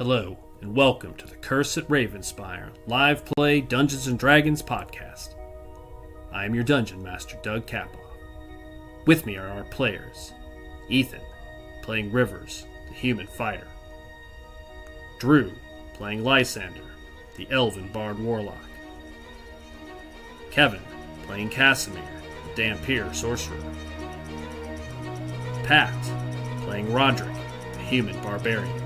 Hello, and welcome to the Curse at Ravenspire live play Dungeons & Dragons podcast. I am your Dungeon Master, Doug Kapoff. With me are our players, Ethan, playing Rivers, the Human Fighter, Drew, playing Lysander, the Elven Bard Warlock, Kevin, playing Casimir, the Dampier Sorcerer, Pat, playing Roderick, the Human Barbarian,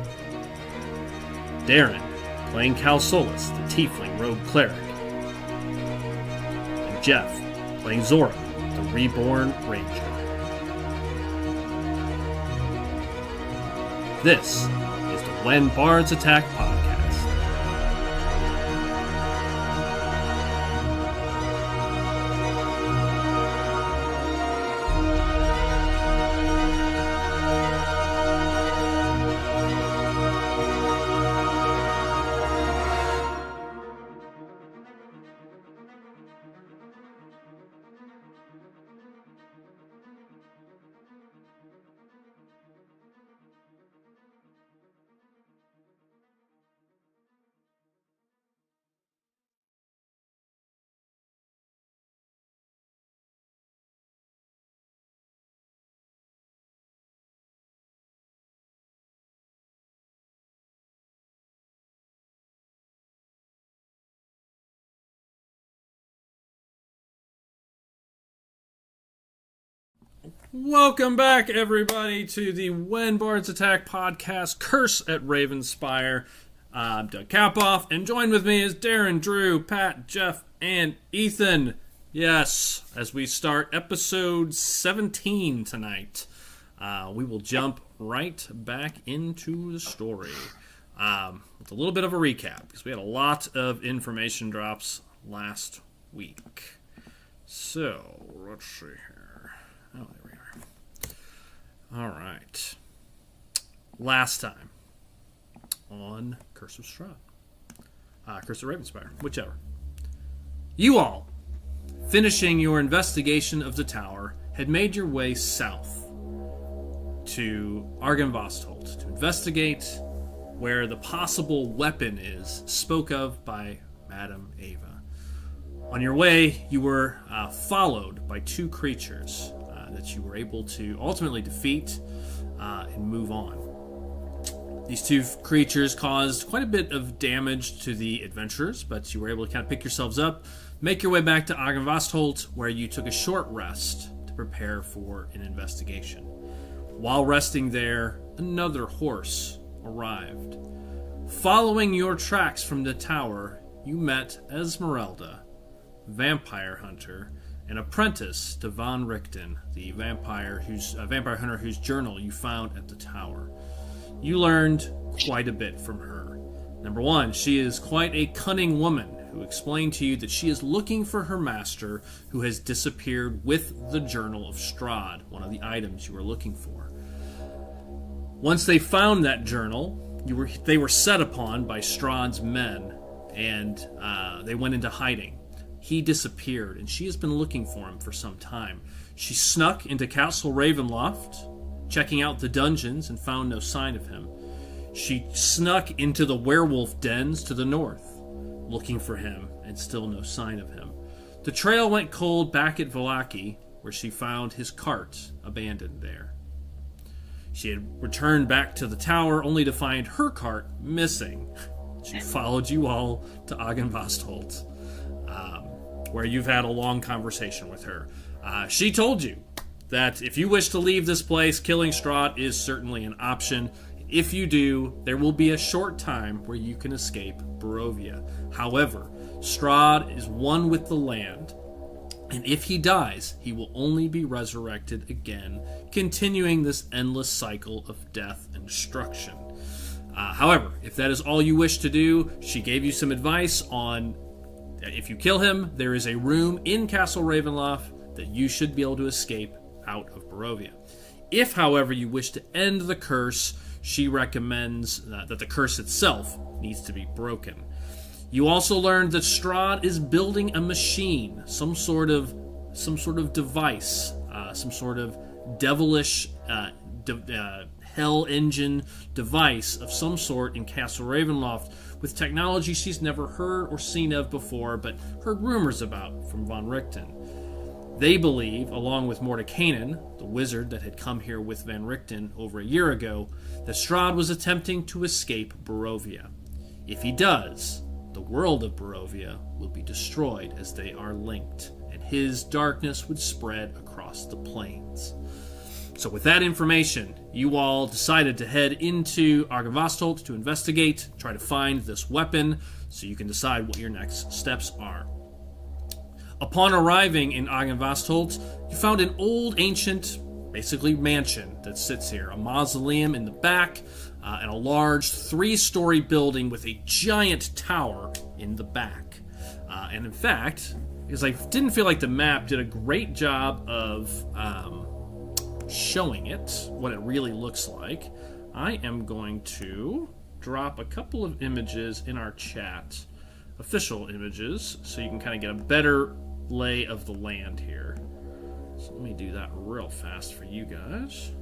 Darren, playing Cal Solis, the Tiefling Rogue Cleric, and Jeff, playing Zora, the Reborn Ranger. This is the When Bards Attack podcast. Welcome back, everybody, to the When Bards Attack podcast, Curse at Ravenspire. I'm Doug Kapoff, and joined with me is Darren, Drew, Pat, Jeff, and Ethan. Yes, as we start episode 17 tonight, we will jump right back into the story with a little bit of a recap, because we had a lot of information drops last week. So, let's see here. Oh, there we are. All right. Last time on Curse of Strahd. Curse of Ravenspire, whichever. You all, finishing your investigation of the tower, had made your way south to Argynvostholt to investigate where the possible weapon is spoke of by Madame Ava. On your way, you were followed by two creatures that you were able to ultimately defeat and move on. These two creatures caused quite a bit of damage to the adventurers, but you were able to kind of pick yourselves up, make your way back to Argynvostholt, where you took a short rest to prepare for an investigation. While resting there, another horse arrived. Following your tracks from the tower, you met Esmeralda, vampire hunter, an apprentice to Von Richten, the vampire hunter whose journal you found at the tower. You learned quite a bit from her. Number one, she is quite a cunning woman who explained to you that she is looking for her master who has disappeared with the Journal of Strahd, one of the items you were looking for. Once they found that journal, they were set upon by Strahd's men, and they went into hiding. He disappeared, and she has been looking for him for some time. She snuck into Castle Ravenloft, checking out the dungeons, and found no sign of him. She snuck into the werewolf dens to the north, looking for him, and still no sign of him. The trail went cold back at Vallaki, where she found his cart abandoned there. She had returned back to the tower, only to find her cart missing. She followed you all to Argynvostholt, where you've had a long conversation with her. She told you that if you wish to leave this place, killing Strahd is certainly an option. If you do, there will be a short time where you can escape Barovia. However, Strahd is one with the land, and if he dies, he will only be resurrected again, continuing this endless cycle of death and destruction. However, if that is all you wish to do, she gave you some advice on if you kill him, there is a room in Castle Ravenloft that you should be able to escape out of Barovia. If, however, you wish to end the curse, she recommends that the curse itself needs to be broken. You also learned that Strahd is building a machine, some sort of device, some sort of devilish hell engine device of some sort in Castle Ravenloft, with technology she's never heard or seen of before, but heard rumors about from Von Richten. They believe, along with Mordekainen, the wizard that had come here with Van Richten over a year ago, that Strahd was attempting to escape Barovia. If he does, the world of Barovia will be destroyed as they are linked, and his darkness would spread across the plains. So with that information, you all decided to head into Argynvostholt to investigate, try to find this weapon, so you can decide what your next steps are. Upon arriving in Argynvostholt, you found an old, ancient, basically mansion that sits here, a mausoleum in the back, and a large 3-story building with a giant tower in the back. And in fact, because I didn't feel like the map did a great job of showing it, what it really looks like, I am going to drop a couple of images in our chat, official images, so you can kind of get a better lay of the land here. So let me do that real fast for you guys.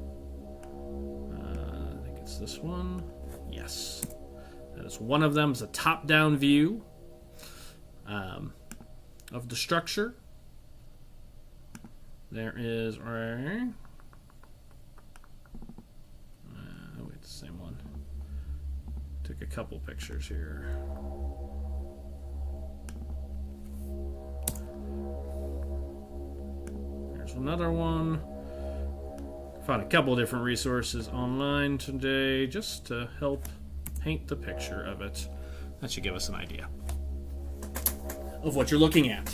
I think it's this one. Yes. That is one of them. It's a top-down view of the structure. There is wait, the same one. Took a couple pictures here. There's another one. Found a couple of different resources online today just to help paint the picture of it. That should give us an idea of what you're looking at.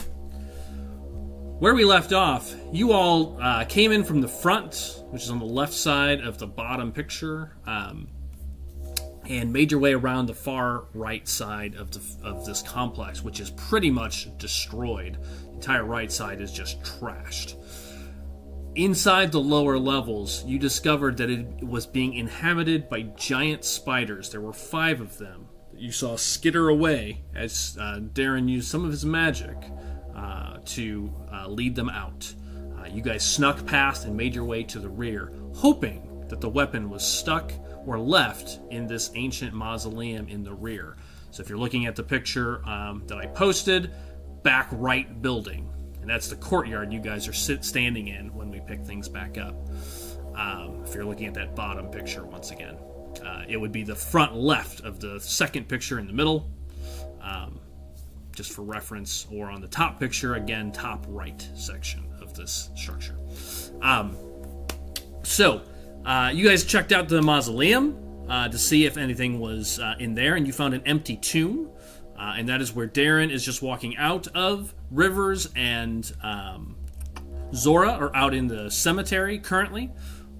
Where we left off, you all came in from the front, which is on the left side of the bottom picture, and made your way around the far right side of this complex, which is pretty much destroyed. The entire right side is just trashed. Inside the lower levels, you discovered that it was being inhabited by giant spiders. There were 5 of them that you saw skitter away as Darren used some of his magic to lead them out. You guys snuck past and made your way to the rear, hoping that the weapon was stuck or left in this ancient mausoleum in the rear. So if you're looking at the picture that I posted, back right building. And that's the courtyard you guys are standing in when we pick things back up. If you're looking at that bottom picture once again. It would be the front left of the second picture in the middle, just for reference, or on the top picture, again, top right section of this structure. So you guys checked out the mausoleum to see if anything was in there, and you found an empty tomb. And that is where Darren is just walking out of. Rivers and Zora are out in the cemetery currently.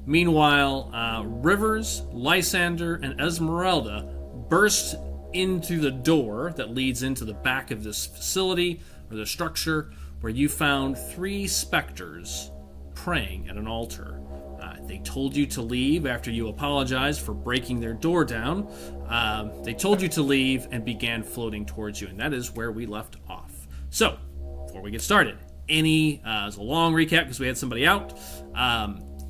Meanwhile, Rivers, Lysander, and Esmeralda burst into the door that leads into the back of this facility, or the structure, where you found 3 specters praying at an altar. They told you to leave after you apologized for breaking their door down. They told you to leave and began floating towards you, and that is where we left off. So, before we get started, it was a long recap because we had somebody out.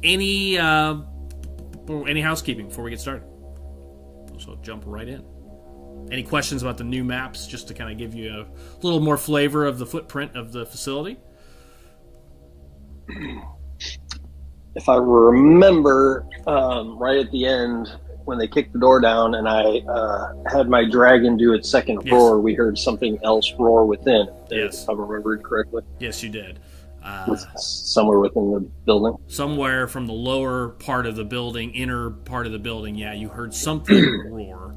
Any housekeeping before we get started? So jump right in. Any questions about the new maps, just to kind of give you a little more flavor of the footprint of the facility? If I remember, right at the end, when they kicked the door down and I had my dragon do its second roar, we heard something else roar within. Yes. If I remembered correctly. Yes, you did. Somewhere within the building. Somewhere from the lower part of the building, inner part of the building, you heard something roar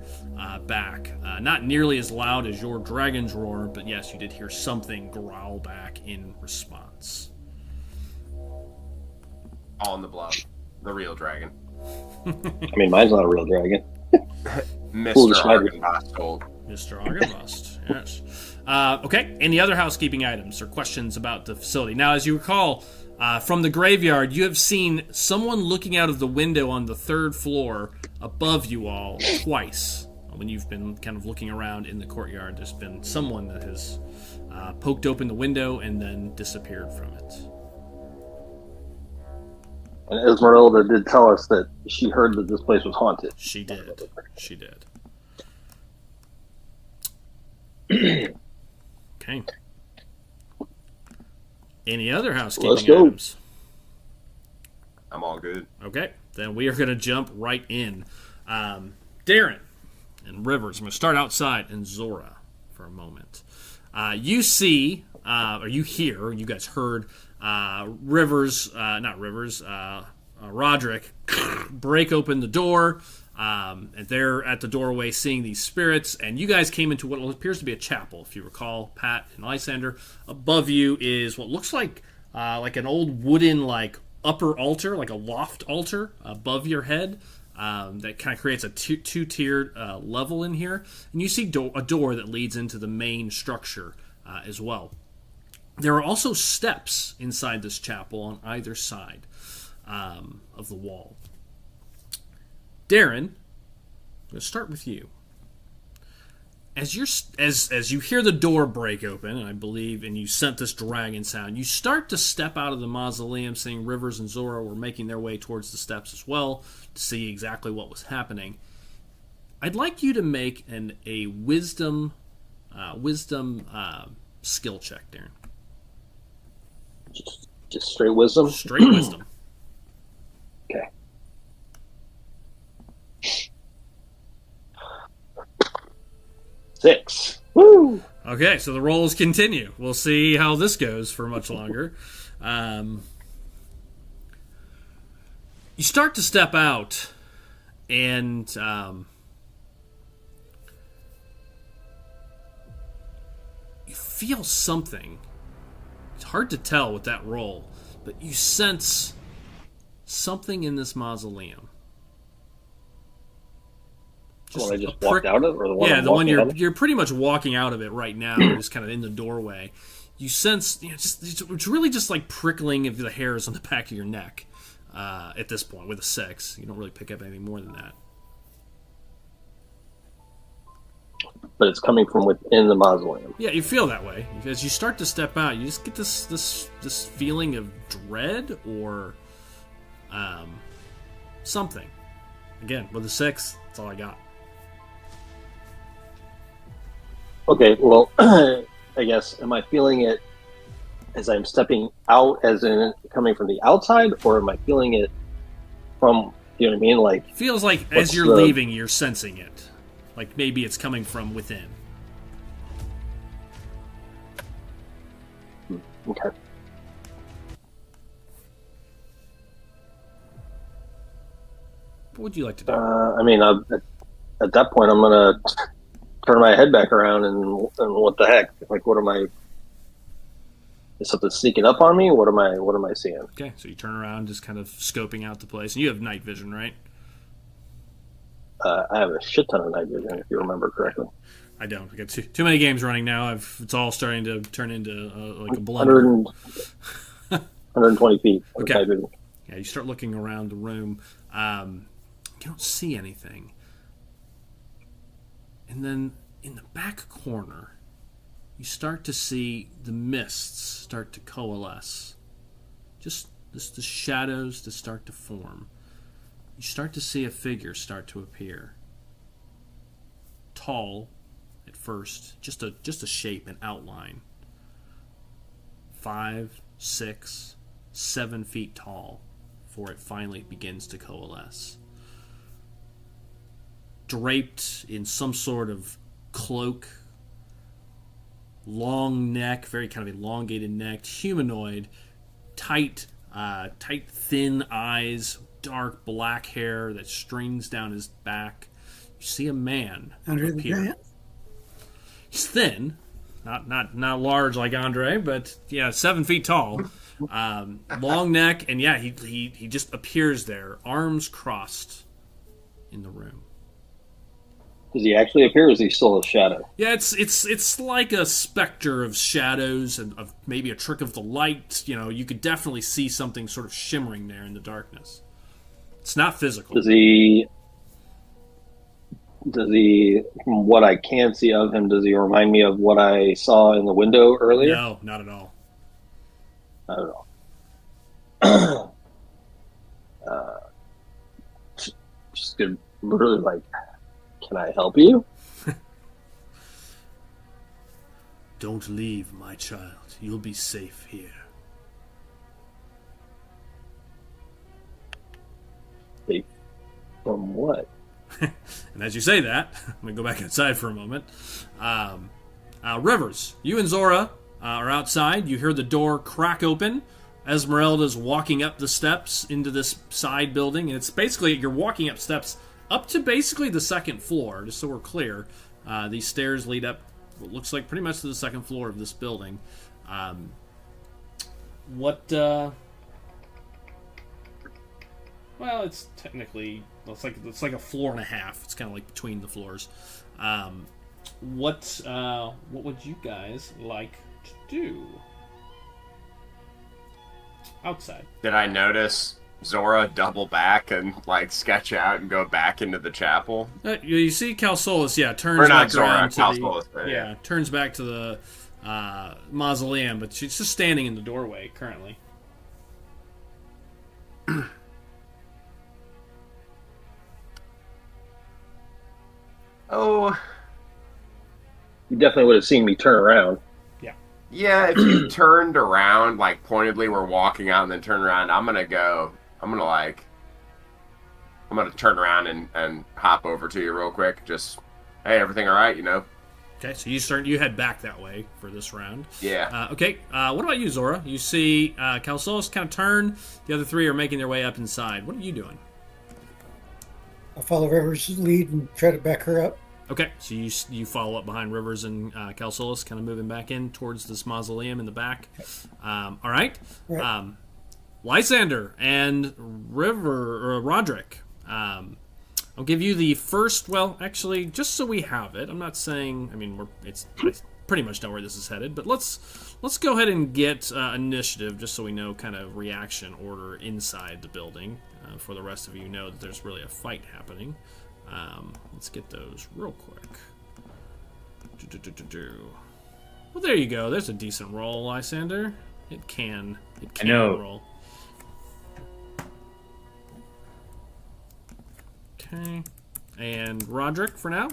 back. Not nearly as loud as your dragon's roar, but yes, you did hear something growl back in response. All in the bluff. The real dragon. I mean, mine's not a real dragon. Mr. Argonvost told. Mr. Argonvost, yes. Okay, any other housekeeping items or questions about the facility? Now, as you recall, from the graveyard, you have seen someone looking out of the window on the 3rd floor above you all twice. When you've been kind of looking around in the courtyard, there's been someone that has poked open the window and then disappeared from it. And Esmeralda did tell us that she heard that this place was haunted. She did. She did. Okay. Any other housekeeping items? I'm all good. Okay, then we are going to jump right in. Darren and Rivers, I'm going to start outside, and Zora for a moment. You see, or you hear, or you guys heard Roderick break open the door, and they're at the doorway seeing these spirits, and you guys came into what appears to be a chapel, if you recall, Pat and Lysander. Above you is what looks like an old wooden upper altar, like a loft altar above your head, that kind of creates a two-tiered level in here, and you see a door that leads into the main structure as well. There are also steps inside this chapel on either side of the wall. Darren, I'm going to start with you. As you hear the door break open, and I believe, and you sent this dragon sound, you start to step out of the mausoleum, seeing Rivers and Zora were making their way towards the steps as well to see exactly what was happening. I'd like you to make a wisdom skill check, Darren. Just straight wisdom? Straight wisdom. Okay. Six. Woo! Okay, so the rolls continue. We'll see how this goes for much longer. You start to step out, and you feel something. It's hard to tell with that roll, but you sense something in this mausoleum. The one I just walked out of, or the one? Yeah, I'm the one walking you're pretty much walking out of it right now. You're just kind of in the doorway. You sense, it's really just like prickling of the hairs on the back of your neck at this point with a 6. You don't really pick up anything more than that. But it's coming from within the mausoleum. Yeah, you feel that way. As you start to step out, you just get this feeling of dread or something. Again, with a 6, that's all I got. Okay, well, I guess, am I feeling it as I'm stepping out, as in coming from the outside, or am I feeling it from, you know what I mean? Like, feels like as you're leaving, you're sensing it. Like maybe it's coming from within. Okay. What would you like to do? I mean, at that point, I'm gonna turn my head back around and what the heck? Like, what am I? Is something sneaking up on me? What am I seeing? Okay, so you turn around, just kind of scoping out the place, and you have night vision, right? I have a shit ton of night vision, if you remember correctly. I don't. I got too many games running now. It's all starting to turn into like a blender. 120 feet. Okay. Night vision. Yeah, you start looking around the room. You don't see anything. And then in the back corner, you start to see the mists start to coalesce. Just the shadows to start to form. You start to see a figure start to appear. Tall at first, just a shape, an outline. 5, 6, 7 feet tall before it finally begins to coalesce. Draped in some sort of cloak, long neck, very kind of elongated neck, humanoid, tight, thin eyes, dark black hair that strings down his back. You see a man Andre the Giant. He's thin, not large like Andre, but yeah, 7 feet tall, long neck, and yeah, he just appears there, arms crossed, in the room. Does he actually appear, or is he still a shadow? Yeah, it's like a specter of shadows and of maybe a trick of the light. You know, you could definitely see something sort of shimmering there in the darkness. It's not physical. Does he, from what I can see of him, does he remind me of what I saw in the window earlier? No, not at all. Not at all. Just good, literally like, can I help you? Don't leave, my child. You'll be safe here. Safe from what? And as you say that, I'm going to go back outside for a moment. Rivers, you and Zora are outside. You hear the door crack open. Esmeralda's walking up the steps into this side building. And it's basically, you're walking up steps up to basically the second floor, just so we're clear. These stairs lead up what looks like pretty much to the second floor of this building. Well, it's technically... It's like a floor and a half. It's kind of like between the floors. What would you guys like to do outside? Did I notice Zora double back and like sketch out and go back into the chapel? You see Calsolus, turns or not back Zora, around to Calsolus, the turns back to the mausoleum, but she's just standing in the doorway currently. Oh, You definitely would have seen me turn around. yeah. If you turned around, like pointedly, we're walking out, and then turn around, I'm gonna turn around and hop over to you real quick. Just, hey, everything all right? You know. Okay, so you head back that way for this round. Yeah. Okay, what about you, Zora? You see Calsolis kind of turn. The other three are making their way up inside. What are you doing? I'll follow River's lead and try to back her up. Okay, so you follow up behind Rivers and Calsolis, kind of moving back in towards this mausoleum in the back. All right. Lysander and Roderick. I'll give you the first. Well, actually, just so we have it, I'm not saying. I mean, I pretty much know where this is headed, but let's go ahead and get initiative, just so we know kind of reaction order inside the building. For the rest of you, know that there's really a fight happening. Let's get those real quick. Well, there you go. There's a decent roll, Lysander. It can roll. Okay. And Roderick for now.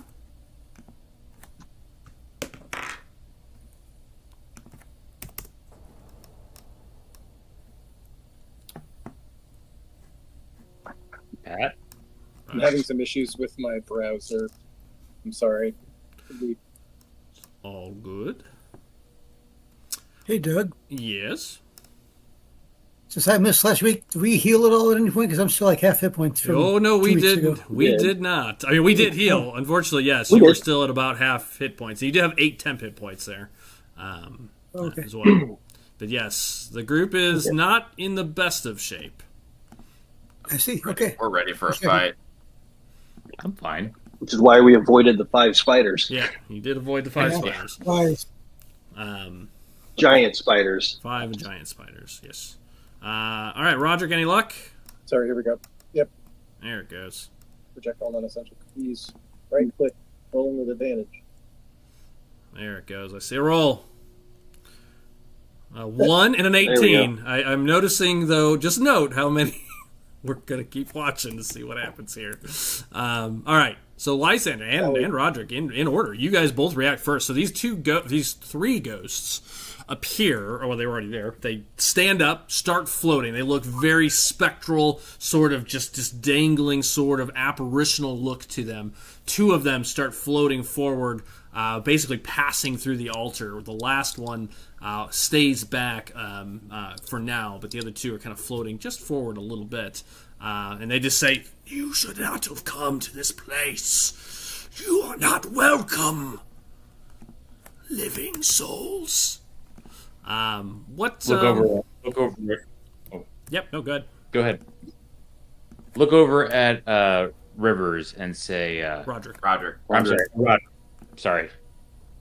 Pat? I'm having some issues with my browser. I'm sorry. All good. Hey, Doug. Yes. Since I missed last week, did we heal at all at any point? Because I'm still like half hit points. Oh, no, we didn't. We did not. I mean, we did heal. Unfortunately, yes. You were still at about half hit points. You did have 8 temp hit points there as well. But yes, the group is not in the best of shape. I see. Okay. We're ready for a fight. I'm fine. Which is why we avoided the 5 spiders. Yeah, you did avoid the 5 spiders. Wise. Giant spiders. 5 giant spiders, yes. All right, Roderick, any luck? Sorry, here we go. Yep. There it goes. Projectile non-essential keys. Right click. Rolling with advantage. There it goes. I see a roll. 1 and an 18. I'm noticing, though, just note how many... We're going to keep watching to see what happens here. All right. So Lysander and Roderick, in order, you guys both react first. So these 3 ghosts appear, or they were already there. They stand up, start floating. They look very spectral, sort of just dangling, sort of apparitional look to them. 2 of them start floating forward, basically passing through the altar. The last one stays back for now, but the other 2 are kind of floating just forward a little bit. And they just say, "You should not have come to this place. You are not welcome, living souls." Look over. Oh. Yep, no good. Go ahead. Look over at Rivers and say, Roderick. I'm sorry. Roderick. Sorry.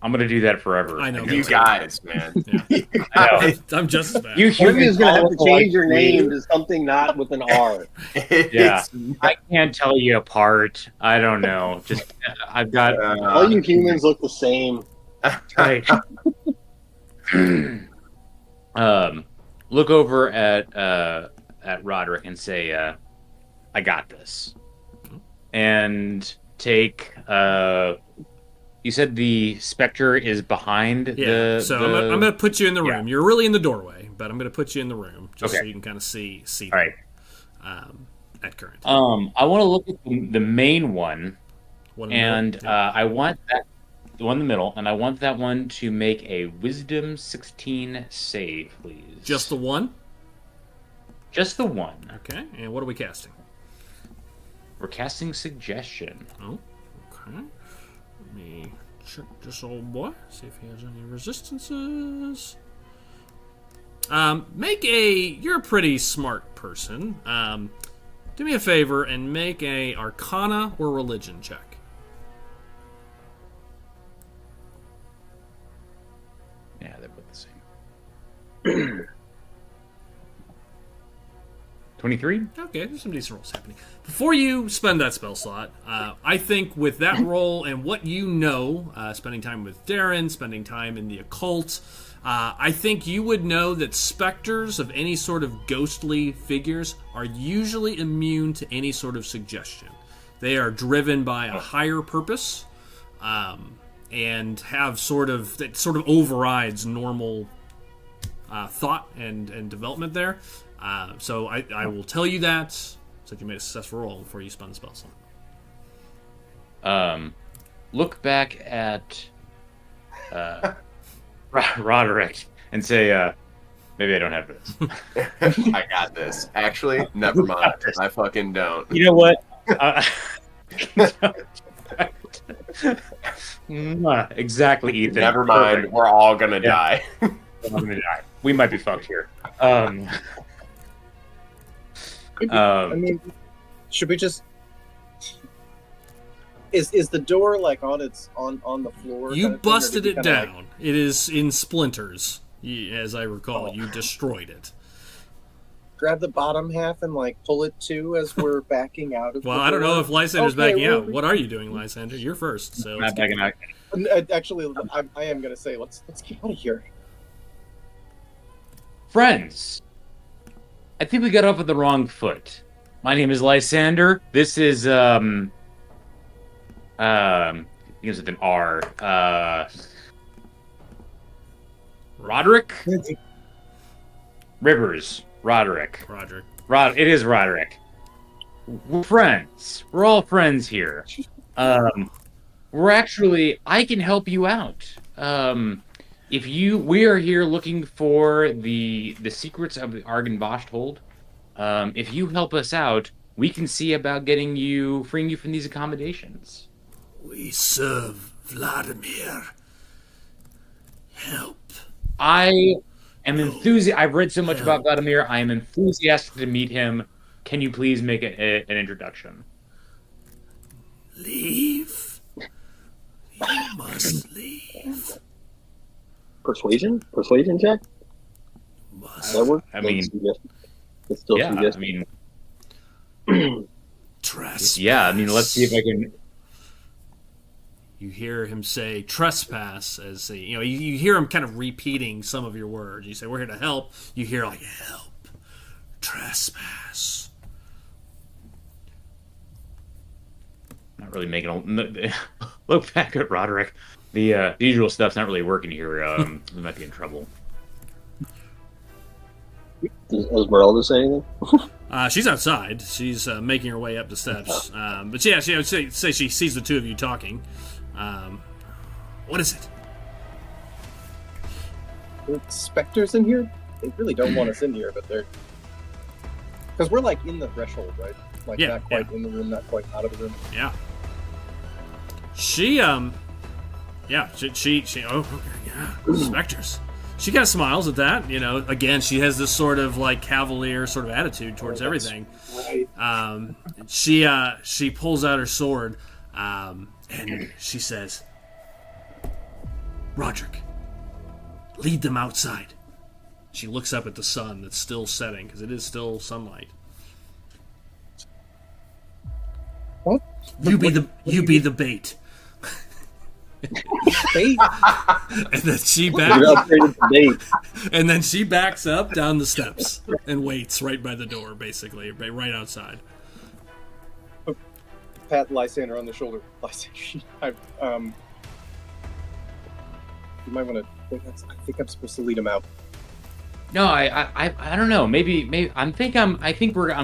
I'm going to do that forever. I know. You guys, man. Yeah. I know. I'm just as bad. You Somebody's humans going to have to change like your name you. to something not with an R. Yeah. I can't tell you apart. I don't know. Just, I've got... All you humans look the same. Right. Look over at Roderick and say, "I got this," and take. You said the specter is behind the. So I'm going to put you in the room. Yeah. You're really in the doorway, but I'm going to put you in the room just Okay. so you can kind of see. All right. At current. I want to look at the main one, One in the middle. I want the one in the middle, and I want that one to make a Wisdom 16 save, please. Just the one? Just the one. Okay. And what are we casting? We're casting Suggestion. Oh, okay. Let me check this old boy. See if he has any resistances. You're a pretty smart person. Do me a favor and make a Arcana or Religion check. Yeah, they're both the same. 23? Okay, there's some decent rolls happening. Before you spend that spell slot, I think with that roll and what you know, spending time with Darren, spending time in the occult, I think you would know that specters of any sort of ghostly figures are usually immune to any sort of suggestion. They are driven by a higher purpose, and have that sort of overrides normal thought and development there. So I will tell you that, so that you made a successful roll before you spend the spell slot. Look back at Roderick and say, maybe I don't have this. I got this. Actually, never mind. I fucking don't. You know what? Exactly, Ethan. Never mind. Perfect. We're all gonna die. I'm gonna die. We might be fucked here. I mean, should we just? Is the door like on the floor? You kind of thing, or busted did it you kinda, down. It is in splinters, as I recall. You destroyed it. grab the bottom half and like pull it too as we're backing out of. Well, the I don't know door? if Lysander's Okay, backing well, out. What are you doing, Lysander? You're first. So Not backing out. Actually, I am gonna say let's get out of here. Friends, I think we got off with the wrong foot. My name is Lysander. This is begins with an R. Roderick? Rivers. Roderick. Roderick. It is Roderick. We're friends. We're all friends here. We're actually, I can help you out. We are here looking for the secrets of the Argynvost hold. If you help us out, we can see about freeing you from these accommodations. We serve Vladimir. Help. I am enthusiastic. I've read so much about Vladimir. I am enthusiastic to meet him. Can you please make an introduction? Leave. You must leave. Persuasion check. That work? I mean, It's still yeah. suggestion. I mean, Trespass. yeah. I mean, let's see if I can. You hear him say trespass as you hear him kind of repeating some of your words. You say, we're here to help. You hear like, help. Trespass. Not really making a look back at Roderick. The usual stuff's not really working here. We might be in trouble. Does Esmeralda say anything? She's outside. She's making her way up the steps. But yeah, she would say she sees the two of you talking. What is it? There specters in here? They really don't want us in here, but they're because we're like in the threshold, right? Like Yeah, not quite in the room, not quite out of the room. Yeah. She oh, okay, yeah, specters. She kind of smiles at that, Again, she has this sort of like cavalier sort of attitude towards everything. Right. She pulls out her sword, and she says, "Roderick, lead them outside." She looks up at the sun that's still setting because it is still sunlight. What? You be the bait. Bait? And then she You're backs. upgraded to date. And then she backs up down the steps and waits right by the door, basically, right outside. Pat Lysander on the shoulder. Lysander, you might want to. I think I'm supposed to lead him out. No, I don't know. Maybe I think I'm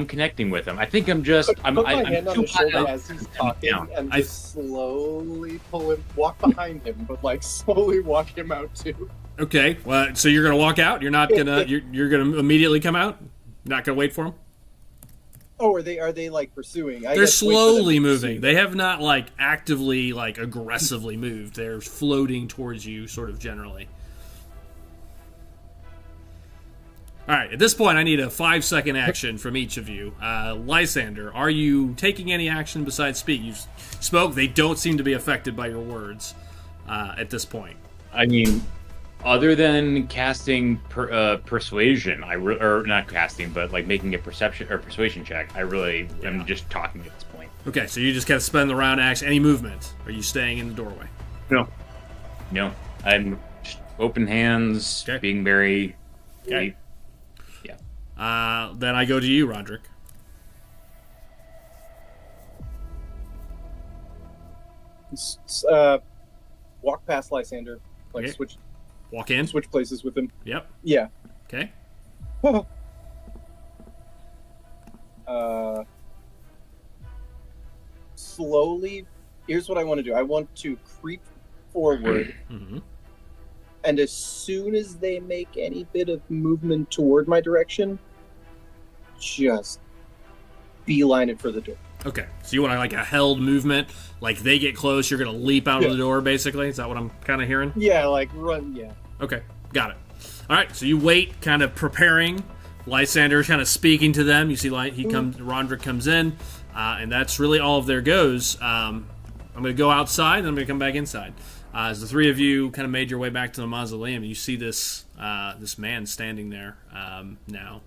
connecting with him. I think I'm just Put my hand on too his shoulder high as he's talking, down. and just slowly pull him, walk behind him, but like slowly walk him out too. Okay, well, so you're gonna walk out. You're not gonna. You're gonna immediately come out. Not gonna wait for him. Oh, are they like pursuing? They're slowly moving. They have not like actively like aggressively moved. They're floating towards you, sort of generally. All right, at this point, I need a 5-second action from each of you. Lysander, are you taking any action besides speak? You spoke. They don't seem to be affected by your words at this point. I mean, other than casting persuasion, or not casting, but like making a perception or persuasion check, I really am just talking at this point. Okay, so you just kind of spend the round action. Any movement? Are you staying in the doorway? No, I'm just open hands, Okay. being very. Okay. Then I go to you, Roderick. Walk past Lysander, like Okay. switch Walk in. switch places with him. Yep. Yeah. Okay. Slowly. Here's what I want to do. I want to creep forward Mm-hmm. And as soon as they make any bit of movement toward my direction, just beeline it for the door. Okay, so you want like a held movement, like they get close, you're gonna leap out of the door, basically. Is that what I'm kind of hearing? Yeah, like run. Yeah. Okay, got it. All right, so you wait, kind of preparing. Lysander's kind of speaking to them. You see, Rondrick comes in, and that's really all of their goes. I'm gonna go outside, and I'm gonna come back inside. As the three of you kind of made your way back to the mausoleum, you see this this man standing there now.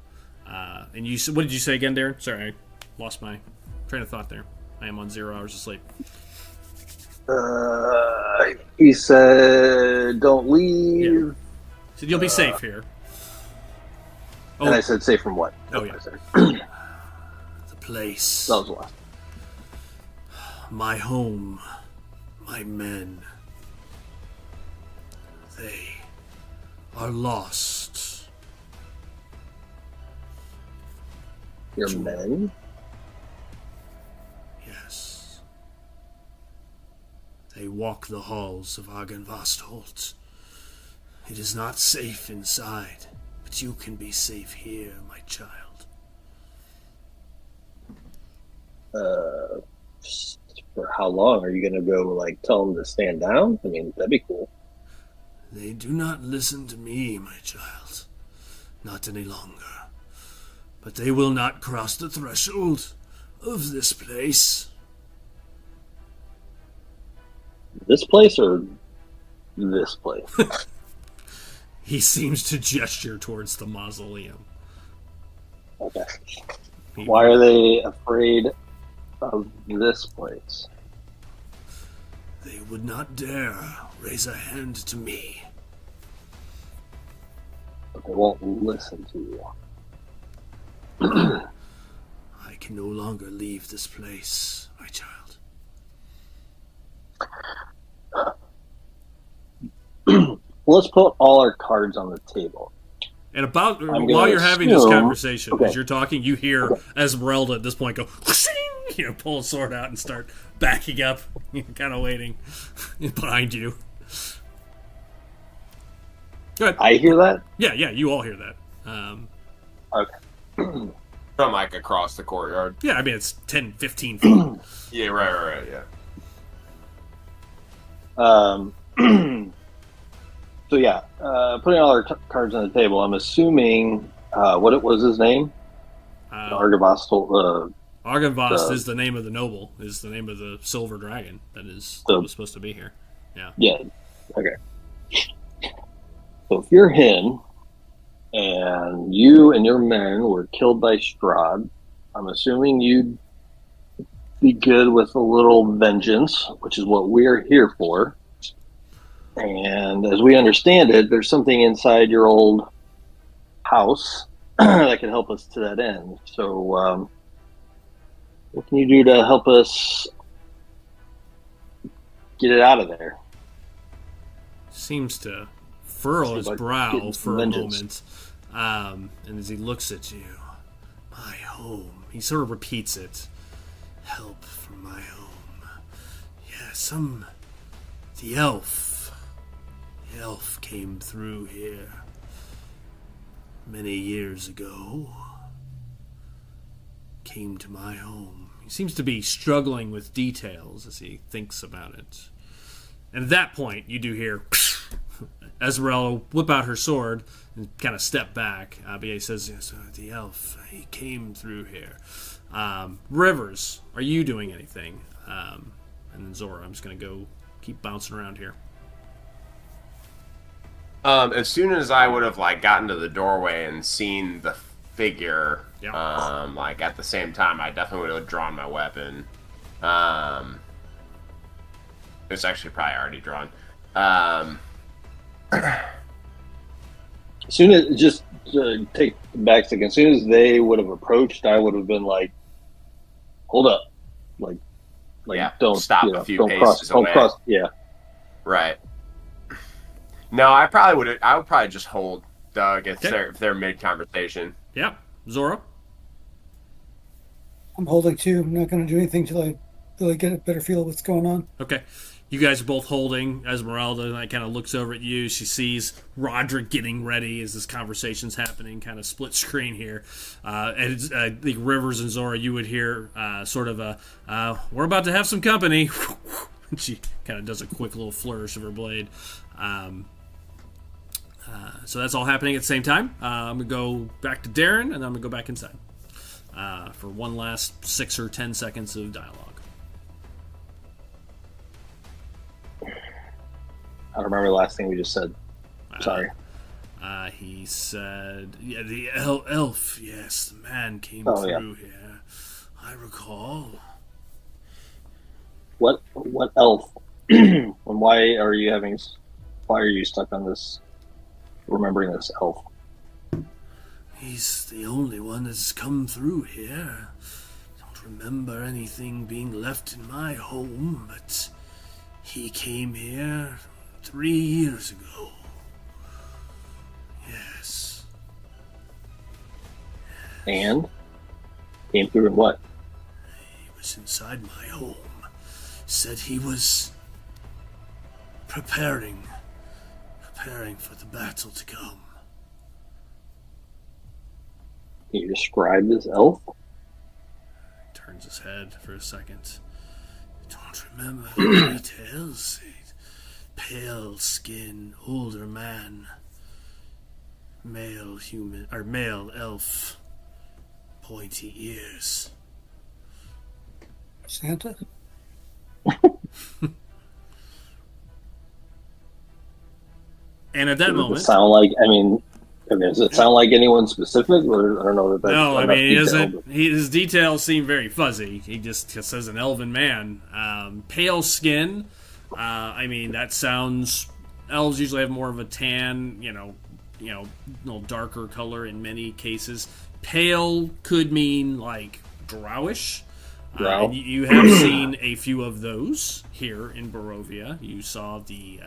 And you, what did you say again, Darren? Sorry, I lost my train of thought there. I am on 0 hours of sleep. He said, "Don't leave." Yeah. So you'll be safe here. And I said, "Safe from what?" Oh yeah. The place. That was the last. My home. My men. They are lost. Your men? Yes. They walk the halls of Argenvastholt. It is not safe inside, but you can be safe here, my child. For how long are you going to go, like, tell them to stand down? I mean, that'd be cool. They do not listen to me, my child. Not any longer. But they will not cross the threshold of this place. This place or this place? He seems to gesture towards the mausoleum. Okay. Why are they afraid of this place? They would not dare raise a hand to me. But they won't listen to you. I can no longer leave this place, my child. Well, let's put all our cards on the table. And about while you're having this conversation, as you're talking, you hear Esmeralda at this point go, pull a sword out and start backing up, kind of waiting behind you. Go ahead. I hear that? Yeah, you all hear that. Okay. From like across the courtyard. Yeah, I mean, it's 10, 15 feet. Yeah, right, yeah. So yeah, putting all our cards on the table, I'm assuming, what was his name? Argenvast. Argenvast is the name of the noble, is the name of the silver dragon that was supposed to be here. Yeah. Yeah, okay. So if you're him, and you and your men were killed by Strahd, I'm assuming you'd be good with a little vengeance, which is what we're here for. And as we understand it, there's something inside your old house that can help us to that end. So what can you do to help us get it out of there? Seems to furrow his brow for a moment. And as he looks at you, my home, he sort of repeats it. Help from my home. Yeah, the elf came through here many years ago. Came to my home. He seems to be struggling with details as he thinks about it. And at that point, you do hear Esmeralda whip out her sword and kind of step back. But he says, yes, the elf, he came through here. Rivers, are you doing anything? And then Zora, I'm just going to go keep bouncing around here. As soon as I would have like gotten to the doorway and seen the figure, like at the same time, I definitely would have drawn my weapon. It's actually probably already drawn. As soon as, just to take the back second, as soon as they would have approached, I would have been like, hold up. Like yeah, don't stop a few don't paces cross, away. don't cross, yeah. Right. No, I would probably just hold Doug if they're mid-conversation. Yeah. Zora? I'm holding too. I'm not going to do anything till I really get a better feel of what's going on. Okay. You guys are both holding. Esmeralda kind of looks over at you. She sees Roderick getting ready as this conversation's happening, kind of split screen here. And I think Rivers and Zora, you would hear sort of a, we're about to have some company. She kind of does a quick little flourish of her blade. So that's all happening at the same time. I'm going to go back to Darren, and I'm going to go back inside for one last 6 or 10 seconds of dialogue. I don't remember the last thing we just said. Sorry. He said, yeah, the elf, yes, the man came through here. I recall. What elf? And why are you stuck on this, remembering this elf? He's the only one that's come through here. Don't remember anything being left in my home, but he came here 3 years ago. Yes. And? Came through in what? He was inside my home. Said he was preparing for the battle to come. Can you describe this elf? Turns his head for a second. I don't remember the details. Pale skin, older man, male human or male elf, pointy ears. Santa? And at that moment, does it sound like? Does it sound like anyone specific, or I don't know that that's no. I enough mean, he detail, doesn't. His details seem very fuzzy. He just says an elven man, pale skin. I mean, that sounds. Elves usually have more of a tan, little darker color in many cases. Pale could mean like drowish. Drow. You have seen a few of those here in Barovia. You saw the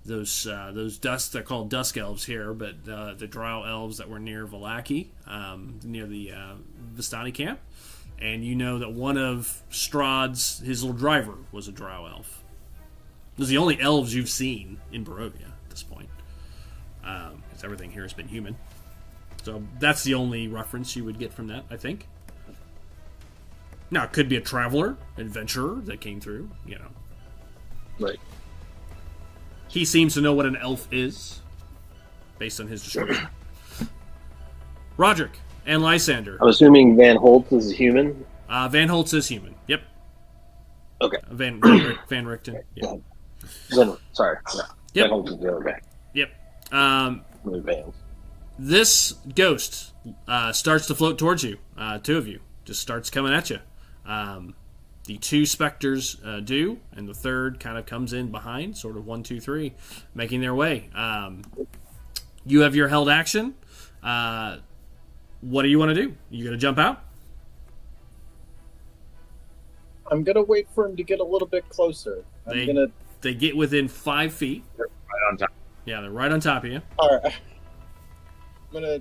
those dust. They're called dusk elves here, but the drow elves that were near Vallaki, near the Vistani camp, and you know that one of Strahd's his little driver was a drow elf. Those are the only elves you've seen in Barovia at this point, because everything here has been human. So that's the only reference you would get from that, I think. Now, it could be a traveler, adventurer that came through, Right. He seems to know what an elf is, based on his description. Roderick and Lysander. I'm assuming Van Holt is a human. Van Holtz is human. Yep. Okay. Van Richten. Yep. Sorry. Yeah. Yep. Van Holt is the other guy. Yep. Van. This ghost starts to float towards you. Two of you just starts coming at you. The two specters do, and the third kind of comes in behind, sort of 1, 2, 3, making their way. You have your held action. What do you want to do? You going to jump out? I'm gonna wait for him to get a little bit closer. They get within 5 feet. They're right on top. Yeah, they're right on top of you. All right. I'm gonna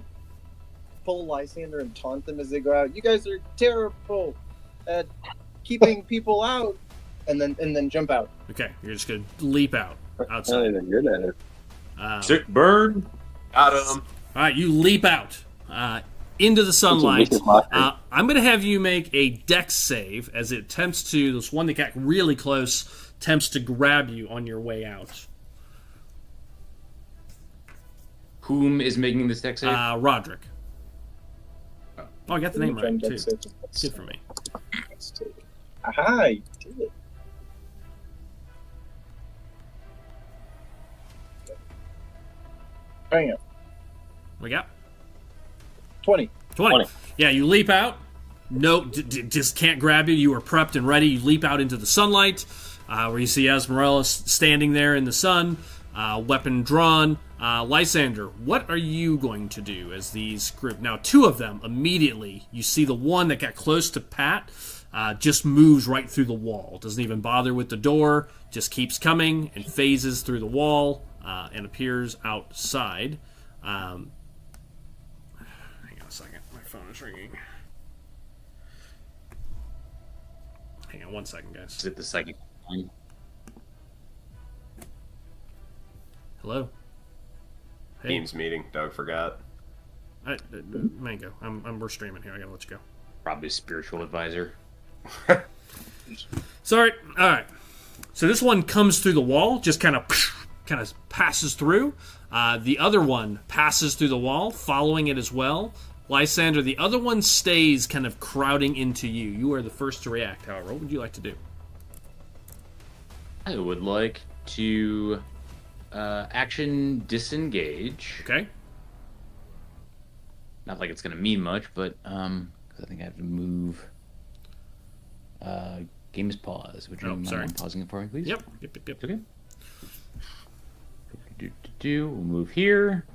pull Lysander and taunt them as they go out. You guys are terrible at keeping people out, and then jump out. Okay, you're just gonna leap out Not outside. even good at it. Sick bird. Got him. All right, you leap out into the sunlight. This is my turn. I'm going to have you make a dex save as it attempts to. This one that got really close attempts to grab you on your way out. Whom is making this deck save? Roderick. Oh, I got the name right too. Good Good for me. Aha, you did it. Hang on. We got 20. 20. Yeah, you leap out. No, just can't grab you. You are prepped and ready. You leap out into the sunlight, where you see Esmeralda standing there in the sun, weapon drawn. Lysander, what are you going to do as these group? Now, two of them immediately. You see the one that got close to Pat just moves right through the wall. Doesn't even bother with the door. Just keeps coming and phases through the wall and appears outside. Hang on a second. My phone is ringing. Hang on 1 second, guys. Is it the psychic line? Hello. Hey, Teams meeting. Doug forgot. Mango. We're streaming here. I gotta let you go. Probably spiritual advisor. Sorry. All right. So this one comes through the wall, just kind of passes through. The other one passes through the wall, following it as well. Lysander, the other one stays kind of crowding into you. You are the first to react, however. What would you like to do? I would like to action disengage. Okay. Not like it's going to mean much, but 'cause I think I have to move. Game is paused. Would you mind pausing it for me, please? Yep. Okay. We'll move here.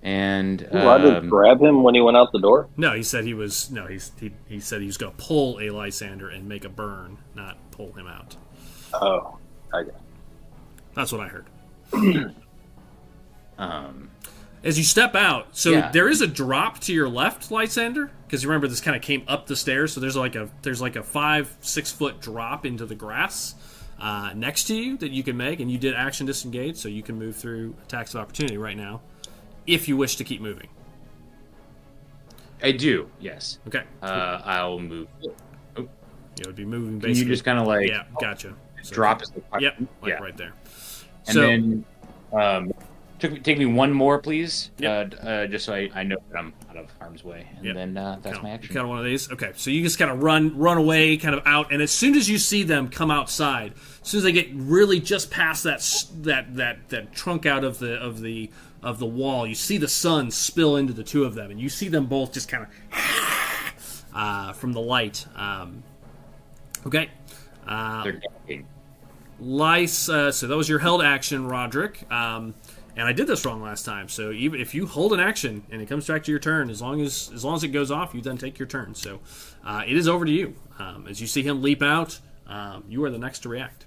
And Roger grab him when he went out the door? No, he said he was. No, he said he was going to pull a Lysander and make a burn, not pull him out. Oh, I guess. That's what I heard. As you step out, there is a drop to your left, Lysander, because you remember this kind of came up the stairs. So there's like a 5-6 foot drop into the grass next to you that you can make, and you did action disengage, so you can move through attacks of opportunity right now, if you wish to keep moving. I do, yes. Okay. I'll move. You would be moving Can basically. you just kind of like gotcha. So drop is right there. And then take me one more, please. Yep. Just so I know that I'm out of harm's way, and then that's my action. Kind of one of these. Okay, so you just kind of run away, kind of out, and as soon as you see them come outside, as soon as they get really just past that trunk out of the wall, you see the sun spill into the two of them, and you see them both just kind of from the light. Okay. They're gagging. So that was your held action, Roderick. And I did this wrong last time. So even if you hold an action and it comes back to your turn, as long as it goes off, you then take your turn. So it is over to you. As you see him leap out, you are the next to react.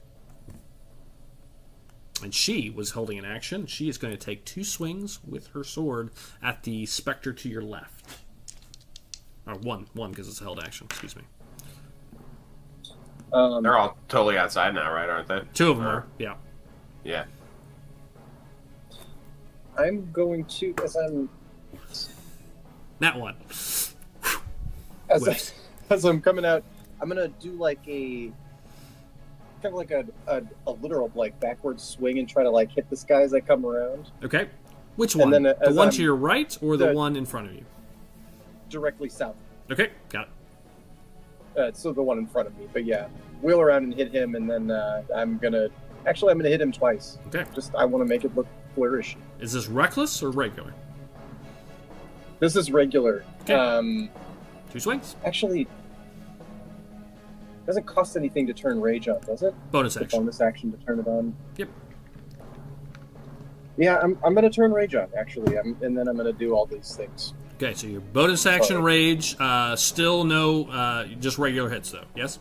And she was holding an action. She is going to take 2 swings with her sword at the specter to your left. Or one because it's a held action. Excuse me. They're all totally outside now, right? Aren't they? 2 of them are. Yeah. Yeah. I'm going to, That one. as I'm coming out, I'm gonna do like a kind of like a literal like backward swing and try to like hit this guy as I come around. Okay. Which one? And then, the one to your right or the one in front of you? Directly south. Okay, got it. So the one in front of me, but yeah, wheel around and hit him, and then I'm gonna hit him twice. Okay. I want to make it look flourish. Is this reckless or regular? This is regular. Okay. 2 swings. Actually, it doesn't cost anything to turn rage on, does it? Bonus action. Bonus action to turn it on. Yep. Yeah, I'm gonna turn rage on actually, and then I'm gonna do all these things. Okay, so your bonus action rage, still no, just regular hits though. Yes.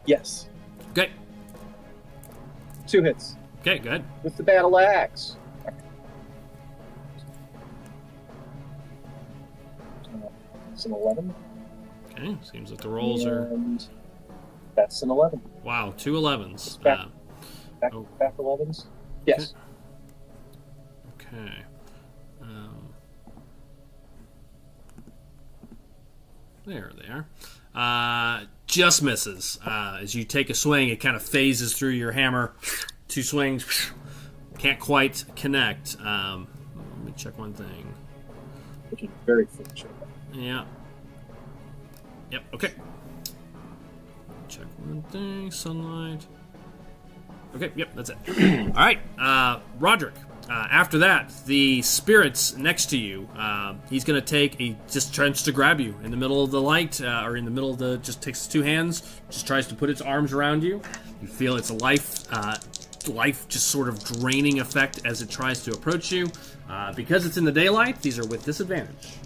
Yes. Okay. 2 hits. Okay, good. With the battle axe. It's an 11. Okay, seems like the rolls are. And that's an 11. Wow, 2 11s. Back 11s? Yes. Okay. There they are. Just misses. As you take a swing, it kind of phases through your hammer. 2 swings. Can't quite connect. Let me check one thing. Which is very fortunate. Yeah. Yep, okay. Check one thing. Sunlight. Okay, yep, that's it. All right, Roderick. After that, the spirits next to you, he's going to just tries to grab you in the middle of the light, or in the middle of just takes his 2 hands, just tries to put its arms around you. You feel its life just sort of draining effect as it tries to approach you. Because it's in the daylight, these are with disadvantage.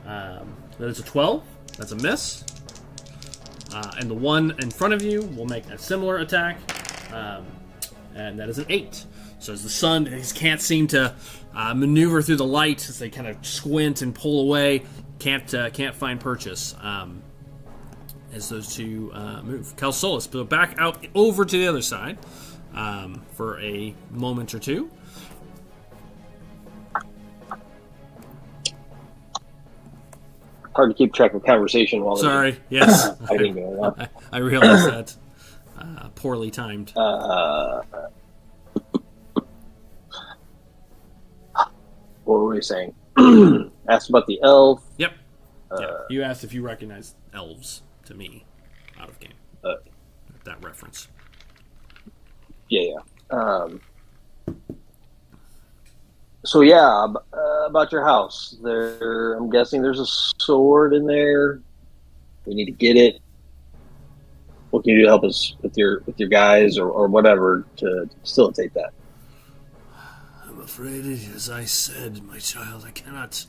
That is a 12. That's a miss. And the one in front of you will make a similar attack. And that is an 8. So as the sun, they can't seem to maneuver through the light as they kind of squint and pull away. Can't find purchase as those 2 move. Calsolas, but back out over to the other side. for a moment or two. Hard to keep track of conversation while Sorry, yes. fighting going on. I realize that. Poorly timed. What were we saying? Asked about the elf. Yep. Yeah. You asked if you recognized elves to me out of game. That reference. Yeah. So yeah, about your house. I'm guessing there's a sword in there. We need to get it. What can you do to help us with your guys or whatever to facilitate that? I'm afraid, as I said, my child, I cannot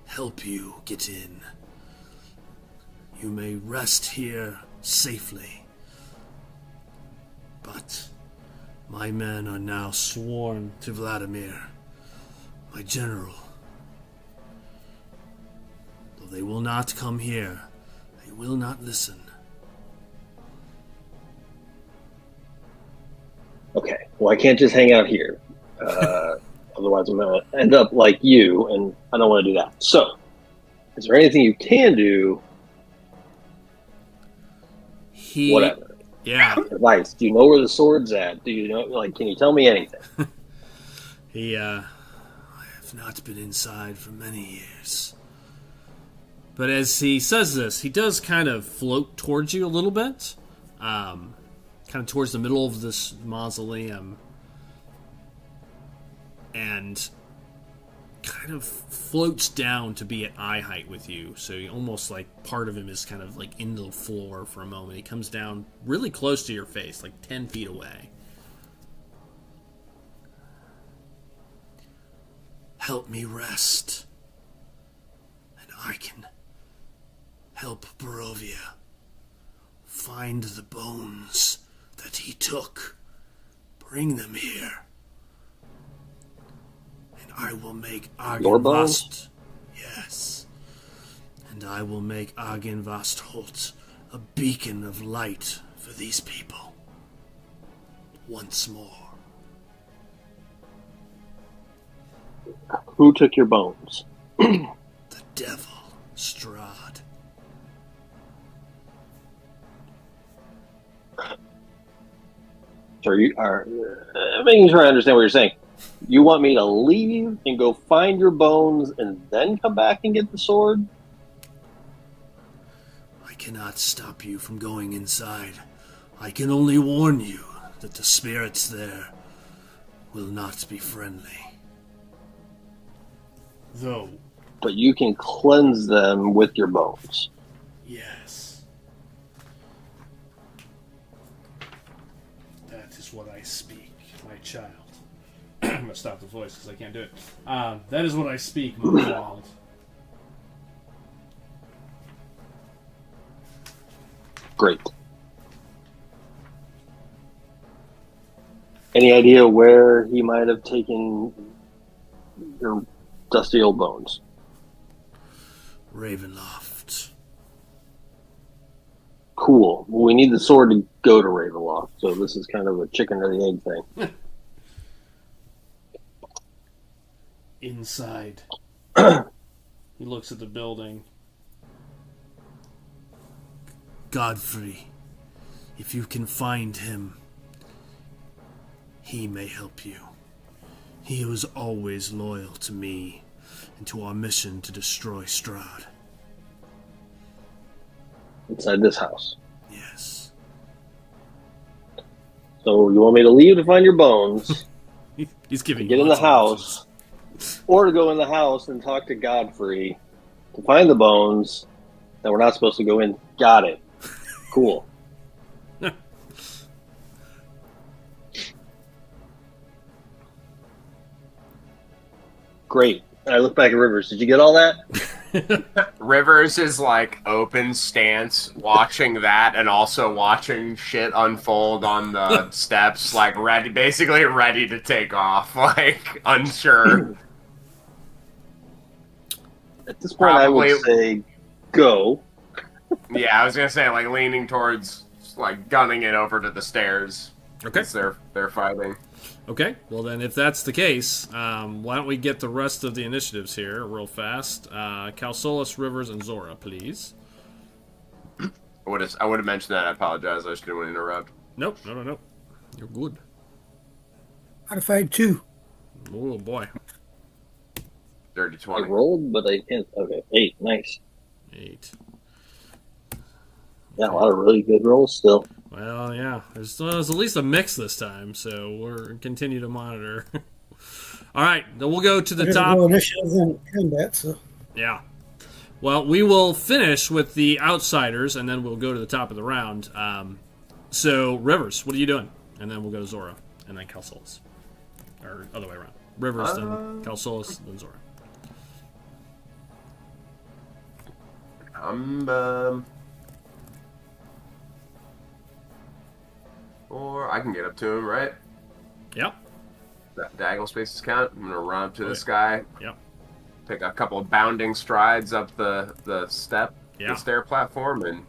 help you get in. You may rest here safely, but my men are now sworn to Vladimir, my general. Though they will not come here, they will not listen. Okay, well, I can't just hang out here. Otherwise, I'm going to end up like you, and I don't want to do that. So, is there anything you can do? Whatever. Yeah. Advice. Do you know where the sword's at? Do you know, can you tell me anything? I have not been inside for many years. But as he says this, he does kind of float towards you a little bit. Kind of towards the middle of this mausoleum. And kind of floats down to be at eye height with you. So he almost like part of him is kind of like in the floor for a moment. He comes down really close to your face, like 10 feet away. Help me rest, and I can help Barovia find the bones that he took. Bring them here. I will make Argynvost. Yes. And I will make Argynvost Holt a beacon of light for these people. Once more. Who took your bones? The devil, Strahd. So you are making sure I understand what you're saying. You want me to leave and go find your bones and then come back and get the sword? I cannot stop you from going inside. I can only warn you that the spirits there will not be friendly. Though. But you can cleanse them with your bones. Yes. That is what I speak, my child. I'm going to stop the voice because I can't do it. That is what I speak, my child. Great. Any idea where he might have taken your dusty old bones? Ravenloft. Cool. Well, we need the sword to go to Ravenloft, so this is kind of a chicken or the egg thing. Inside. He looks at the building. Godfrey, if you can find him, he may help you. He was always loyal to me and to our mission to destroy Strahd. Inside this house. Yes. So you want me to leave to find your bones, He's giving get you in the lots of house, or to go in the house and talk to Godfrey to find the bones that we're not supposed to go in. Got it. Cool. Great. And I look back at Rivers. Did you get all that? Rivers is like open stance, watching that, and also watching shit unfold on the steps, like basically ready to take off, like unsure. At this point, I would say go. Yeah, I was gonna say like leaning towards, like gunning it over to the stairs. Okay. They're fighting. Okay. Well, then, if that's the case, why don't we get the rest of the initiatives here real fast? Calsolus, Rivers, and Zora, please. I would have mentioned that. I apologize. I just didn't want to interrupt. Nope. No. You're good. Modified 2. Oh, boy. Dirty I 20. rolled, but I can't. Okay, 8. Nice. 8. Yeah, a lot of really good rolls still. Well, yeah. There's at least a mix this time, so we'll continue to monitor. All right. Then we'll go to the top. No initiatives in combat, so. Yeah. Well, we will finish with the outsiders, and then we'll go to the top of the round. So, Rivers, what are you doing? And then we'll go to Zora, and then Calsolus. Or other way around. Rivers, then Calsolus, then Zora. Or I can get up to him, right? Yep. That diagonal spaces count. I'm gonna run up to this guy. Yep. Take a couple of bounding strides up the stair platform,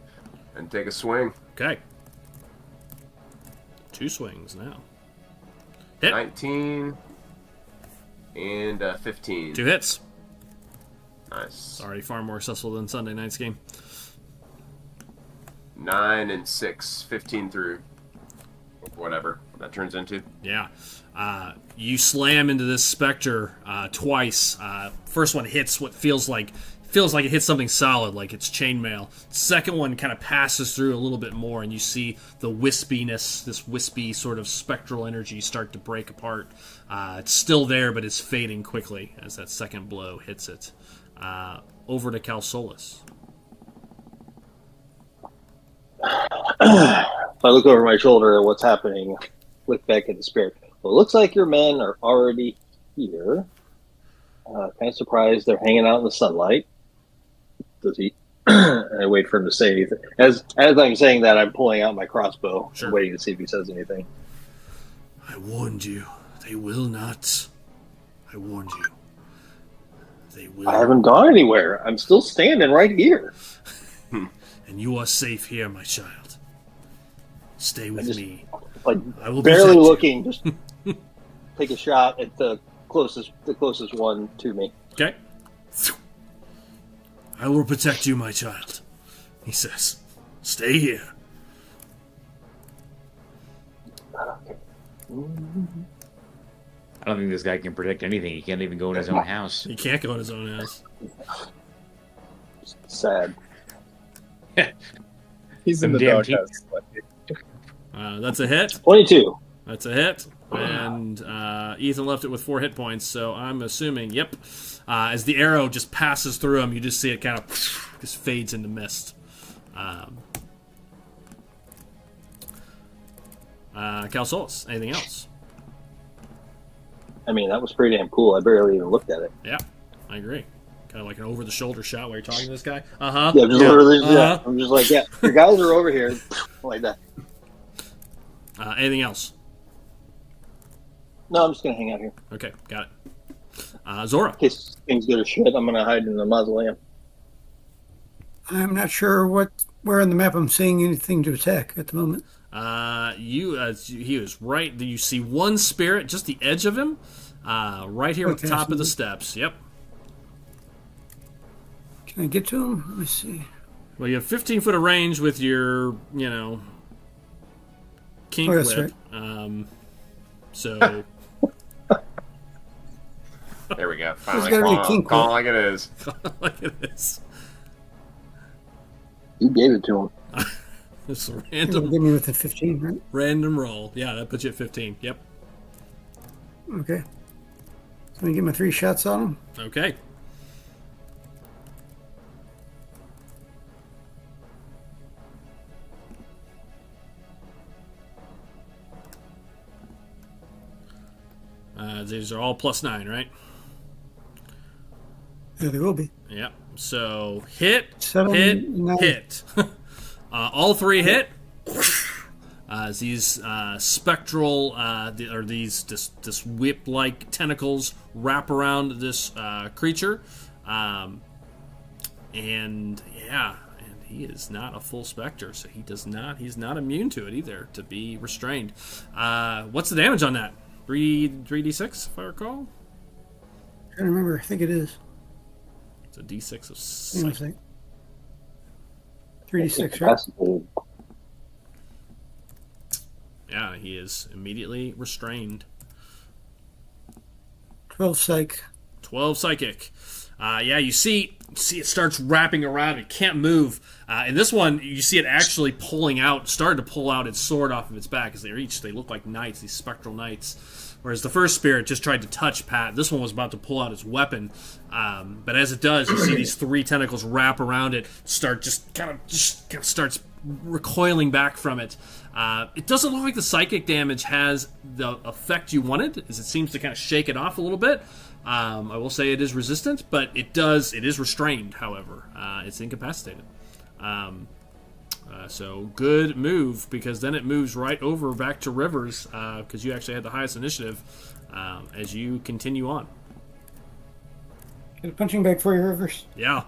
and take a swing. Okay. 2 swings now. Hit. 19 and 15. 2 hits. Nice. Already far more successful than Sunday night's game. 9 and 6, 15 through whatever that turns into. Yeah. You slam into this specter twice. First one hits what feels like it hits something solid, like it's chainmail. Second one kind of passes through a little bit more, and you see the wispiness, this wispy sort of spectral energy start to break apart. It's still there, but it's fading quickly as that second blow hits it. Over to Calsolus. If I look over my shoulder at what's happening, look back at the spirit. Well, it looks like your men are already here. Kind of surprised they're hanging out in the sunlight. Does he? I wait for him to say anything. As I'm saying that, I'm pulling out my crossbow, Sure. waiting to see if he says anything. I warned you. They will not. I warned you. They will. I haven't gone anywhere. I'm still standing right here. And you are safe here, my child. Stay with me. Like I will barely protect you. looking, just take a shot at the closest one to me. Okay. I will protect you, my child. He says, stay here. I don't think this guy can protect anything. He can't even go in his own house. He can't go in his own house. Sad. He's in Them the damn doghouse. That's a hit. 22. That's a hit. And Ethan left it with 4 hit points, so I'm assuming, yep. As the arrow just passes through him, you just see it kind of just fades into mist. Calsolus, anything else? I mean, that was pretty damn cool. I barely even looked at it. Yeah, I agree. Kind of like an over-the-shoulder shot while you're talking to this guy. Uh-huh. Yeah, just literally, Uh-huh. yeah. I'm just like, yeah, your guys are over here, like that. Anything else? No, I'm just gonna hang out here Okay, got it. Zora. in case things go to shit. I'm gonna hide in the mausoleum. I'm not sure where on the map I'm seeing anything to attack at the moment. He was right. You see one spirit, just the edge of him, right here at the Okay, top of the so- steps. Yep. Can I get to him? Let me see. Well, you have 15 foot of range with your, kink Oh, that's whip. So There we go. Finally, gotta be a call king call queen. like it is. look at this. You gave it to him. This Give random me with a 15, right? random roll. Yeah, that puts you at 15. Yep. Okay. So I'm gonna get my 3 shots on him. Okay. These are all +9, right? Yeah, they will be. Yep. So hit, 7, hit, 9. hit. All 3 hit. As these spectral, or these this whip-like tentacles wrap around this creature, and yeah, and he is not a full specter, so he's not immune to it either, to be restrained. What's the damage on that? 3d6, if I recall? I can't remember. I think it is. It's a d6 of Hang on a psychic. sec. 3d6, right? Incapacitated. Yeah, he is immediately restrained. 12 psych. 12 psychic. Yeah, you see it starts wrapping around. It can't move. In this one, you see it actually started to pull out its sword off of its back as they look like knights, these spectral knights. Whereas the first spirit just tried to touch Pat. This one was about to pull out its weapon. But as it does, you see these 3 tentacles wrap around it, just kind of starts recoiling back from it. It doesn't look like the psychic damage has the effect you wanted, as it seems to kind of shake it off a little bit. I will say it is resistant, but it is restrained, however. It's incapacitated. So good move, because then it moves right over back to Rivers, because you actually had the highest initiative as you continue on. Get a punching bag for you, Rivers. Yeah.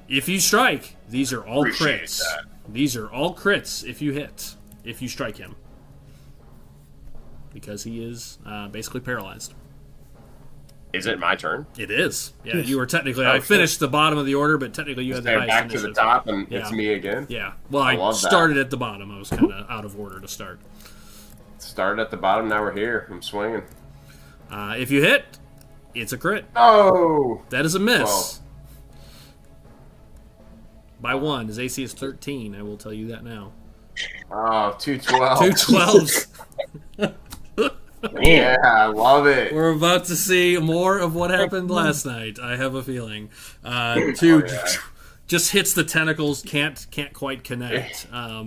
If you strike, these are all Appreciate crits. that. These are all crits if you strike him. Because he is basically paralyzed. Is it my turn? It is. Yeah, Yes. you were technically... Oh, I finished the bottom of the order, but technically you had the Stay highest back to the initiative. top, and Yeah. it's me again. Yeah. Well, I I love that. started at the bottom. I was kind of out of order to start. Started at the bottom, now we're here. I'm swinging. If you hit, it's a crit. Oh! That is a miss. Well. By 1. His AC is 13. I will tell you that now. Oh, 212. 2 12s. Yeah, I love it. We're about to see more of what happened last night. I have a feeling. Oh, Just hits the tentacles. Can't quite connect. I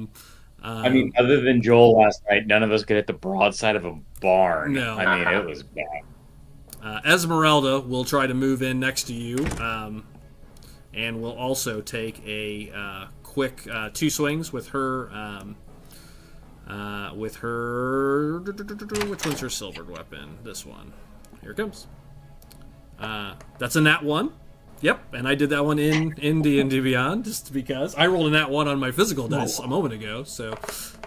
mean, other than Joel last night, none of us could hit the broadside of a barn. No. I mean, it was bad. Esmeralda will try to move in next to you, and will also take a quick 2 swings with her. Which one's her silvered weapon? This one. Here it comes. That's a nat 1. Yep, and I did that one in D&D Beyond, just because. I rolled a nat 1 on my physical dice a moment ago, so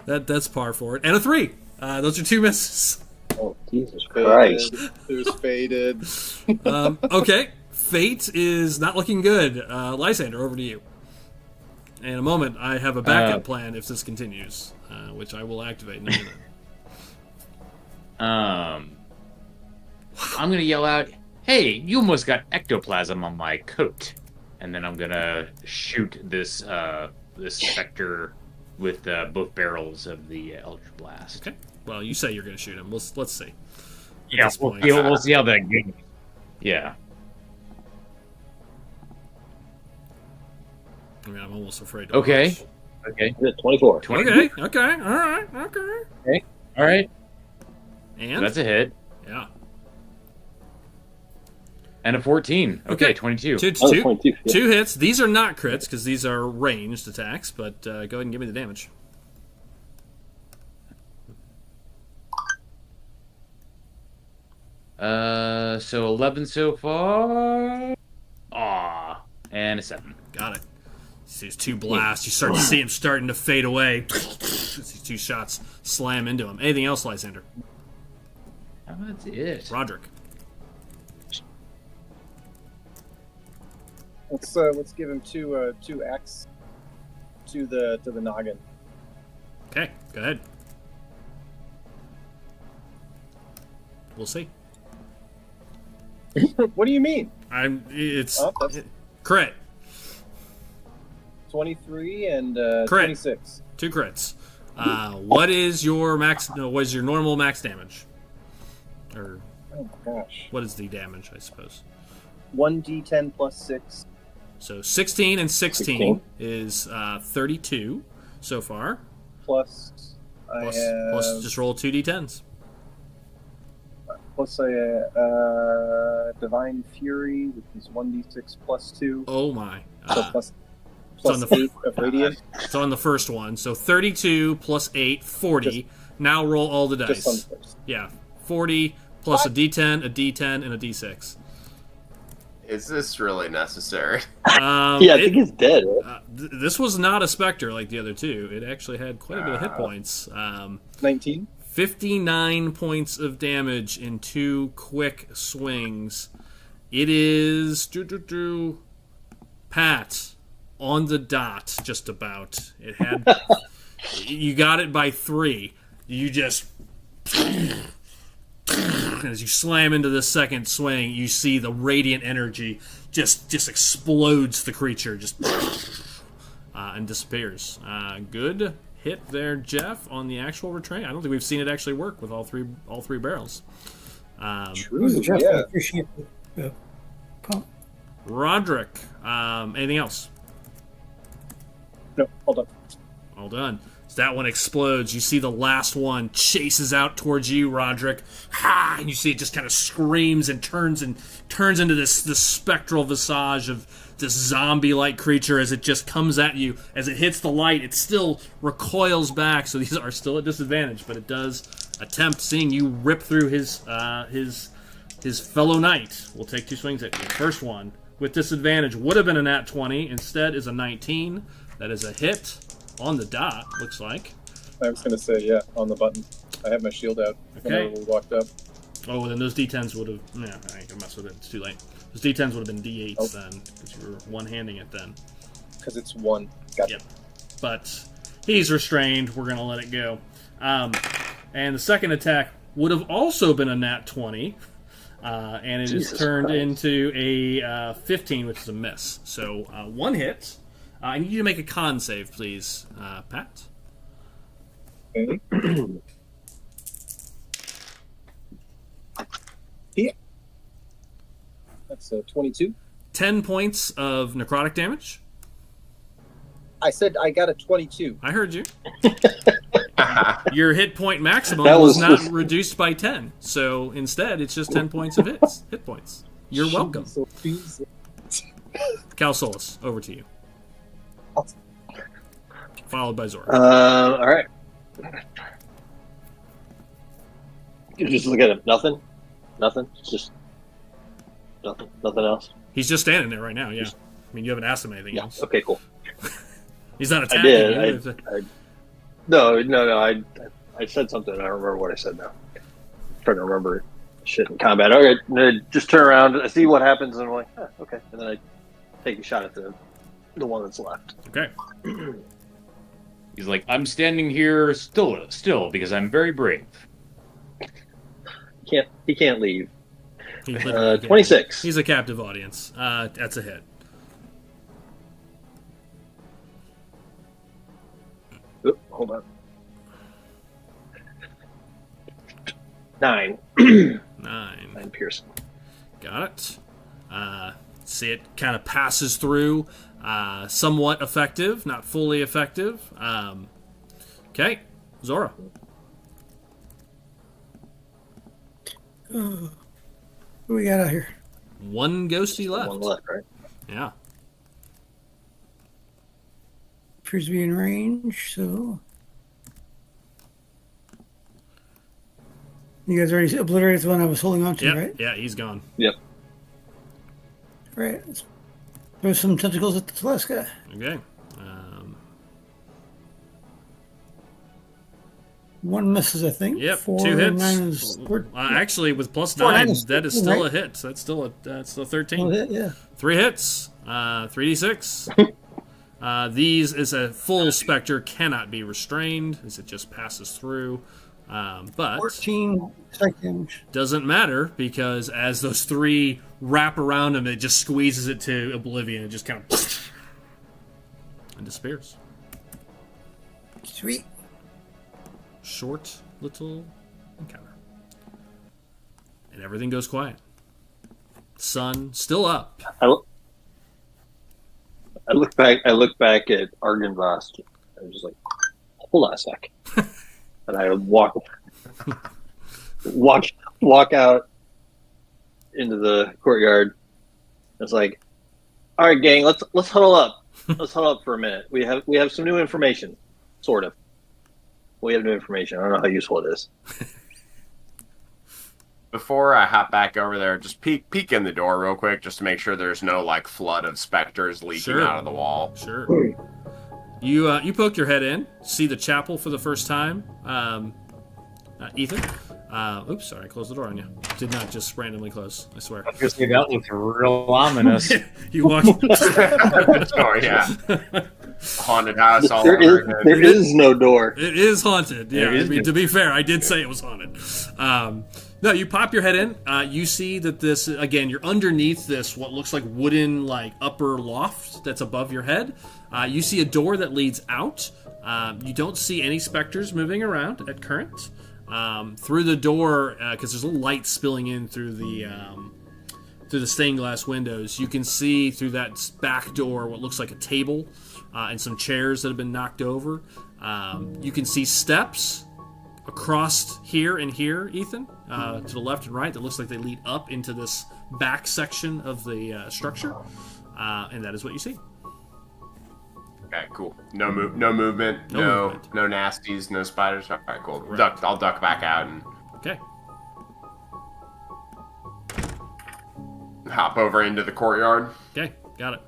that's par for it. And a 3. Those are 2 misses. Oh, Jesus Christ. It was faded. Okay, fate is not looking good. Lysander, over to you. In a moment, I have a backup plan if this continues, which I will activate in a minute. I'm gonna yell out, "Hey, you almost got ectoplasm on my coat!" And then I'm gonna shoot this specter with both barrels of the Eldritch Blast. Okay. Well, you say you're going to shoot him. Let's see. At Yeah, this point. we'll see how that goes. Yeah. I mean, I'm almost afraid to Okay. watch. Okay. 24. Okay. All right. All right. And? That's a hit. Yeah. And a 14. Okay, 22. Two, Oh, two, 22, yeah. 2 hits. These are not crits because these are ranged attacks, but go ahead and give me the damage. So 11 so far. Aw. And a 7. Got it. See these 2 blasts. You start to see him starting to fade away. These 2 shots slam into him. Anything else, Lysander? That's it. Roderick. Let's give him two X to the noggin. Okay, go ahead. We'll see. What do you mean? It's Oh, that's- crit. 23 and Crit. 26. 2 crits. What is your max? No, what is your normal max damage? Or Oh my gosh. what is the damage? I suppose. 1d10 plus 6. So 16 and 16 16. is 32 so far. Plus Plus, I have, plus just roll 2d10s. plus a Divine Fury, which is 1d6 plus 2. Oh my! So plus on the- 8 of Radiant. It's on the first one. So 32 plus 8, 40. Now roll all the Just on the dice. first. Yeah, 40 plus What? a d10, a d10, and a d6. Is this really necessary? Yeah, I think he's dead. Right? This was not a specter like the other two. It actually had quite a bit of hit points. 19. 59 points of damage in 2 quick swings. It is Pat on the dot, just about. It had you got it by 3. You just as you slam into the second swing, you see the radiant energy just explodes the creature, and disappears. Good hit there, Jeff, on the actual retrain. I don't think we've seen it actually work with all three barrels. True, Jeff, I yeah. appreciate the pump. Roderick, anything else? No, hold on. All done. So that one explodes. You see the last one chases out towards you, Roderick. Ha! And you see it just kind of screams and turns into this spectral visage of this zombie-like creature as it just comes at you. As it hits the light, it still recoils back. So these are still at disadvantage, but it does attempt seeing you rip through his fellow knight. We'll take 2 swings at you. First one with disadvantage would have been a nat 20. Instead is a 19. That is a hit. On the dot, looks like. I was going to say, yeah, on the button. I had my shield out whenever we walked up. Oh, then those D10s would have... Yeah, I ain't gonna mess with it. It's too late. Those D10s would have been D8s then, because you were one-handing it then. Because it's 1. Gotcha. Yep. But he's restrained. We're going to let it go. And the second attack would have also been a nat 20. And it is turned into a 15, which is a miss. So, 1 hit. I need you to make a con save, please, Pat. Okay. Yeah. That's 22. 10 points of necrotic damage. I said I got a 22. I heard you. Your hit point maximum That was was not just- reduced by 10. So instead, it's just 10 points of hit points. You're welcome. Cal Solis, over to you. Followed by Zora. All right. You just look at him. Nothing. Just nothing. Nothing else. He's just standing there right now, yeah. I mean, you haven't asked him anything Yeah. else. Okay. Cool. He's not I attacking did. you. No. I said something. I don't remember what I said now. I'm trying to remember shit in combat. Okay. And then I just turn around. I see what happens, and I'm like, okay. And then I take a shot at the one that's left. Okay. He's like, I'm standing here still because I'm very brave. He can't leave. He literally can't. 26. He's a captive audience. That's a hit. Oop, hold on. 9. 9 piercing. Got it. See, it kind of passes through. Somewhat effective, not fully effective. Okay, Zora. What do we got out here? 1 ghosty left. 1 left, right? Yeah. Appears to be in range, so... You guys already obliterated the one I was holding on to, Yep. right? Yeah, he's gone. Yep. Right. Let's throw some tentacles at this last guy. Okay. 1 misses, I think. Yep, 4 2 and hits. 9 is... Actually, with plus 4 9, is that is 13, still right? a hit. So that's still a 13. Oh, yeah. 3 hits. 3d6. These is a full specter, cannot be restrained as it just passes through. But 14 strike damage. doesn't matter because as those 3 wrap around him, it just squeezes it to oblivion. It just kind of and disappears. Sweet. Short little encounter, and everything goes quiet. Sun still up. I look back at Argynvost. I was just like, hold on a sec. And I walk out into the courtyard. It's like, all right, gang, let's huddle up. Let's huddle up for a minute. We have some new information, sort of. We have new information. I don't know how useful it is. Before I hop back over there, just peek in the door real quick, just to make sure there's no like flood of specters leaking out of the wall. Sure. You poke your head in, see the chapel for the first time. Ethan. Oops, sorry, I closed the door on you. Did not just randomly close, I swear. Because that looks real ominous. You walk. Oh yeah, haunted house all over again. There is no door. It is haunted. Yeah, There is to be fair, I did say it was haunted. No, you pop your head in. You see that this, again, you're underneath this, what looks like wooden, like, upper loft that's above your head. You see a door that leads out. You don't see any specters moving around at current. Through the door, because there's a little light spilling in through the stained glass windows, you can see through that back door what looks like a table and some chairs that have been knocked over. You can see steps across here and here, Ethan, to the left and right, that looks like they lead up into this back section of the structure, and that is what you see. Okay, cool. No movement. No nasties. No spiders. All right, cool. Right. I'll duck back out and Okay. hop over into the courtyard. Okay, got it.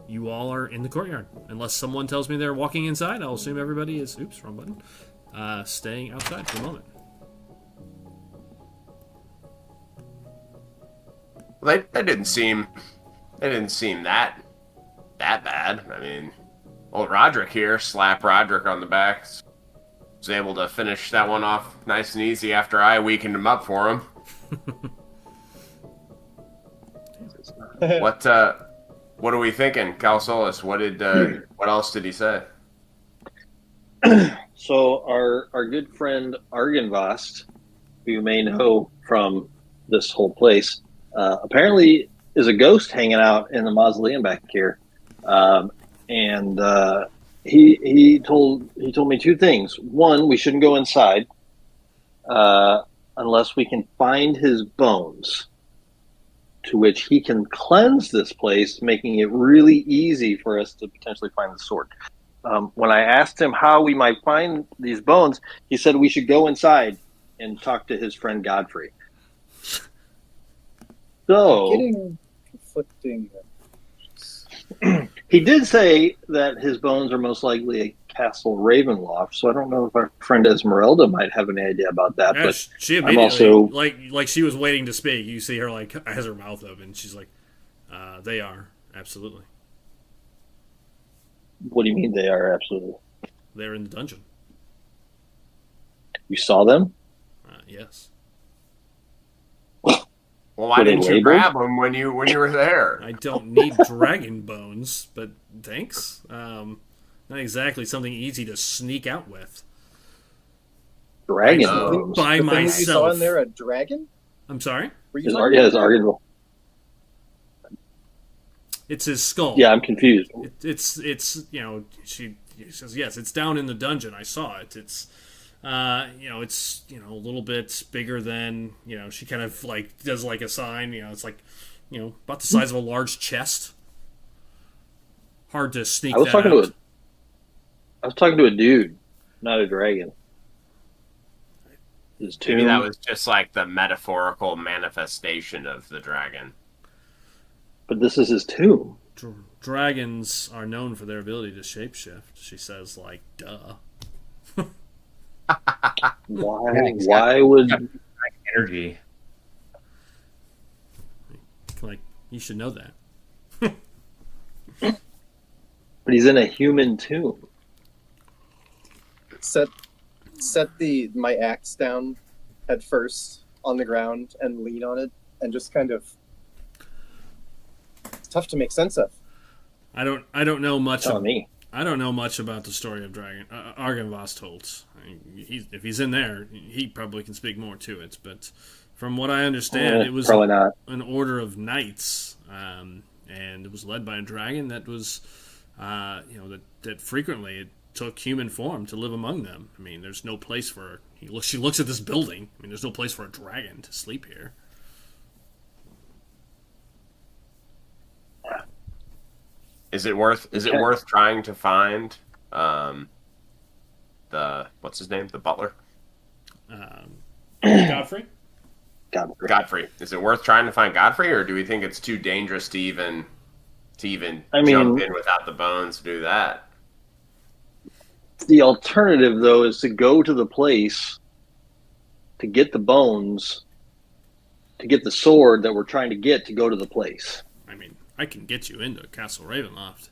You all are in the courtyard. Unless someone tells me they're walking inside, I'll assume everybody is, oops, wrong button, staying outside for the moment. Well, they didn't seem that bad. I mean, old Roderick here, slap Roderick on the back, was able to finish that one off nice and easy after I weakened him up for him. What are we thinking, Calsolis? What else did he say? So our good friend Argenvost, who you may know from this whole place, apparently is a ghost hanging out in the mausoleum back here, and he told me two things. One, we shouldn't go inside unless we can find his bones, to which he can cleanse this place, making it really easy for us to potentially find the sword. When I asked him how we might find these bones, he said we should go inside and talk to his friend Godfrey. So, Getting conflicting. he did say that his bones are most likely at Castle Ravenloft, so I don't know if our friend Esmeralda might have any idea about that. Yeah, but she I'm immediately, also like she was waiting to speak. You see her, like, has her mouth open. She's like, they are, absolutely. What do you mean they are absolutely? They're in the dungeon. You saw them? Yes. Well, why Were they didn't you labeled? grab them when you were there? I don't need dragon bones, but thanks. Not exactly something easy to sneak out with. Dragon I know. bones. By The thing you saw myself. in there a dragon? I'm sorry? Were you Is talking it's about- Argenville. It's his skull. Yeah, I'm confused. It's she says, yes, it's down in the dungeon. I saw it. It's it's a little bit bigger than, she kind of like does like a sign, it's like, about the size of a large chest. Hard to sneak I was that talking out. to a dude, not a dragon. His tomb. Maybe that was just like the metaphorical manifestation of the dragon. But this is his tomb. Dragons are known for their ability to shapeshift. She says, like, duh. Why? Yeah, exactly. Why would? Energy. Like, you should know that. But he's in a human tomb. set my axe down head first on the ground and lean on it and just kind of, it's tough to make sense of. I don't know much. Tell me. I don't know much about the story of Dragon Argenvost holds. If he's in there, he probably can speak more to it. But from what I understand, it was probably not. an order of knights, and it was led by a dragon that was, that frequently it took human form to live among them. I mean, there's no place for. She looks at this building. I mean, there's no place for a dragon to sleep here. Is it worth trying to find the what's his name, the butler? Godfrey? Godfrey. Is it worth trying to find Godfrey, or do we think it's too dangerous to even I mean, jump in without the bones to do that? the alternative, though, is to go to the place to get the bones, to get the sword that we're trying to get to go to the place. I mean, I can get you into Castle Ravenloft.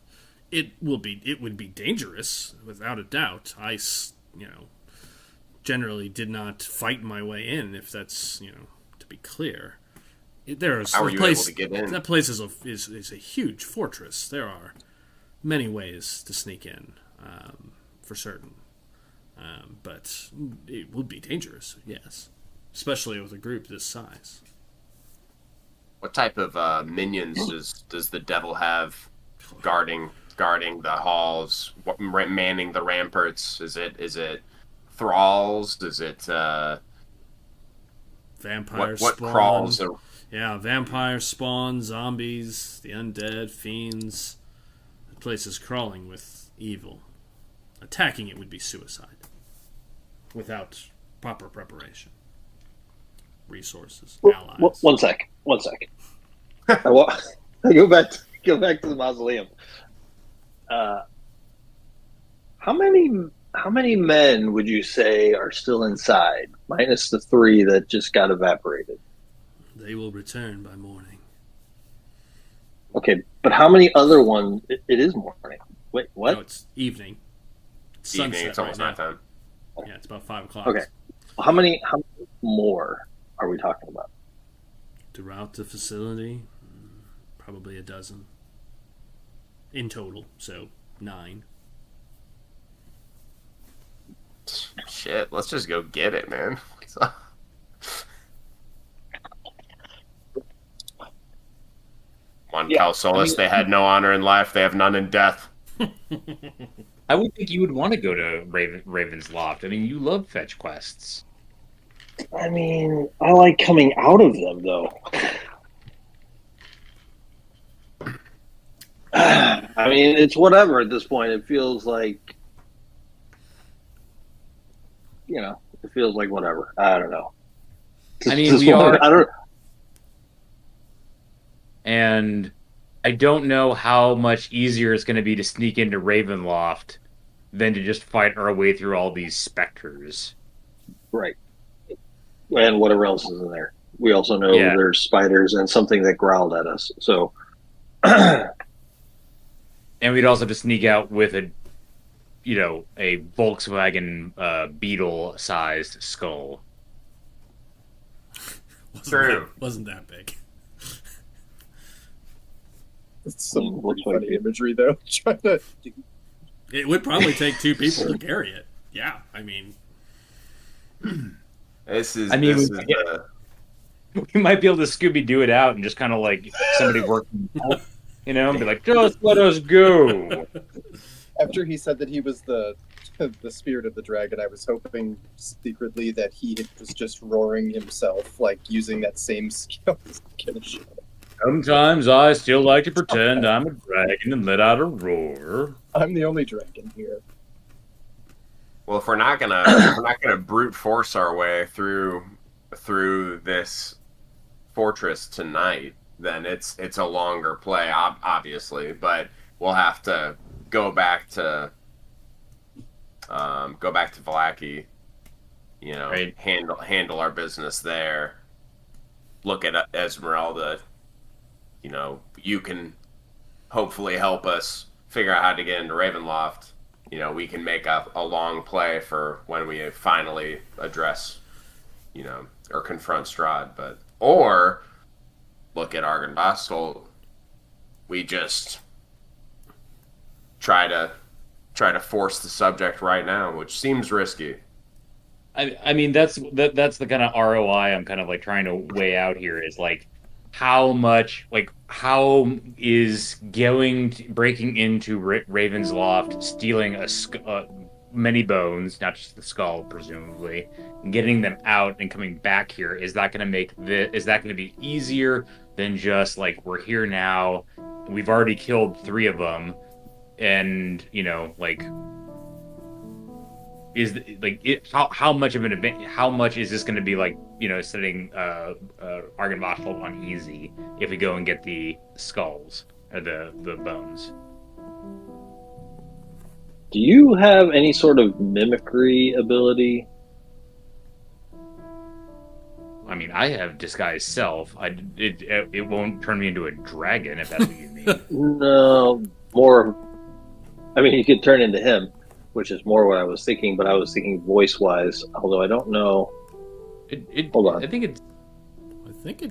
It would be dangerous, without a doubt. I generally did not fight my way in, if that's, to be clear. How were you able to get in? That place is a huge fortress. There are many ways to sneak in, for certain. But it would be dangerous, yes. Especially with a group this size. What type of minions does the devil have guarding the halls, manning the ramparts? Is it thralls? Is it vampire what spawn? crawls? Yeah, vampire spawn, zombies, the undead, fiends. The place is crawling with evil. Attacking it would be suicide. Without proper preparation. Resources, allies. One sec. I go back to the mausoleum. How many men would you say are still inside, minus the 3 that just got evaporated? They will return by morning. Okay, but how many other ones? It is morning. Wait, what? No, it's evening. It's Evening. sunset It's almost right nighttime. now. Yeah, it's about 5 o'clock. Okay. How many more are we talking about? Throughout the facility, probably a dozen. In total, so 9. Shit, let's just go get it, man. One Calsolis, they had no honor in life, they have none in death. I would think you would want to go to Raven's Loft. I mean, you love fetch quests. I mean, I like coming out of them, though. I mean, it's whatever at this point. It feels like, it feels like whatever. I don't know. I mean, we are... I don't. And I don't know how much easier it's going to be to sneak into Ravenloft than to just fight our way through all these specters. Right. And whatever else is in there. We also know there's spiders and something that growled at us. So. And we'd also have to sneak out with a Volkswagen Beetle-sized skull. Wasn't that big. It's some pretty funny imagery, though. It would probably take 2 people to carry it. Yeah, I mean... We might be able to Scooby-Doo it out and just kind of like somebody working, and be like, just let us go. After he said that he was the spirit of the dragon, I was hoping secretly that he was just roaring himself, like using that same skill. Sometimes I still like to pretend I'm a dragon and let out a roar. I'm the only dragon here. Well, if we're not gonna brute force our way through this fortress tonight, then it's a longer play, obviously. But we'll have to go back to Vallaki, right. handle our business there. Look at Esmeralda. You can hopefully help us figure out how to get into Ravenloft. We can make up a long play for when we finally address, or confront Strahd. Or look at Argynvostholt. We just try to force the subject right now, which seems risky. I mean, that's the kind of ROI I'm kind of like trying to weigh out here is like, how is breaking into Raven's Loft, stealing many bones, not just the skull, presumably, and getting them out and coming back here, is that going to be easier than just like, we're here now, we've already killed 3 of them, and is like how much of an event? How much is this going to be like setting Argenvoshel on easy if we go and get the skulls or the bones? Do you have any sort of mimicry ability? I mean, I have disguise self. It won't turn me into a dragon if that's what you mean. No, more. I mean, you could turn into him, which is more what I was thinking. But I was thinking voice-wise, although I don't know. Hold on. I think it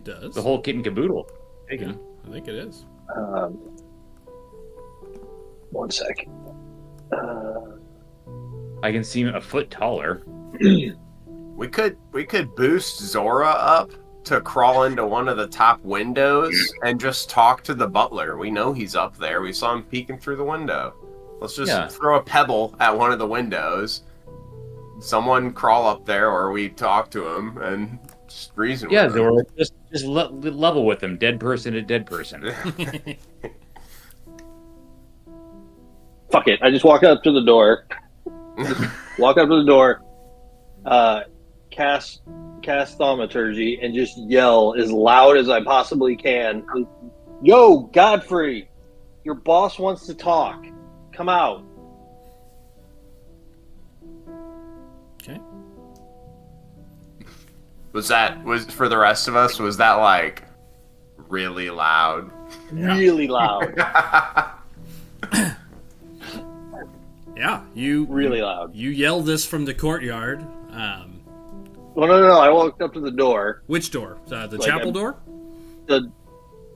does. the whole kit and caboodle. Yeah, I think it is. 1 sec. I can seem a foot taller. We could boost Zora up to crawl into one of the top windows and just talk to the butler. We know he's up there. We saw him peeking through the window. Let's just throw a pebble at one of the windows. Someone crawl up there, or we talk to him and just reason with him. Zora, just level with him. Dead person to dead person. Fuck it. I just walk up to the door. Cast thaumaturgy and just yell as loud as I possibly can. Yo, Godfrey, your boss wants to talk. Come out. Okay. Was for the rest of us? Was that like really loud? Really loud. Yeah, you really loud. You yell this from the courtyard. Well, no. I walked up to the door. Which door? The chapel door?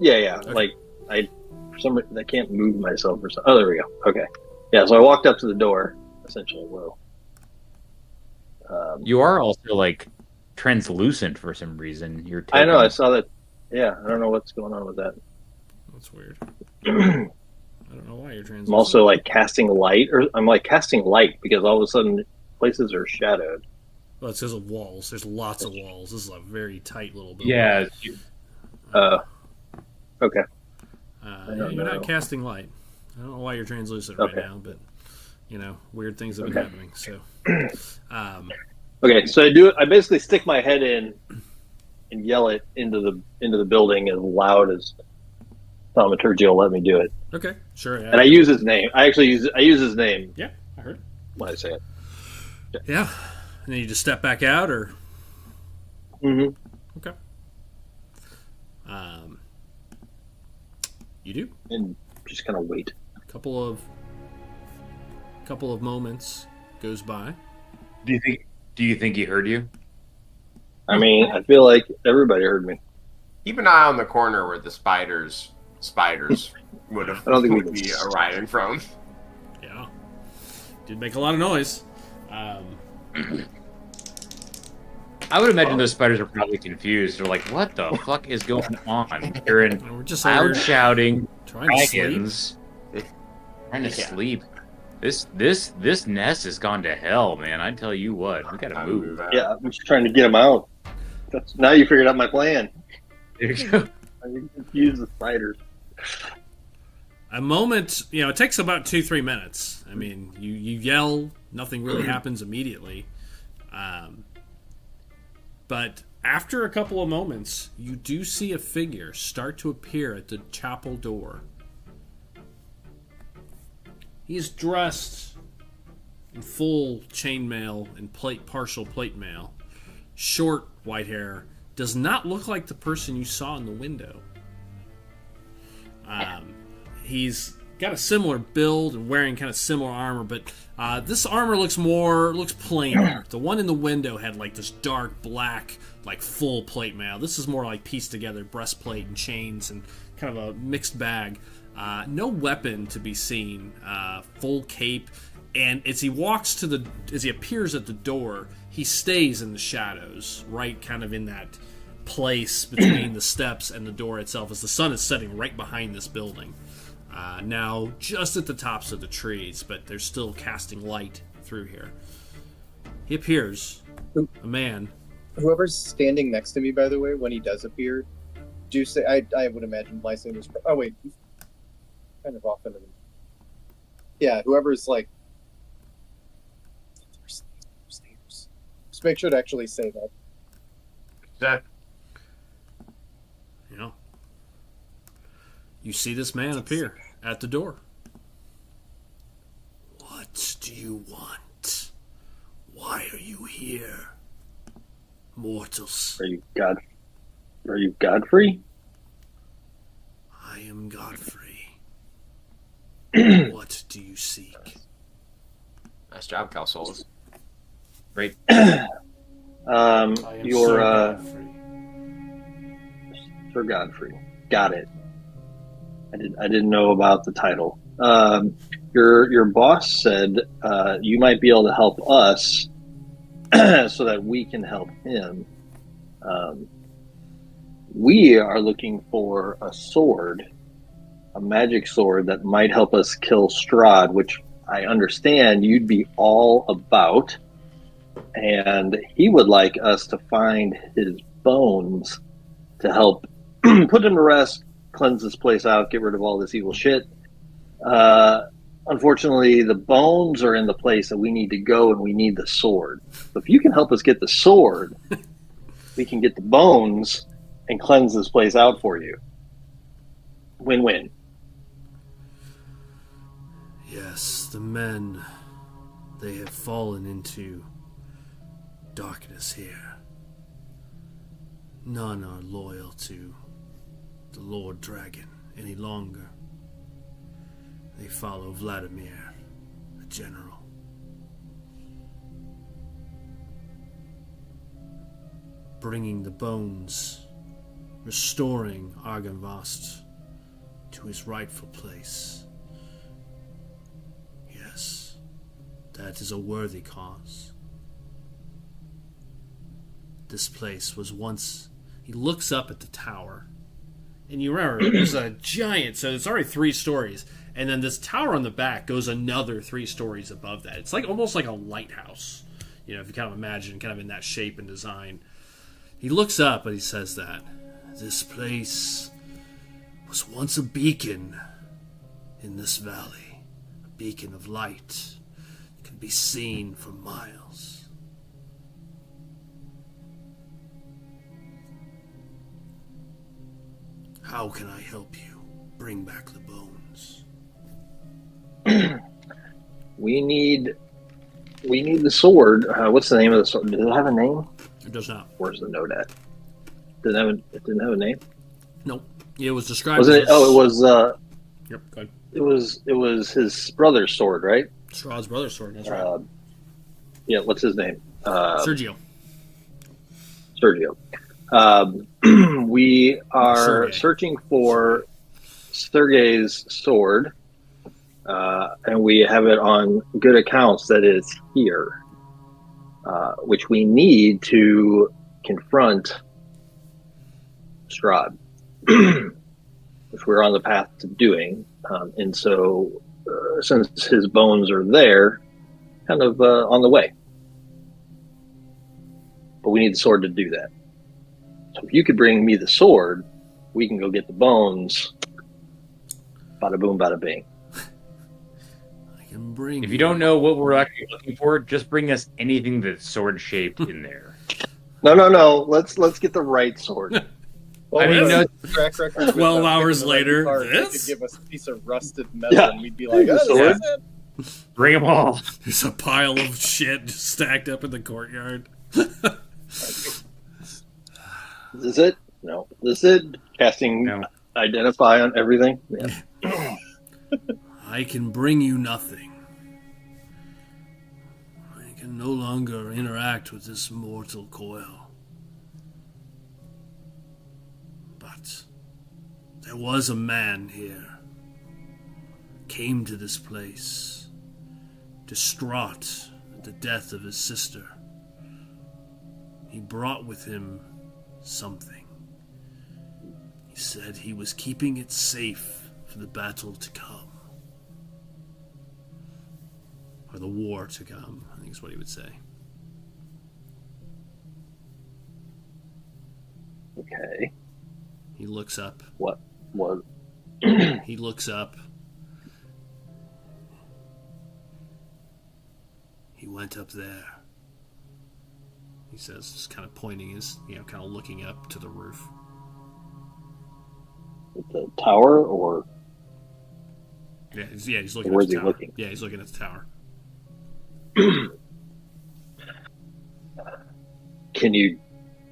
Yeah. Okay. Like for some reason I can't move myself or something. Oh, there we go. Okay. Yeah. So I walked up to the door. Essentially, whoa. You are also like translucent for some reason. I know. I saw that. Yeah. I don't know what's going on with that. That's weird. I don't know why you're translucent. I'm also like casting light, because all of a sudden places are shadowed. Well, it's because of walls. There's lots of walls. This is a very tight little building. Yeah. Okay. You're not casting light. I don't know why you're translucent right now, but weird things have been happening. So, okay. So I do it. I basically stick my head in and yell it into the building as loud as thaumaturgy will let me do it. Okay, sure. Yeah. And I use his name. I use his name. Yeah, I heard when I say it. Yeah. And then you just step back out, or? Mm-hmm. Okay. You do? And just kind of wait. A couple of moments goes by. Do you think he heard you? I mean, I feel like everybody heard me. Keep an eye on the corner where the spiders would have. I don't think we can be arriving from. Yeah. Did make a lot of noise. I would imagine those spiders are probably confused. They're like, "What the fuck is going on?" You're in We're just loud shouting, trying to dragons, trying to sleep. This nest has gone to hell, man. I tell you what, we gotta move. Yeah, I'm just trying to get him out. Now you figured out my plan. There you go. I confuse the spiders. A moment, it takes about 2-3 minutes. I mean, you yell, nothing really happens immediately. But after a couple of moments, you do see a figure start to appear at the chapel door. He's dressed in full chainmail and partial plate mail. Short white hair. Does not look like the person you saw in the window. He's got a similar build and wearing kind of similar armor, but this armor looks plainer. The one in the window had like this dark black, like full plate mail. This is more like pieced together breastplate and chains and kind of a mixed bag. No weapon to be seen. Full cape, and as he appears at the door, he stays in the shadows, right, kind of in that place between the steps and the door itself, as the sun is setting right behind this building. Now just at the tops of the trees, but they're still casting light through here. He appears, a man. Whoever's standing next to me, by the way, when he does appear, do say I would imagine Lysander was. Oh wait, he's kind of off into the. Yeah, whoever's like. Just make sure to actually say that. That You know, you see this man appear at the door. What do you want? Why are you here? Mortals. Are you Godfrey? I am Godfrey. What do you seek? nice job, Cal Solis. Great. I am Your Sir Godfrey. Sir Godfrey. Got it. I didn't know about the title. Your boss said you might be able to help us so that we can help him. We are looking for a sword, a magic sword that might help us kill Strahd, which I understand you'd be all about. And he would like us to find his bones to help put him to rest, cleanse this place out, get rid of all this evil shit. Unfortunately, the bones are in the place that we need to go, and we need the sword. So if you can help us get the sword, we can get the bones and cleanse this place out for you. Win-win. Yes, the men, they have fallen into darkness here. None are loyal to the Lord Dragon any longer. They follow Vladimir, the general. Bringing the bones, restoring Argynvost to his rightful place. Yes, that is a worthy cause. This place was once... He looks up at the tower, and you remember, there's a giant, so it's already 3 stories, and then this tower on the back goes another 3 stories above that. It's like almost like a lighthouse, you know, if you kind of imagine, kind of in that shape and design. He looks up and he says that this place was once a beacon in this valley, a beacon of light. It could be seen for miles. How can I help you bring back the bones? We need the sword. What's the name of the sword? Does it have a name? It does not. Where's the note at? It didn't have a name. Nope. It was described Was it? as... Oh, it was. Yep, go ahead. It was his brother's sword, right? Strahd's brother's sword, that's right. Yeah. What's his name? Sergio. Sergio. We are Sergey. searching for Sergei's sword, and we have it on good accounts that it's here, which we need to confront Strahd, which we're on the path to doing. And so, since his bones are there, kind of on the way. But we need the sword to do that. So if you could bring me the sword, we can go get the bones. Bada boom, bada bing. I can bring If you don't know what we're actually looking for, just bring us anything that's sword shaped in there. No. Let's get the right sword. Well, I mean, with no- our track record with 12 hours picking the right later, card, they this? could give us a piece of rusted metal, Yeah. and we'd be like, The "Oh, sword? this is it." Bring them all. There's a pile of shit just stacked up in the courtyard. Is it? No. Is it? Casting No. identify on everything? Yeah. I can bring you nothing. I can no longer interact with this mortal coil. But there was a man here. Came to this place, distraught at the death of his sister. He brought with him something. He said he was keeping it safe for the battle to come. Or the war to come, I think is what he would say. Okay. He looks up. What was? He looks up. He went up there. he says, just kind of pointing his, kind of looking up to the roof. At the tower, or he's looking where's at the he tower. looking? Yeah, he's looking at the tower. Can you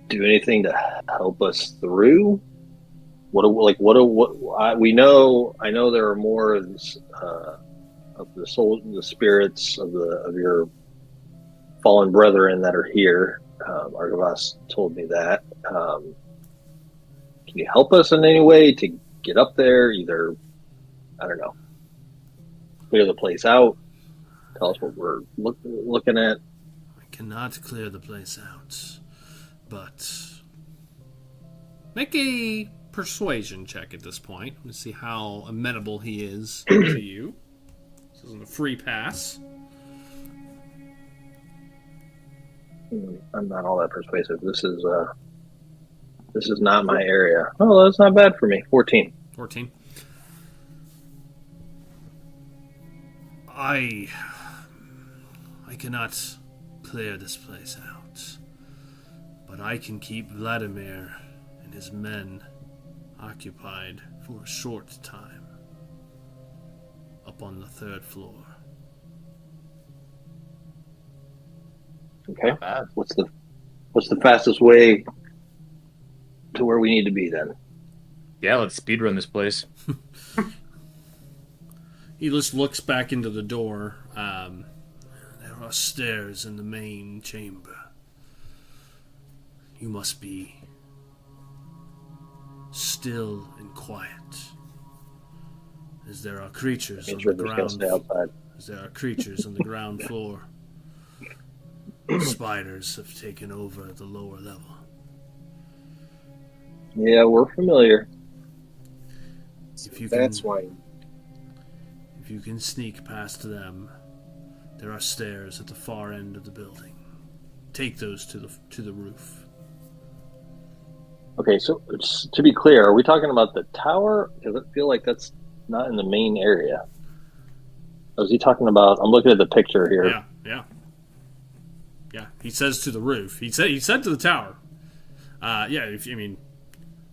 do anything to help us through? We know? I know there are more of the soul, the spirits of your fallen brethren that are here. Argavas told me that. Can you help us in any way to get up there? Either, I don't know, clear the place out. Tell us what we're looking at. I cannot clear the place out, but make a persuasion check at this point to see how amenable he is to you. This isn't a free pass. I'm not all that persuasive. This is not my area. Oh, that's not bad for me. 14. 14. I cannot clear this place out, but I can keep Vladimir and his men occupied for a short time up on the 3rd floor. Okay. What's the fastest way to where we need to be then? Yeah, let's speedrun this place. He just looks back into the door. There are stairs in the main chamber. You must be still and quiet, as there are creatures on the ground. As there are creatures on the ground floor. Spiders have taken over the lower level. Yeah, we're familiar. That's why. If you can sneak past them, there are stairs at the far end of the building. Take those to the roof. Okay, so to be clear, are we talking about the tower? Because I feel like that's not in the main area. Or is he talking about? I'm looking at the picture here. Yeah. He says to the roof. He said to the tower.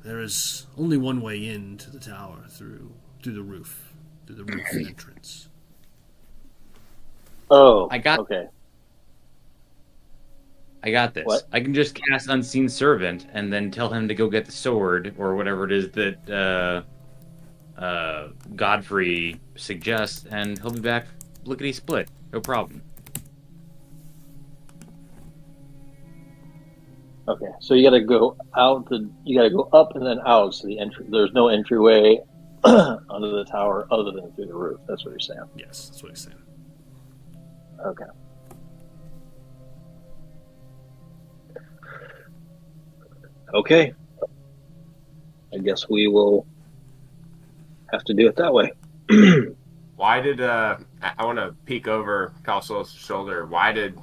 There is only one way into the tower through the roof entrance. Oh, okay. I got this. What? I can just cast Unseen Servant and then tell him to go get the sword or whatever it is that Godfrey suggests, and he'll be back lickety split. No problem. Okay, so you got to go out. You got to go up and then out. So there's no entryway under the tower other than through the roof. That's what you're saying. Yes, that's what he's saying. Okay. Okay. I guess we will have to do it that way. Why did I want to peek over Kalso's shoulder? Why did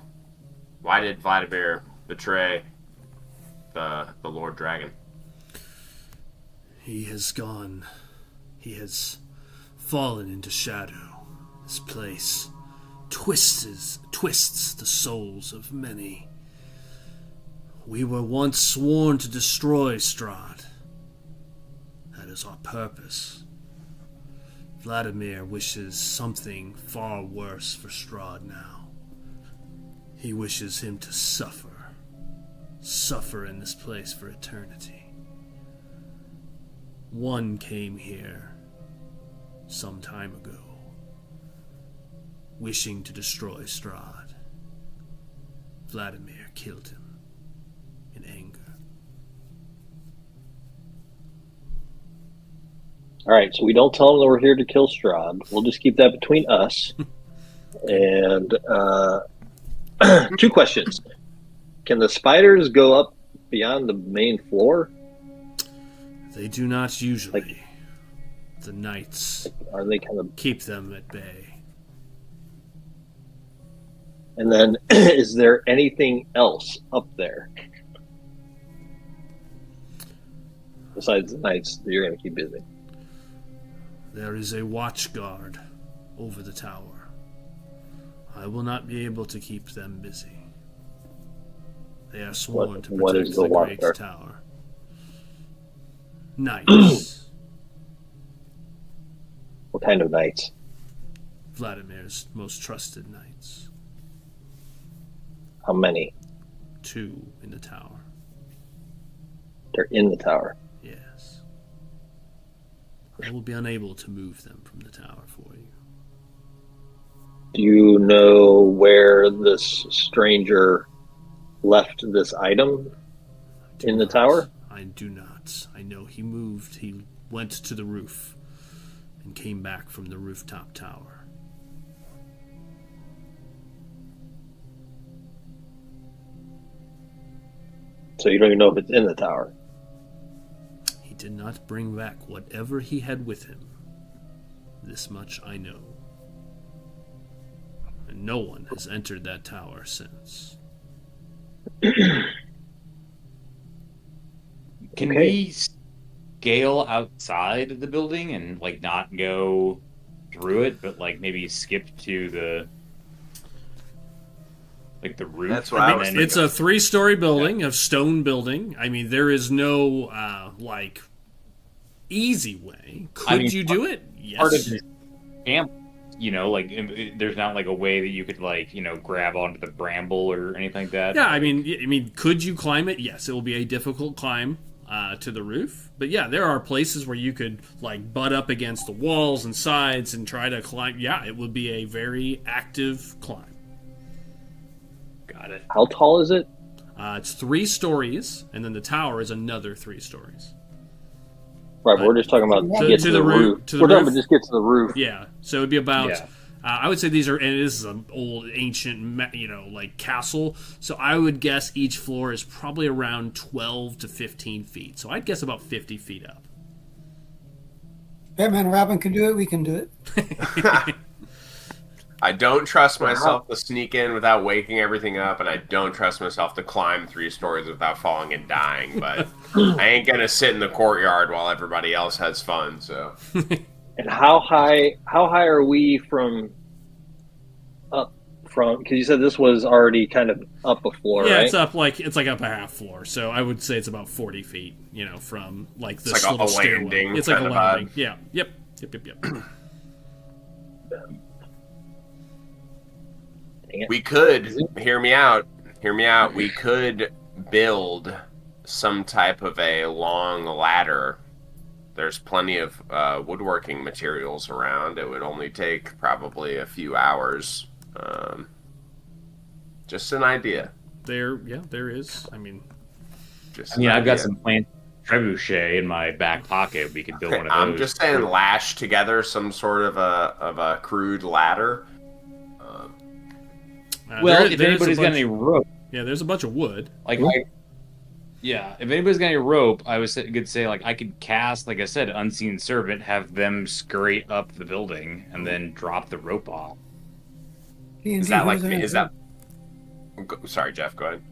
Vladimir betray the Lord Dragon? He has gone. He has fallen into shadow. This place twists the souls of many. We were once sworn to destroy Strahd. That is our purpose. Vladimir wishes something far worse for Strahd now. He wishes him to suffer in this place for eternity. One came here some time ago, wishing to destroy Strahd. Vladimir killed him in anger. All right, so we don't tell them that we're here to kill Strahd. We'll just keep that between us. And 2 questions. Can the spiders go up beyond the main floor? They do not usually. The knights are they kind of keep them at bay. And then, is there anything else up there besides the knights that you're going to keep busy? There is a watch guard over the tower. I will not be able to keep them busy. They are sworn to what protect is the the Watcher? Great Tower. Knights. What kind of knights? Vladimir's most trusted knights. How many? 2 in the tower. They're in the tower. Yes. I will be unable to move them from the tower for you. Do you know where this stranger left this item Do in the not. tower? I do not. I know he moved. He went to the roof and came back from the rooftop tower. So you don't even know if it's in the tower. He did not bring back whatever he had with him. This much I know. And no one has entered that tower since. Can Okay. we scale outside of the building and like not go through it, but like maybe skip to the roof? That's what I was and then- It's a 3-story building, a stone building. I mean, there is no like easy way. Could mean, you do it? part of Yes. the camp. There's not like a way that you could grab onto the bramble or anything like that. Yeah, I mean, could you climb it? Yes, it will be a difficult climb to the roof. But yeah, there are places where you could like butt up against the walls and sides and try to climb. Yeah, it would be a very active climb. Got it. How tall is it? It's 3 stories, and then the tower is another 3 stories. Right, but we're just talking about To- get to to the the roof- roof. to the We're talking roof. about just get to the roof. Yeah, so it'd be about. Yeah. I would say these are, and this is an old, ancient, like castle. So I would guess each floor is probably around 12 to 15 feet. So I'd guess about 50 feet up. Batman and Robin can do it. We can do it. I don't trust myself to sneak in without waking everything up, and I don't trust myself to climb 3 stories without falling and dying. But I ain't gonna sit in the courtyard while everybody else has fun. So And how high are we from up from? Because you said this was already kind of up a floor, Yeah, right? it's up like up a half floor. So I would say it's about 40 feet. From like this like a little stairwell. landing It's like a kind of landing. vibe. Yeah. Yep. we could hear me out. Hear me out. We could build some type of a long ladder. There's plenty of woodworking materials around. It would only take probably a few hours. Just an idea. There is. I mean, Just I mean, an I've got idea. some planned trebuchet in my back pocket. We could build one of those. I'm just saying, lash together some sort of a crude ladder. Well, if there's a anybody's got bunch- any rope, there's a bunch of wood. if anybody's got any rope, I could say like I could cast, like I said, unseen servant, have them scurry up the building, and then drop the rope off. D&D, Is that who like doesn't me? have Is that? Sorry, Jeff. Go ahead.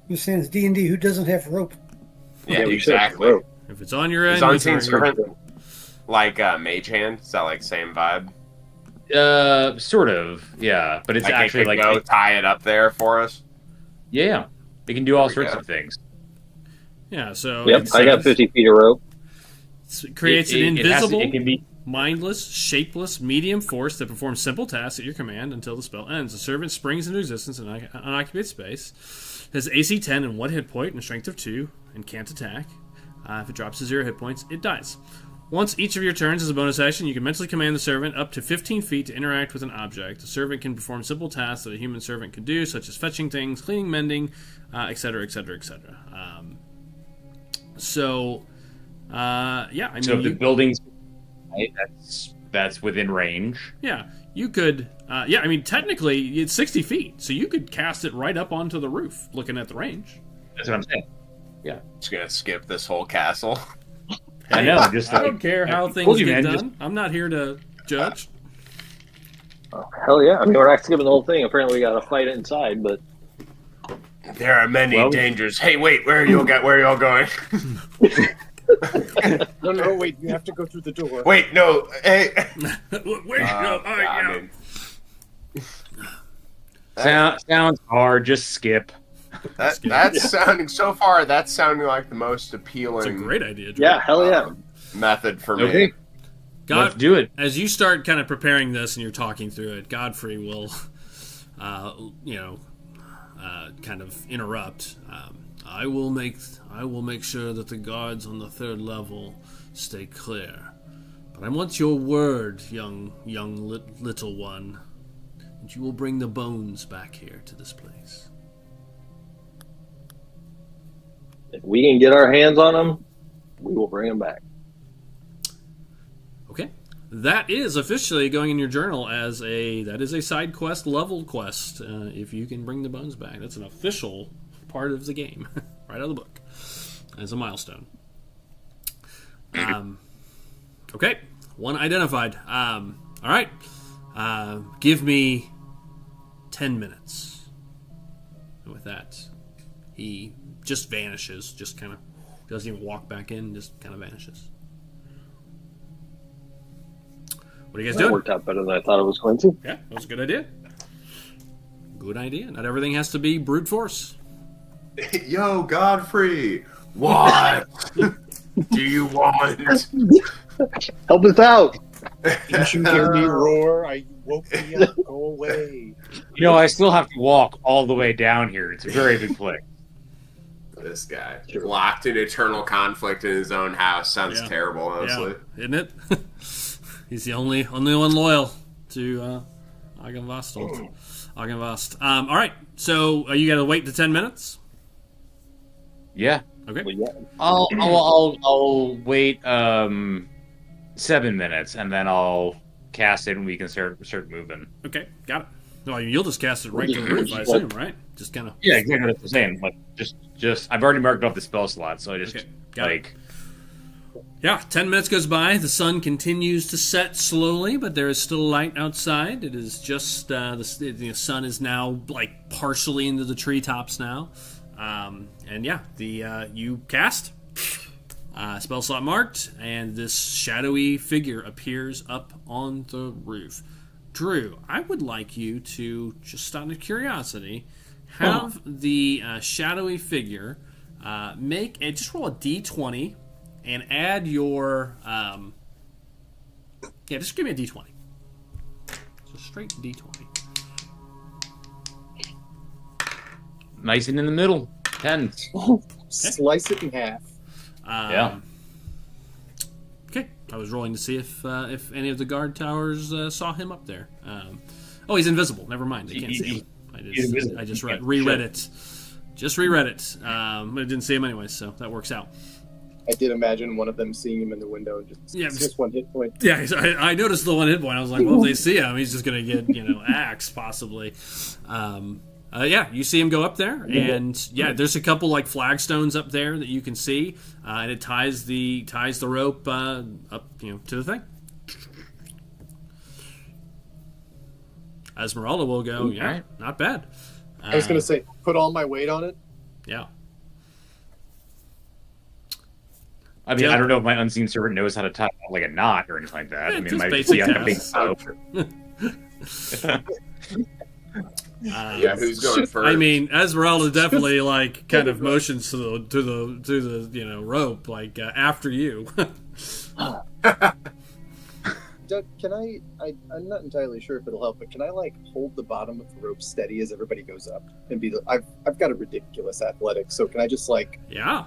You're saying it's D&D who doesn't have rope. Yeah, we said exactly. rope. If it's on your Is end, it's unseen on your- servant like Mage Hand? Is that like same vibe? Sort of, yeah. But it's Like actually it could like go tie it up there for us. yeah, it can do all There we sorts go. of things. Yeah, so Yep, it I got says- 50 feet of rope. it creates an It has to- invisible, it can be mindless, shapeless, medium force that performs simple tasks at your command until the spell ends. The servant springs into existence in unoccupied space. Has AC 10 and 1 hit point and strength of 2 and can't attack. If it drops to 0 hit points, it dies. Once each of your turns as a bonus action, you can mentally command the servant up to 15 feet to interact with an object. The servant can perform simple tasks that a human servant could do, such as fetching things, cleaning, mending, etc., etc., etc. Yeah, I mean, so if the building's right, that's within range. yeah, you could. I mean, technically, it's 60 feet, so you could cast it right up onto the roof, looking at the range. That's what I'm saying. Just gonna skip this whole castle. I know. Just I don't care how told things you, get man, done. I'm not here to judge. Oh, hell yeah. I mean, we're not skipping the whole thing. Apparently, we got to fight inside, but There are many Well- dangers. Hey, wait, where are you all going? No, wait, you have to go through the door. Wait, no. Hey. Wait, Yeah, I mean, sounds hard. Just skip. That's sounding so far. That's sounding like the most appealing. It's a great idea, Drew. Yeah, hell yeah. Method for me. Okay. Let's do it. As you start kind of preparing this and you're talking through it, Godfrey will, kind of interrupt. I will make sure that the guards on the 3rd level stay clear. But I want your word, young little one, that you will bring the bones back here to this place. If we can get our hands on them, we will bring them back. Okay. That is officially going in your journal as a side quest, level quest. If you can bring the bones back, that's an official part of the game, right out of the book, as a milestone. Okay, one identified. All right, give me 10 minutes. And with that, he just vanishes. Just kind of doesn't even walk back in. Just kind of vanishes. What are you guys That doing? worked out better than I thought it was going to. Yeah, that was a good idea. Good idea. Not everything has to be brute force. Yo, Godfrey, what do you want? Help us out. Didn't you hear me roar? I woke me up. Go away. I still have to walk all the way down here. It's a very big place. This guy locked in eternal conflict in his own house sounds Yeah. terrible, honestly. Yeah, isn't it? He's the only one loyal to Agenvast. All right, so you got to wait the 10 minutes. Yeah. Okay. Well, yeah. I'll wait 7 minutes and then I'll cast it and we can start moving. Okay, got it. No, you'll just cast it right to the roof, I assume, right? Just kind of. Yeah, exactly what I'm saying. Like just I've already marked off the spell slot, so I just Okay, got it. Yeah, 10 minutes goes by. The sun continues to set slowly, but there is still light outside. It is just the sun is now like partially into the treetops now, and yeah, you cast spell slot marked, and this shadowy figure appears up on the roof. Drew, I would like you to, just out of curiosity, have the shadowy figure just roll a d20. And add your, just give me a d20. So straight d20. Nice and in the middle. 10. Slice it in half. Yeah. Okay, I was rolling to see if any of the guard towers saw him up there. He's invisible. Never mind, I can't see him. I just reread it. Just reread it. But I didn't see him anyway, so that works out. I did imagine one of them seeing him in the window and just one hit point. Yeah, I noticed the one hit point. I was like, well, if they see him, he's just going to get, axed, possibly. You see him go up there, and there's a couple like flagstones up there that you can see, and it ties the rope up, to the thing. Esmeralda will go. Ooh, yeah, right. Not bad. I was going to say, put all my weight on it. Yeah. I mean, Yeah. I don't know if my unseen servant knows how to tie like a knot or anything like that. Yeah, I mean, just my basic like a big tasks. bow. Yeah, who's going first? I mean, Esmeralda definitely like kind of motions to the rope like after you. Doug, can I'm not entirely sure if it'll help, but can I hold the bottom of the rope steady as everybody goes up and be I've got a ridiculous athletics, so can I just Yeah.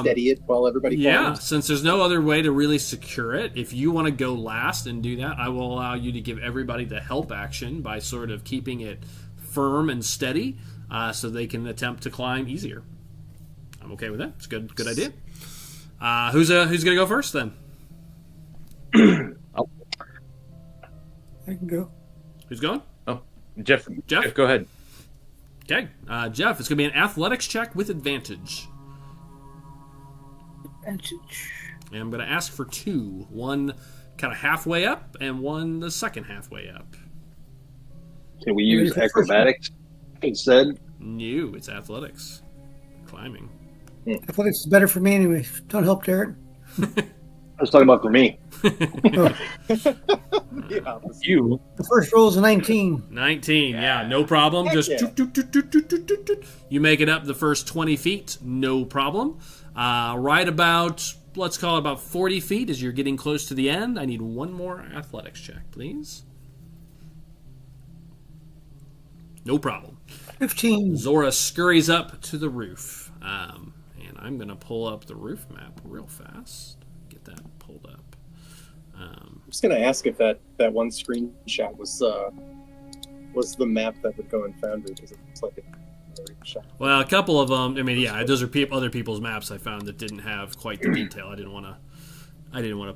steady it while everybody Yeah, climbs? since there's no other way to really secure it, if you want to go last and do that, I will allow you to give everybody the help action by sort of keeping it firm and steady so they can attempt to climb easier. I'm okay with that. It's a good idea. Who's going to go first then? I can go. Who's going? Oh, Jeff, go ahead. Okay. Jeff, it's going to be an athletics check with advantage. Advantage. And I'm going to ask for 2. One kind of halfway up and one the second halfway up. Can we use acrobatics instead? No, it's athletics. Climbing. Athletics is better for me anyway. Don't help Derek. I was talking about for me. All The opposite. You. The first roll is a 19. 19, yeah, no problem. Heck Just yeah. you make it up the first 20 feet, no problem. Right about, let's call it about 40 feet as you're getting close to the end. I need one more athletics check, please. No problem. 15. Zora scurries up to the roof. And I'm going to pull up the roof map real fast. Get that pulled up. I'm just gonna ask if that one screenshot was the map that would go in Foundry, because it looks like a screenshot. Well, a couple of them. I mean, yeah, those are other people's maps I found that didn't have quite the detail. I didn't want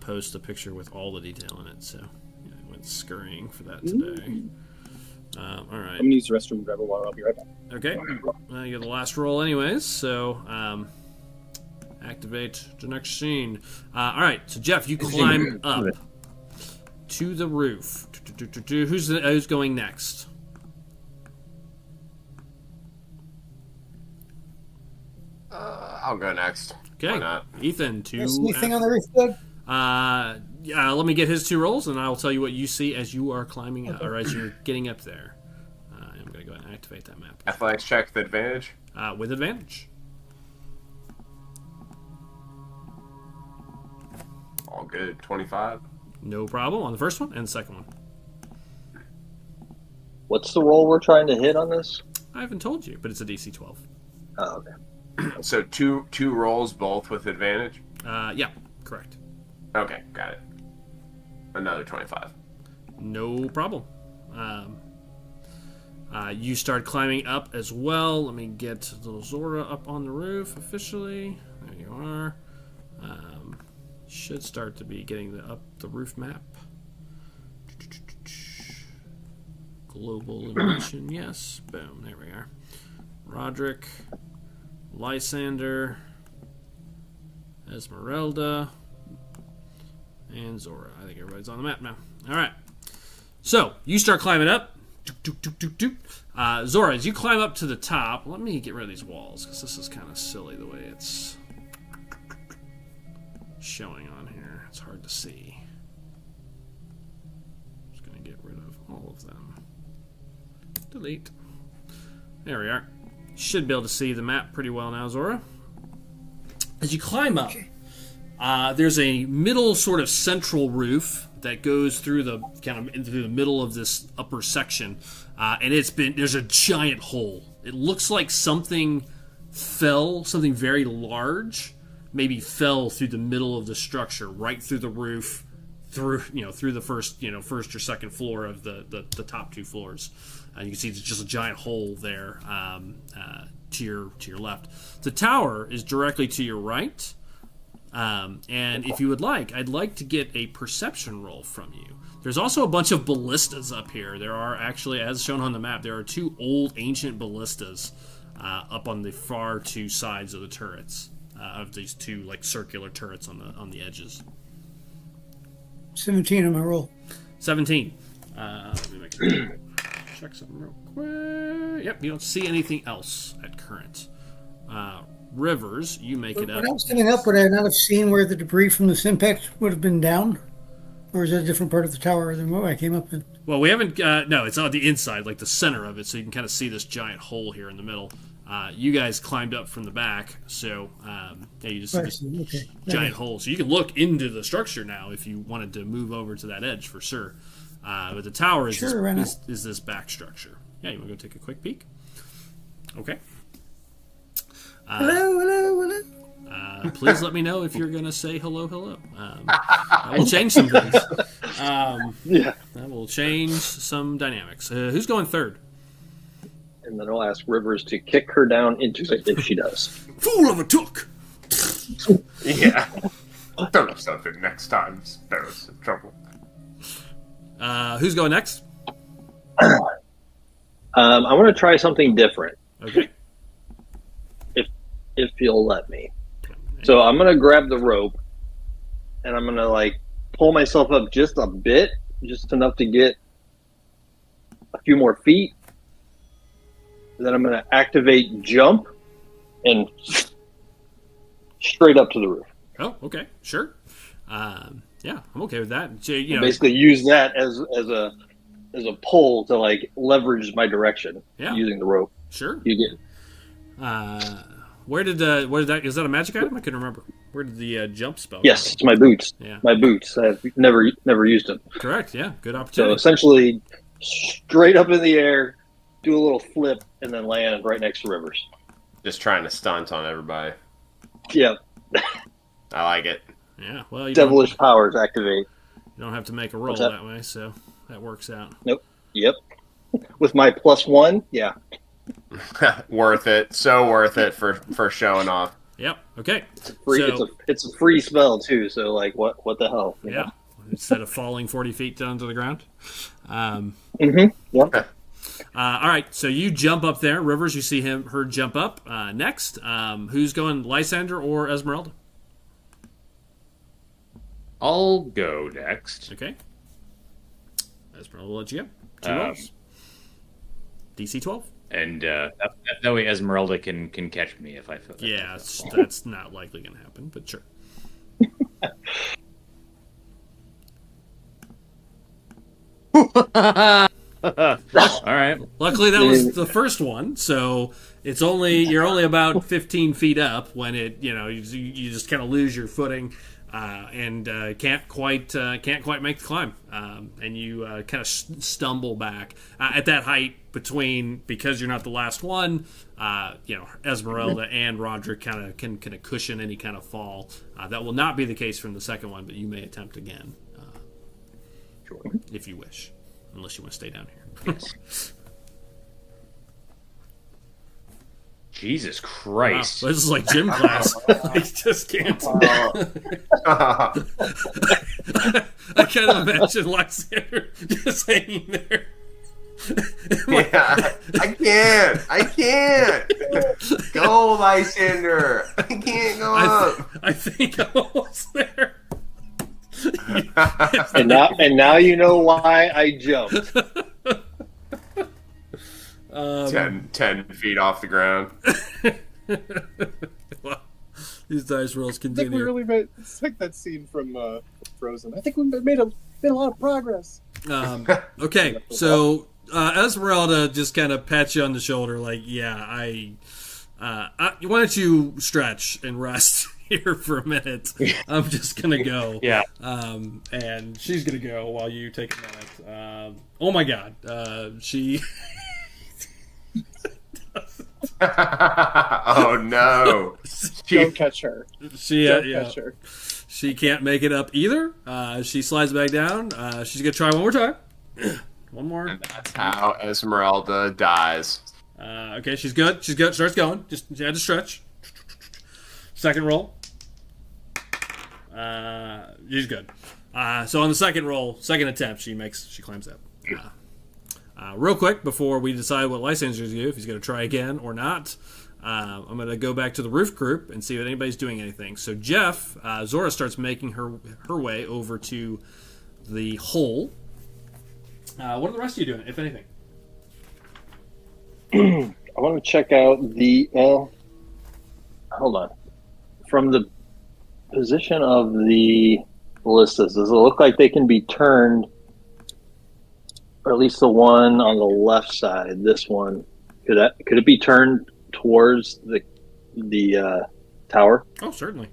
to post a picture with all the detail in it, so yeah, I went scurrying for that today. All right. I'm gonna use the restroom, grab a water. I'll be right back. Okay. Well, you get the last roll, anyways. So, activate the next scene. All right. So, Jeff, you climb up to the roof. Who's going next? I'll go next. Okay, Why not? Ethan. Anything on the roof, Doug? Yeah. Let me get his 2 rolls, and I'll tell you what you see as you are climbing up, or as you're getting up there. I'm going to go ahead and activate that map Athletics check with advantage. with advantage. All good. 25. No problem on the first one and the second one. What's the roll we're trying to hit on this? I haven't told you, but it's a DC 12. Oh, okay. So two rolls, both with advantage. Yeah, correct. Okay, got it. Another 25. No problem. You start climbing up as well. Let me get little Zora up on the roof officially. There you are. Should start to be getting up the roof map. Global illumination, yes. Boom, there we are. Roderick, Lysander, Esmeralda, and Zora. I think everybody's on the map now. All right. So, you start climbing up. Zora, as you climb up to the top, let me get rid of these walls, because this is kind of silly the way it's showing on here. It's hard to see. Just going to get rid of all of them. Delete. There we are. You should be able to see the map pretty well now, Zora. As you climb up, there's a middle sort of central roof that goes through the through the middle of this upper section, and there's a giant hole. It looks like something very large, maybe fell through the middle of the structure, right through the roof, through the first or second floor of the top 2 floors. You can see it's just a giant hole there to your left. The tower is directly to your right. And if you would like, I'd like to get a perception roll from you. There's also a bunch of ballistas up here. There are actually, as shown on the map, there are 2 old ancient ballistas up on the far 2 sides of the turrets, of these 2 like circular turrets on the edges. 17 on my roll. 17. Let me make sure. Check something real quick. Yep, you don't see anything else at current. Rivers, you make it up. When I was coming up, would I not have seen where the debris from this impact would have been down? Or is that a different part of the tower than what I came up in? Well, we haven't... no, it's on the inside, like the center of it, so you can kind of see this giant hole here in the middle. You guys climbed up from the back, so you just see this giant hole. So you can look into the structure now if you wanted to move over to that edge, for sure. But the tower is this back structure. Yeah, you want to go take a quick peek? Okay. Hello. Please let me know if you're going to say hello. That will change some things. Yeah. That will change some dynamics. Who's going third? And then I'll ask Rivers to kick her down into it if she does. Fool of a took! Yeah. Throw yourself in next time. Spare us some trouble. Who's going next? I want to try something different. Okay. If you'll let me. So I'm going to grab the rope and I'm going to pull myself up just a bit, just enough to get a few more feet. And then I'm going to activate jump and straight up to the roof. Oh, okay. Sure. Yeah, I'm okay with that. So, you know, basically use that as a pull to like leverage my direction using the rope. Sure. You get. Where did that? Is that a magic item? I couldn't remember. Where did the jump spell? Yes, it's my boots. Yeah. My boots. I've never used them. Correct. Yeah. Good So opportunity. essentially, straight up in the air, do a little flip, and then land right next to Rivers. Just trying to stunt on everybody. Yeah. I like it. Yeah. Well, you Devilish powers activate. don't have to make a roll What's that? that way, so that works out. Nope. Yep. With my +1, yeah. Worth it. So worth it for showing off. Yep. Okay. Free, So, it's a free spell too. So like, what the hell? You yeah. know? Instead of falling 40 feet down to the ground. Yep. All right, so you jump up there. Rivers, you see her jump up. Next, who's going, Lysander or Esmeralda? I'll go next. Okay. Esmeralda will let you go. 2 Um, rolls. DC 12. And that way Esmeralda can catch me if I feel like Yeah, that's not likely going to happen, but sure. All right. Luckily, that was the first one, so you're only about 15 feet up when you just kind of lose your footing and can't quite make the climb, and you kind of stumble back at that height because you're not the last one. Esmeralda and Roderick kind of can cushion any kind of fall. That will not be the case from the second one, but you may attempt again, if you wish. Unless you want to stay down here. Yes. Jesus Christ. Wow, this is like gym class. I just can't. I can't imagine Lysander just hanging there. Yeah, I can't. Go, Lysander. I can't go up. I think I'm almost there. And now you know why I jumped. 10 feet off the ground. Well, these dice rolls I think continue. we really made. It's like that scene from Frozen. I think we made a lot of progress. Okay, so Esmeralda just kind of pats you on the shoulder, like, why don't you stretch and rest here for a minute? I'm just gonna go. Yeah. And she's gonna go while you take a minute. Oh my God, she. Oh no! Don't catch her. Catch her. She can't make it up either. She slides back down. She's gonna try one more time. One more. And that's how Esmeralda dies. Okay, she's good. She's good. Starts going. She had to stretch. Second roll. She's good. So on the second roll, second attempt, she climbs up. Real quick before we decide what Lysander's going to do, if he's going to try again or not, I'm going to go back to the roof group and see if anybody's doing anything. So Jeff, Zora starts making her way over to the hole. What are the rest of you doing, if anything? I want to check out the. Hold on. From the position of the ballistas, does it look like they can be turned? Or at least the one on the left side, this one, could it be turned towards the tower? Oh, certainly.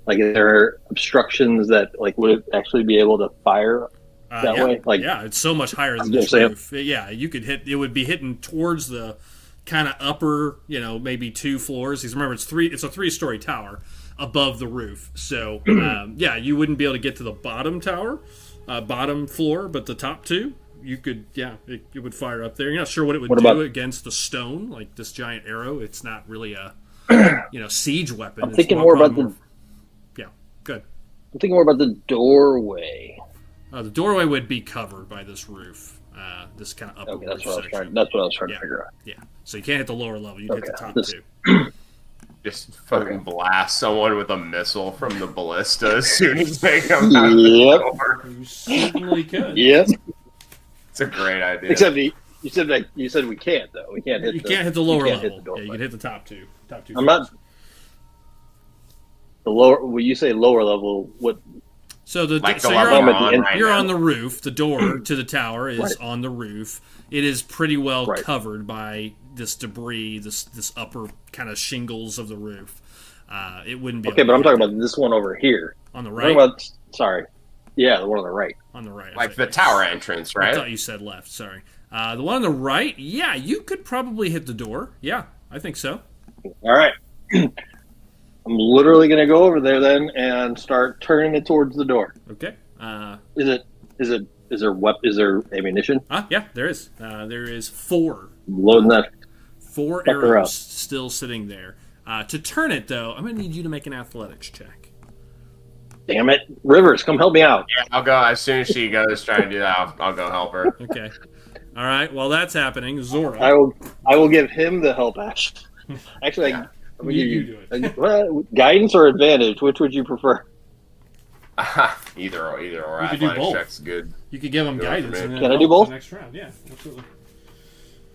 Like, are there obstructions that would it actually be able to fire that way? It's so much higher than this roof. Yeah, you could hit. It would be hitting towards the kind of upper, maybe 2 floors. Because remember, it's a 3-story tower above the roof. So you wouldn't be able to get to the bottom tower. Bottom floor, but the top 2, you could, it would fire up there. You're not sure what it would do against the stone, like this giant arrow. It's not really a, siege weapon. I'm thinking more about good. I'm thinking more about the doorway. The doorway would be covered by this roof, this kind of upper Okay, roof that's what section. I was trying to figure out. Yeah, so you can't hit the lower level. You hit the top 2. Just fucking blast someone with a missile from the ballista as soon as they come out Yep. the door. You certainly could. Yep. It's a great idea. Except you said we can't though. We can't hit. You can't hit the lower you can't level. hit the doorway. You can hit the top 2. Top 2. I'm not. The lower, when you say lower level, what? So the Like so the you're level on, we're on right you're now. on the roof. The door to the tower is on the roof. It is pretty well Right. covered by this debris, this upper kind of shingles of the roof. It wouldn't be Okay, able but to I'm hit talking about this one over here. on the I'm right. talking about, sorry. Yeah, the one on the right. On the right, Like the tower entrance, I right? thought you said left. Sorry. The one on the right. Yeah, you could probably hit the door. Yeah, I think so. All right. I'm literally going to go over there then and start turning it towards the door. Okay. Is there ammunition? Yeah, there is. There is 4 Loading that. Four Fuck her arrows up. still sitting there. To turn it, though, I'm going to need you to make an athletics check. Damn it. Rivers, come help me out. Yeah, I'll go as soon as she goes trying to do that. I'll go help her. Okay. All right. While that's happening, Zora. I will give him the help action. Actually, Yeah. I'm gonna You give do it. well, guidance or advantage? Which would you prefer? Either or. You could do Athletics both. check's good. You could give him Go guidance. for And me. then Can I help do for both? the next round. Yeah, absolutely.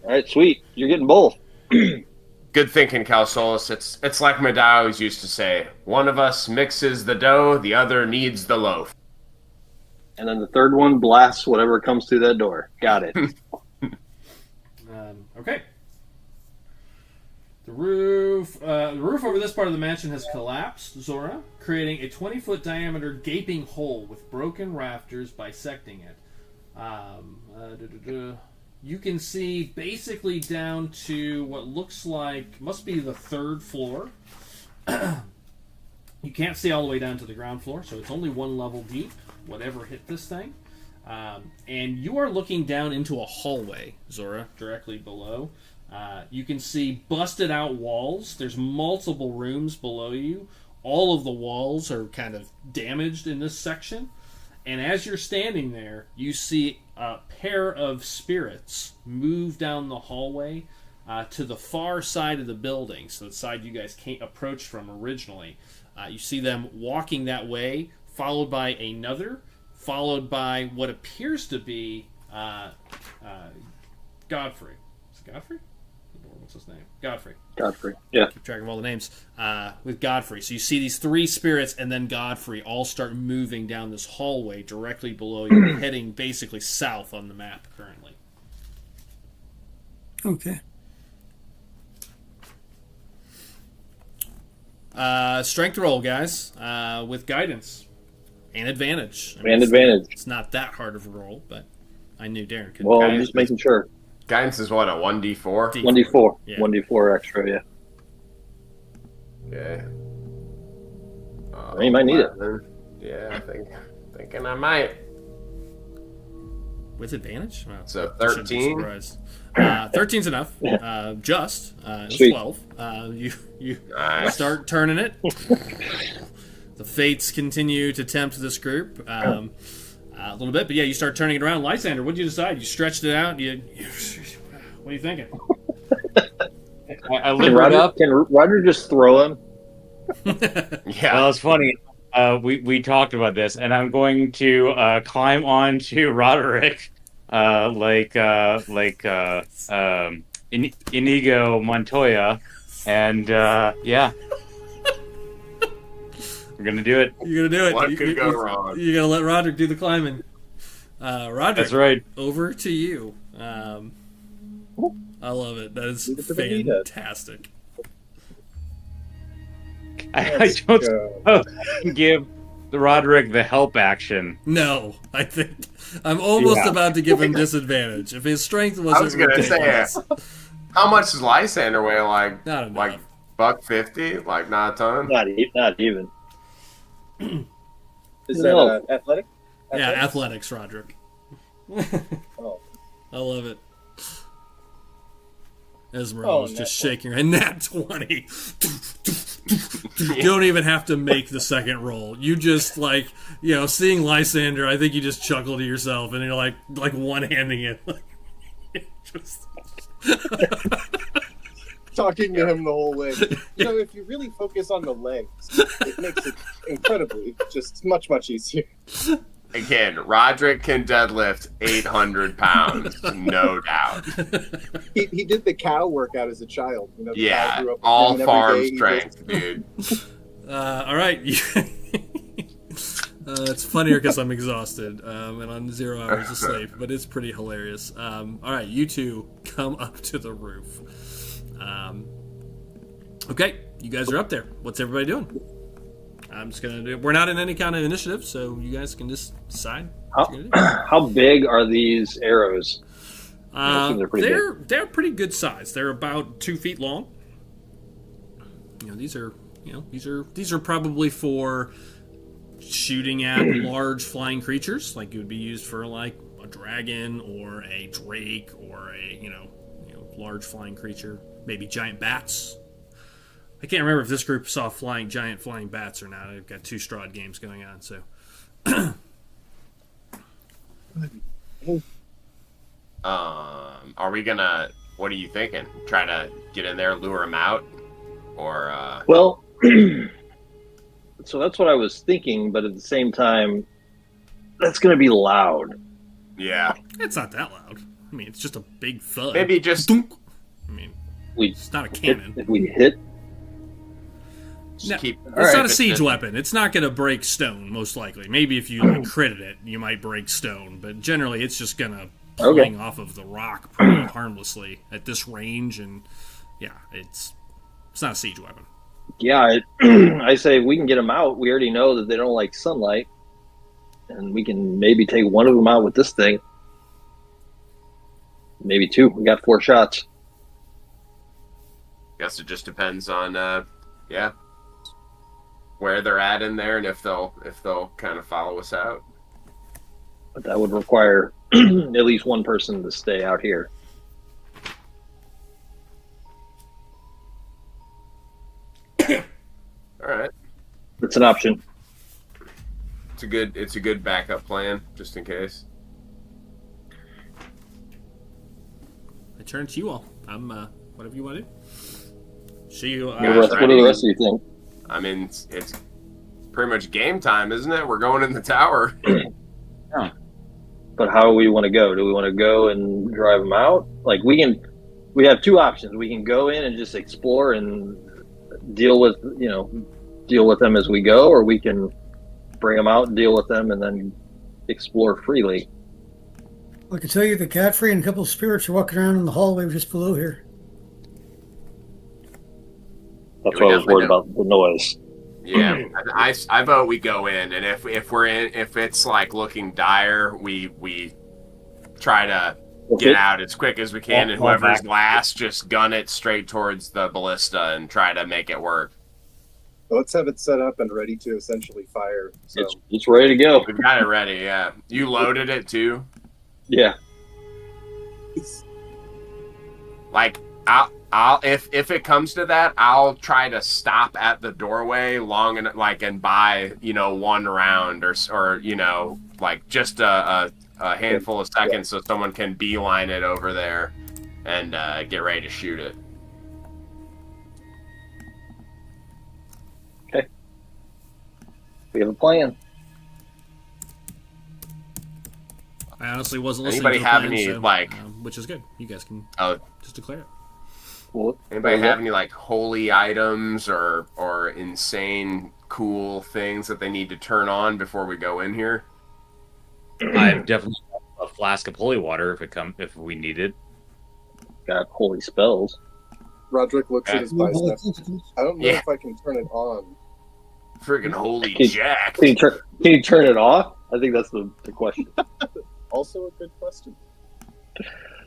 All right, sweet. You're getting both. Good thinking, Calsolus. It's like Madai always used to say: one of us mixes the dough, the other kneads the loaf. And then the third one blasts whatever comes through that door. Got it. Okay. The roof over this part of the mansion has collapsed, Zora, creating a 20-foot diameter gaping hole with broken rafters bisecting it. You can see basically down to what looks like must be the 3rd floor. You can't see all the way down to the ground floor, so it's only 1 level deep, whatever hit this thing. And you are looking down into a hallway, Zora, directly below. You can see busted out walls. There's multiple rooms below you. All of the walls are kind of damaged in this section. And as you're standing there, you see a pair of spirits move down the hallway to the far side of the building, so the side you guys can't approach from originally. You see them walking that way, followed by another, followed by what appears to be Godfrey. Is it Godfrey? What's his name? Godfrey. Godfrey. Yeah. Keep track of all the names. With Godfrey. So you see these 3 spirits and then Godfrey all start moving down this hallway directly below you, heading basically south on the map currently. Okay. Strength roll, guys, with guidance and advantage. I mean, And advantage. It's not that hard of a roll, but I knew Darren could. Well, I'm just making sure. Guidance is what, a 1d4? 1d4. Yeah. 1d4 extra, yeah. Okay. You might need it. Yeah, thinking I might. With advantage? Well, So I shouldn't be 13? surprised. 13's enough. Just. It was Sweet. 12. You Nice. start turning it. The fates continue to tempt this group a little bit, but yeah, you start turning it around. Lysander, what did you decide? You stretched it out. What are you thinking? I Can limbered Roger, up. can Roger just throw him? Yeah. Well, it's funny. We talked about this, and I'm going to climb onto Roderick, Inigo Montoya, and yeah, we're gonna do it. You're gonna do it. What could go wrong? You're gonna let Roderick do the climbing. Roderick, That's right. over to you. I love it. That is Leave it to the leader. fantastic. I don't give the Roderick the help action. No, I think I'm almost Yeah. about to give him disadvantage. If his strength wasn't I was gonna say, ridiculous. how much does Lysander weigh? Like Not enough. like $150? Like not a ton? Not even. Is No. that athletic? Yeah, athletics, Roderick. Oh. I love it. Esmeralda's just shaking her head. Nat 20. You don't even have to make the second roll. You just, seeing Lysander, I think you just chuckle to yourself and you're like one-handing it. Just... Talking to him the whole way. If you really focus on the legs, it makes it incredibly just much, much easier. Again, Roderick can deadlift 800 pounds, no doubt. He did the cow workout as a child. The cow Yeah, grew up with all him, and every farm day he strength, dude. All right. It's funnier because I'm exhausted and on 0 hours of sleep, but it's pretty hilarious. All right, you two come up to the roof. Okay, you guys are up there. What's everybody doing? I'm just gonna do. We're not in any kind of initiative, so you guys can just decide. How big are these arrows? They're pretty good size. They're about 2 feet long. These are probably for shooting at large flying creatures, like it would be used for like a dragon or a drake or a large flying creature, maybe giant bats. I can't remember if this group saw giant flying bats or not. I've got 2 Strahd games going on, so. Are we gonna? What are you thinking? Try to get in there, lure them out, or? Well, so that's what I was thinking, but at the same time, that's going to be loud. Yeah, it's not that loud. I mean, it's just a big thud. Maybe just. Dunk. I mean, it's not a cannon. If we hit. No, it's not a siege weapon. It's not going to break stone, most likely. Maybe if you critted it, you might break stone. But generally, it's just going to fling off of the rock pretty harmlessly at this range. And yeah, it's not a siege weapon. Yeah, I say if we can get them out, we already know that they don't like sunlight. And we can maybe take one of them out with this thing. Maybe 2. We got 4 shots. Guess it just depends on, where they're at in there and if they'll kind of follow us out. But that would require at least one person to stay out here. All right, it's an option. It's a good backup plan just in case. I turn to you all. I'm whatever you want to do. See you. What do the rest of you think? I mean, it's pretty much game time, isn't it? We're going in the tower. Yeah. But how do we want to go? Do we want to go and drive them out? Like we have 2 options. We can go in and just explore and deal with them as we go, or we can bring them out and deal with them and then explore freely. I can tell you the Catfree and a couple of spirits are walking around in the hallway just below here. That's why I was worried about the noise. Yeah, I vote we go in, and if it's like looking dire, we try to get out as quick as we can, and whoever's last, just gun it straight towards the ballista and try to make it work. Let's have it set up and ready to essentially fire. So it's ready to go. We've got it ready. Yeah, you loaded it too. Yeah. Like I'll if it comes to that, I'll try to stop at the doorway and buy 1 round or just a handful of seconds so someone can beeline it over there and get ready to shoot it. Okay. We have a plan. I honestly wasn't listening Anybody to the have plan, any which is good. You guys can just declare it. Anybody have any holy items or insane cool things that they need to turn on before we go in here? I've definitely got a flask of holy water if we need it. Got holy spells. Roderick looks at his bicep. I don't know if I can turn it on. Friggin' holy jack! Can you turn it off? I think that's the question. Also a good question.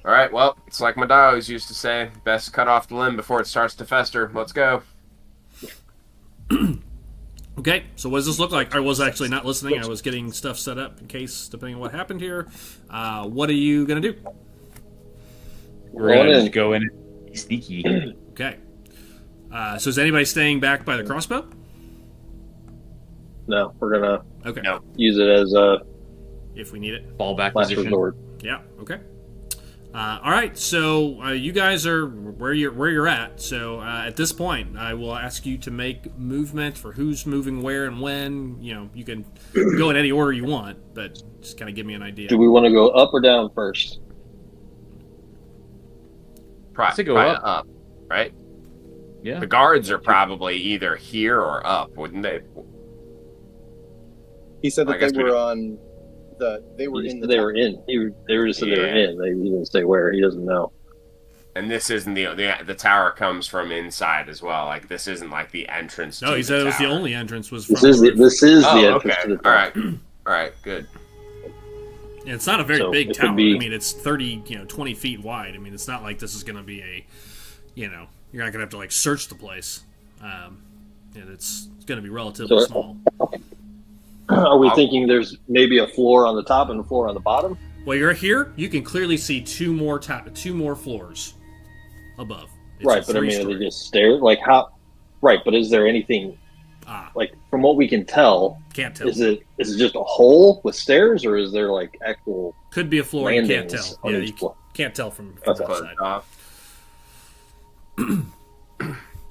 All right, well, it's like my dad always used to say, best cut off the limb before it starts to fester. Let's go. Okay, so what does this look like? I was actually not listening. I was getting stuff set up in case, depending on what happened here. What are you going to do? We're going to just go in and be sneaky. Okay. So is anybody staying back by the crossbow? No, we're going to use it as a... If we need it. Fall back last position. resort. Yeah, okay. All right, so you guys are where you're at. So at this point, I will ask you to make movement for who's moving where and when. You can go in any order you want, but just kind of give me an idea. Do we want to go up or down first? Probably go up, right? Yeah. The guards are probably either here or up, wouldn't they? He said I that guess they we were don't- on the. They were in the. They tower. were in. They were just said they were Yeah. in. They didn't say where. He doesn't know. And this isn't the tower comes from inside as well. Like this isn't like the entrance. No, to he said the it was the tower. only entrance was from This is the the, roof. this is the Oh, entrance okay. to the All tower. right. All right. Good. And it's not a very So big it could tower. be- I mean, it's 30, 20 feet wide. I mean, it's not like this is going to be a, you're not going to have to like search the place. And it's going to be relatively So- small. Are we thinking there's maybe a floor on the top and a floor on the bottom? Well, you're here. You can clearly see two more floors above. It's Right, a but I mean, are three-story. they just stairs? Like how? Right, but is there anything like from what we can tell? Can't tell. Is it just a hole with stairs, or is there like actual Could be a floor. You can't landings tell. on Yeah, each you floor? can't tell from Okay. the outside. Off.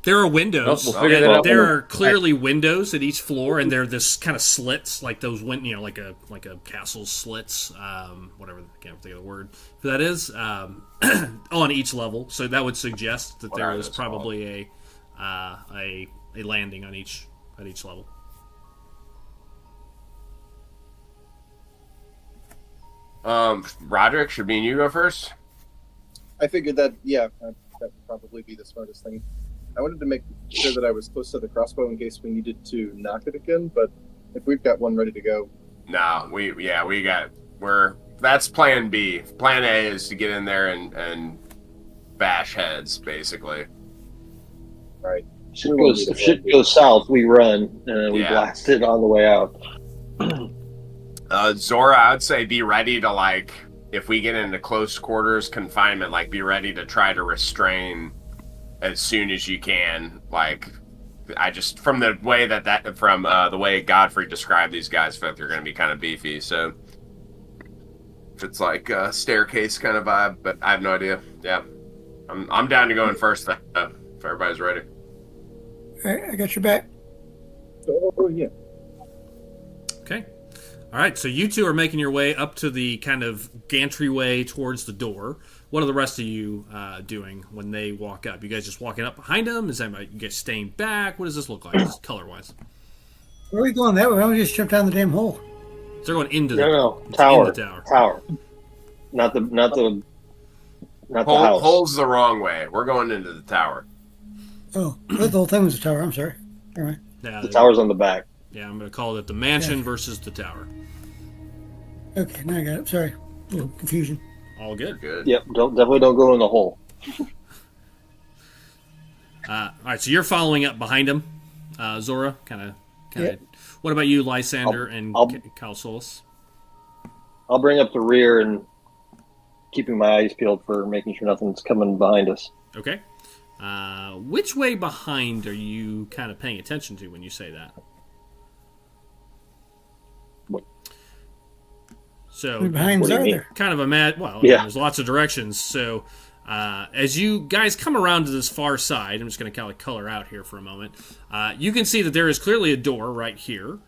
There are windows. We'll figure that out. There are clearly windows at each floor, and they're this kind of slits, like those like a castle's slits, whatever. I can't think of the word for that is, on each level. So that would suggest that What there are is those probably a landing on each level. Roderick, should me and you go first? I figured that. Yeah, that would probably be the smartest thing. I wanted to make sure that I was close to the crossbow in case we needed to knock it again. But if we've got one ready to go, No, that's plan B. Plan A is to get in there and bash heads, basically. right? If shit goes south, we run and we Yeah. blast it on the way out. Zora, I would say be ready to, like, if we get into close quarters confinement, like, be ready to try to restrain as soon as you can. Like, I just, from the way the way Godfrey described these guys, I feel like they're going to be kind of beefy. So if it's like a staircase kind of vibe, but I have no idea. Yeah, I'm down to go in first if everybody's ready. All right, I got your back. Oh yeah. Okay. All right, so you two are making your way up to the kind of gantry-way towards the door. What are the rest of you doing when they walk up? You guys just walking up behind them? Is that you guys staying back? What does this look like, color-wise? Where are we going that way? Why don't we just jump down the damn hole? So they're going into the No, tower. In the tower. Tower. Not the house. Hole's the wrong way. We're going into the tower. Oh, I thought the whole thing was a tower. I'm sorry. All right. Yeah, The tower's on the back. yeah, I'm going to call it the mansion versus the tower. Okay, now I got it. Sorry. A little confusion. All good. Good. Yep. Definitely don't go in the hole. All right, so you're following up behind him, Zora. Kind of. Yep. What about you, Lysander and I'll- Calsolus? I'll bring up the rear and keeping my eyes peeled for making sure nothing's coming behind us. Okay. Which way behind are you kind of paying attention to when you say that? What? So Behind What do you are mean? there? kind of a well, Yeah. there's lots of directions. So as you guys come around to this far side, I'm just going to kind of color out here for a moment. You can see that there is clearly a door right here,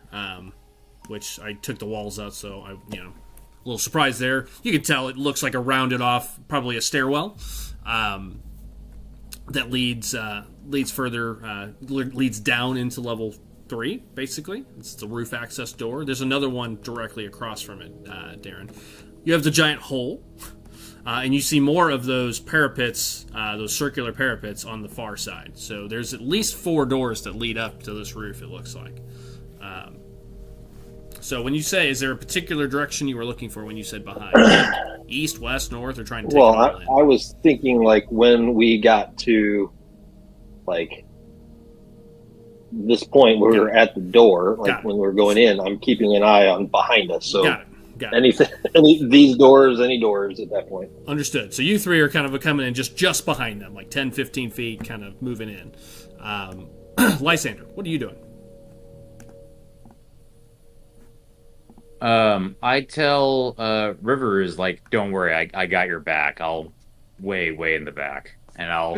which I took the walls out, so I, a little surprised there. You can tell it looks like a rounded off, probably a stairwell that leads down into level 3. Basically, it's the roof access door. There's another one directly across from it, Darren. You have the giant hole. And you see more of those parapets, those circular parapets on the far side. So there's at least 4 doors that lead up to this roof, it looks like. So when you say, is there a particular direction you were looking for when you said behind? East, west, north, or trying to take Well, it all in? I was thinking like when we got to like this point where we were at the door, Got like it. when we were going in, I'm keeping an eye on behind us. So Got it. these doors, any doors at that point. Understood. So you three are kind of coming in just behind them, like 10, 15 feet, kind of moving in. Lysander, what are you doing? I tell Rivers, like, don't worry, I got your back. I'll way in the back, and I'll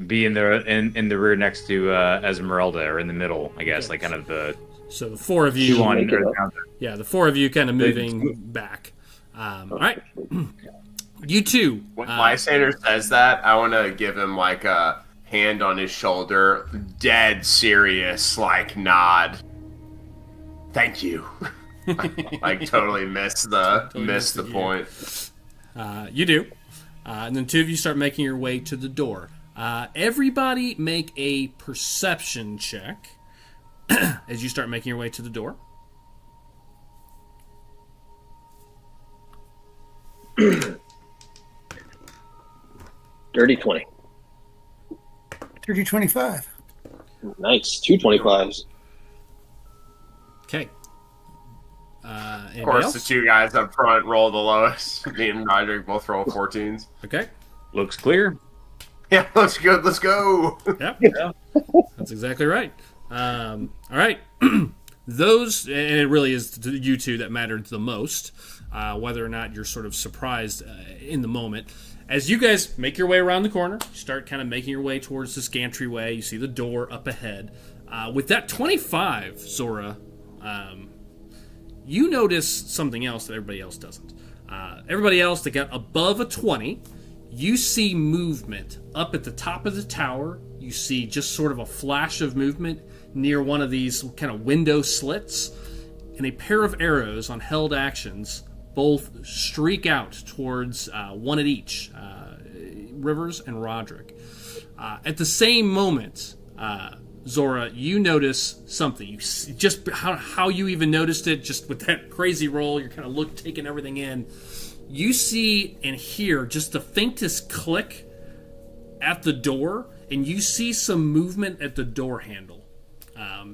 be in the rear next to Esmeralda, or in the middle, I guess, Okay. like kind of the So the 4 of you, two on. Make it up. yeah, the 4 of you kind of moving back. All right, you two. When Lysander says that, I want to give him like a hand on his shoulder, dead serious, like nod. Thank you. Like totally miss the point. You do. And then two of you start making your way to the door. Everybody make a perception check as you start making your way to the door. Dirty 20. Dirty 25. Nice. 2 25s. Okay. Of course, the two guys up front roll the lowest. Me and Roderick both roll 14s. Okay. Looks clear. Yeah, looks good. Let's go. Yep. That's exactly right. All right. Those, and it really is you two that mattered the most, whether or not you're sort of surprised in the moment. As you guys make your way around the corner, you start kind of making your way towards this gantry-way. You see the door up ahead. With that 25, Zora, you notice something else that everybody else doesn't. Everybody else that got above a 20, you see movement up at the top of the tower. You see just sort of a flash of movement near one of these kind of window slits, and a pair of arrows on held actions both streak out towards one at each, Rivers and Roderick. At the same moment, Zora, you notice something. You see, just how you even noticed it, just with that crazy roll, you're kind of taking everything in. You see and hear just the faintest click at the door, and you see some movement at the door handle.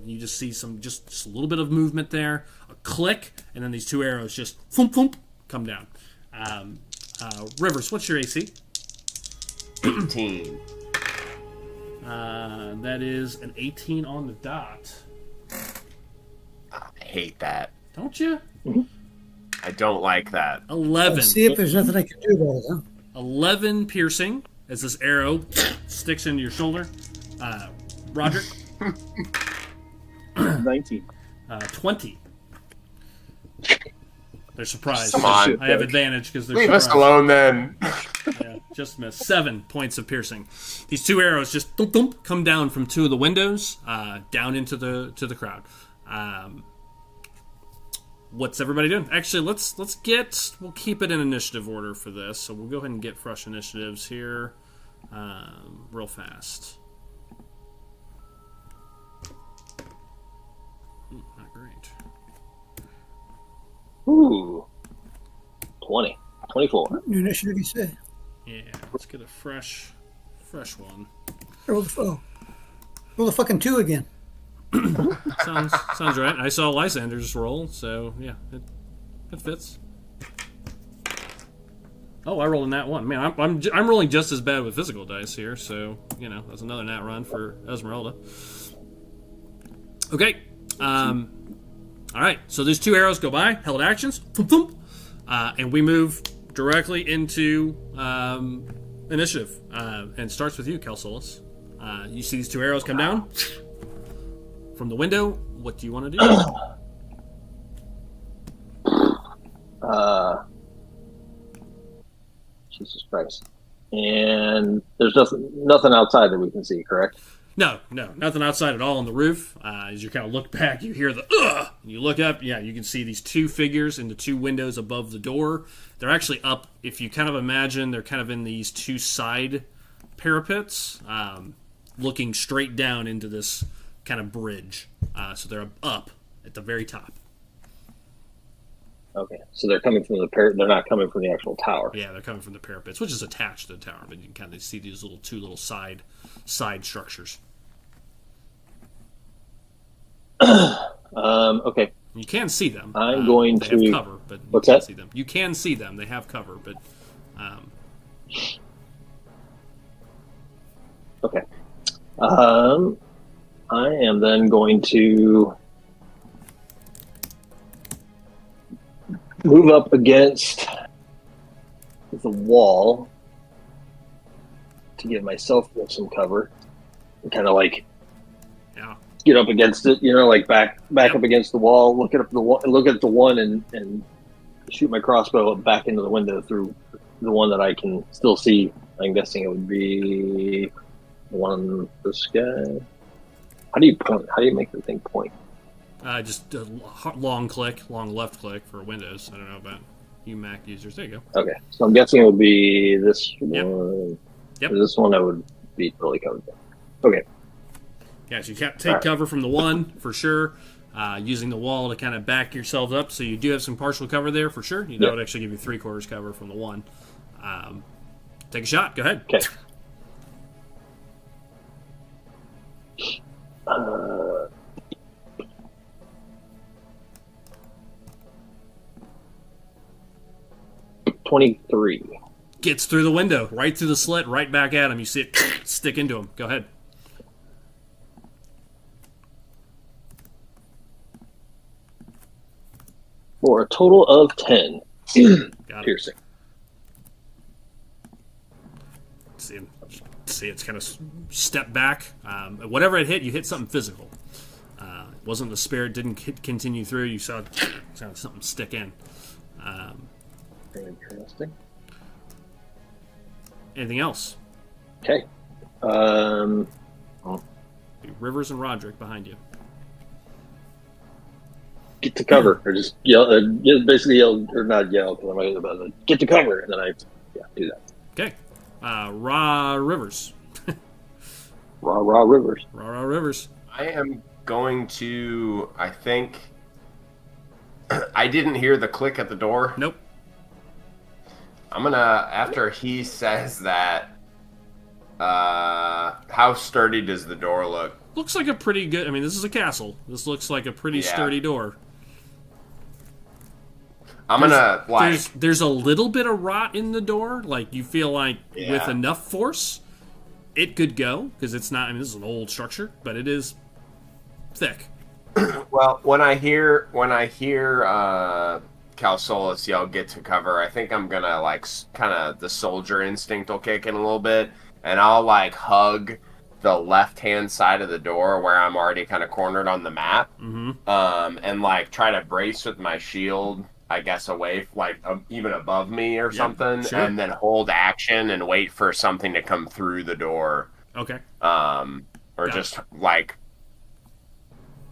You just see just a little bit of movement there, a click, and then these two arrows just thump, thump, come down. Rivers, what's your AC? 18. That is an 18 on the dot. I hate that. Don't you? I don't like that. 11. Let's see if there's nothing I can do about it, huh? 11 piercing as this arrow sticks into your shoulder. Roger? 19. 20. They're surprised. Come on. I have advantage because they're Leave us surprised. alone then. Yeah, just missed. 7 points of piercing. These two arrows just thump, thump, come down from two of the windows down into the crowd. What's everybody doing? Actually, we'll keep it in initiative order for this. So we'll go ahead and get fresh initiatives here real fast. Not great. Ooh. 20. 24. What new initiative you say? Yeah, let's get a fresh one. Roll the fucking 2 again. Sounds right. I saw Lysander's roll, so yeah, it fits. Oh, I rolled a nat 1. Man, I'm rolling just as bad with physical dice here, so that's another nat run for Esmeralda. Okay. All right. So these two arrows go by, held actions, thump, thump, and we move directly into initiative. And it starts with you, Kelsolis. You see these two arrows come down from the window. What do you want to do? Jesus Christ. And there's nothing outside that we can see, correct? No, nothing outside at all on the roof. As you kind of look back, you hear the ugh, and you look up, you can see these two figures in the two windows above the door. They're actually up, if you kind of imagine, they're kind of in these two side parapets, looking straight down into this kind of bridge. So they're up at the very top. Okay, so they're coming from they're not coming from the actual tower. Yeah, they're coming from the parapets, which is attached to the tower, but you can kind of see these two little side structures. Okay. You can see them. I'm going they to have cover, but you What's can't that? see them. You can see them. They have cover, but Okay. I am then going to move up against the wall to give myself some cover and kind of get up against it, back up against the wall, look at the one and shoot my crossbow back into the window through the one that I can still see. I'm guessing it would be One, this guy. How do you point? How do you make the thing point? Just a long left click for Windows. I don't know about you Mac users. There you Okay, so I'm guessing it would be this Yep. one. Yep. This one I would be totally covered. Okay. Yeah, so you can't take cover from the one for sure. Using the wall to kind of back yourself up, so you do have some partial cover there for sure. That would actually give you 3/4 cover from the one. Take a shot. Go ahead. Okay. 23. Gets through the window, right through the slit, right back at him. You see it stick into him. Go ahead. For a total of 10. Got it. Piercing. See, it's kind of step back. Whatever it hit, you hit something physical. It wasn't the spirit, didn't continue through. You saw something stick in. Very interesting. Anything else? Okay. Rivers and Roderick behind you. Get to cover, or just yell, basically yell, or not yell, because I'm about to get to cover, and then I do that. Okay. Raw Rivers. Raw Rivers. Raw Rivers. I am going to. I think I didn't hear the click at the door. Nope. I'm gonna, after he says that. How sturdy does the door look? Looks like a pretty good. I mean, this is a castle. This looks like a pretty sturdy door. I'm gonna like. There's a little bit of rot in the door. Like you feel like with enough force, it could go because it's not. I mean, this is an old structure, but it is thick. Well, when I hear Calsolis yell "get to cover," I think I'm gonna like kind of the soldier instinct will kick in a little bit, and I'll like hug the left-hand side of the door where I'm already kind of cornered on the map, and like try to brace with my shield, I guess, away, like even above me or something, sure. and then hold action and wait for something to come through the door. Okay. Or just like.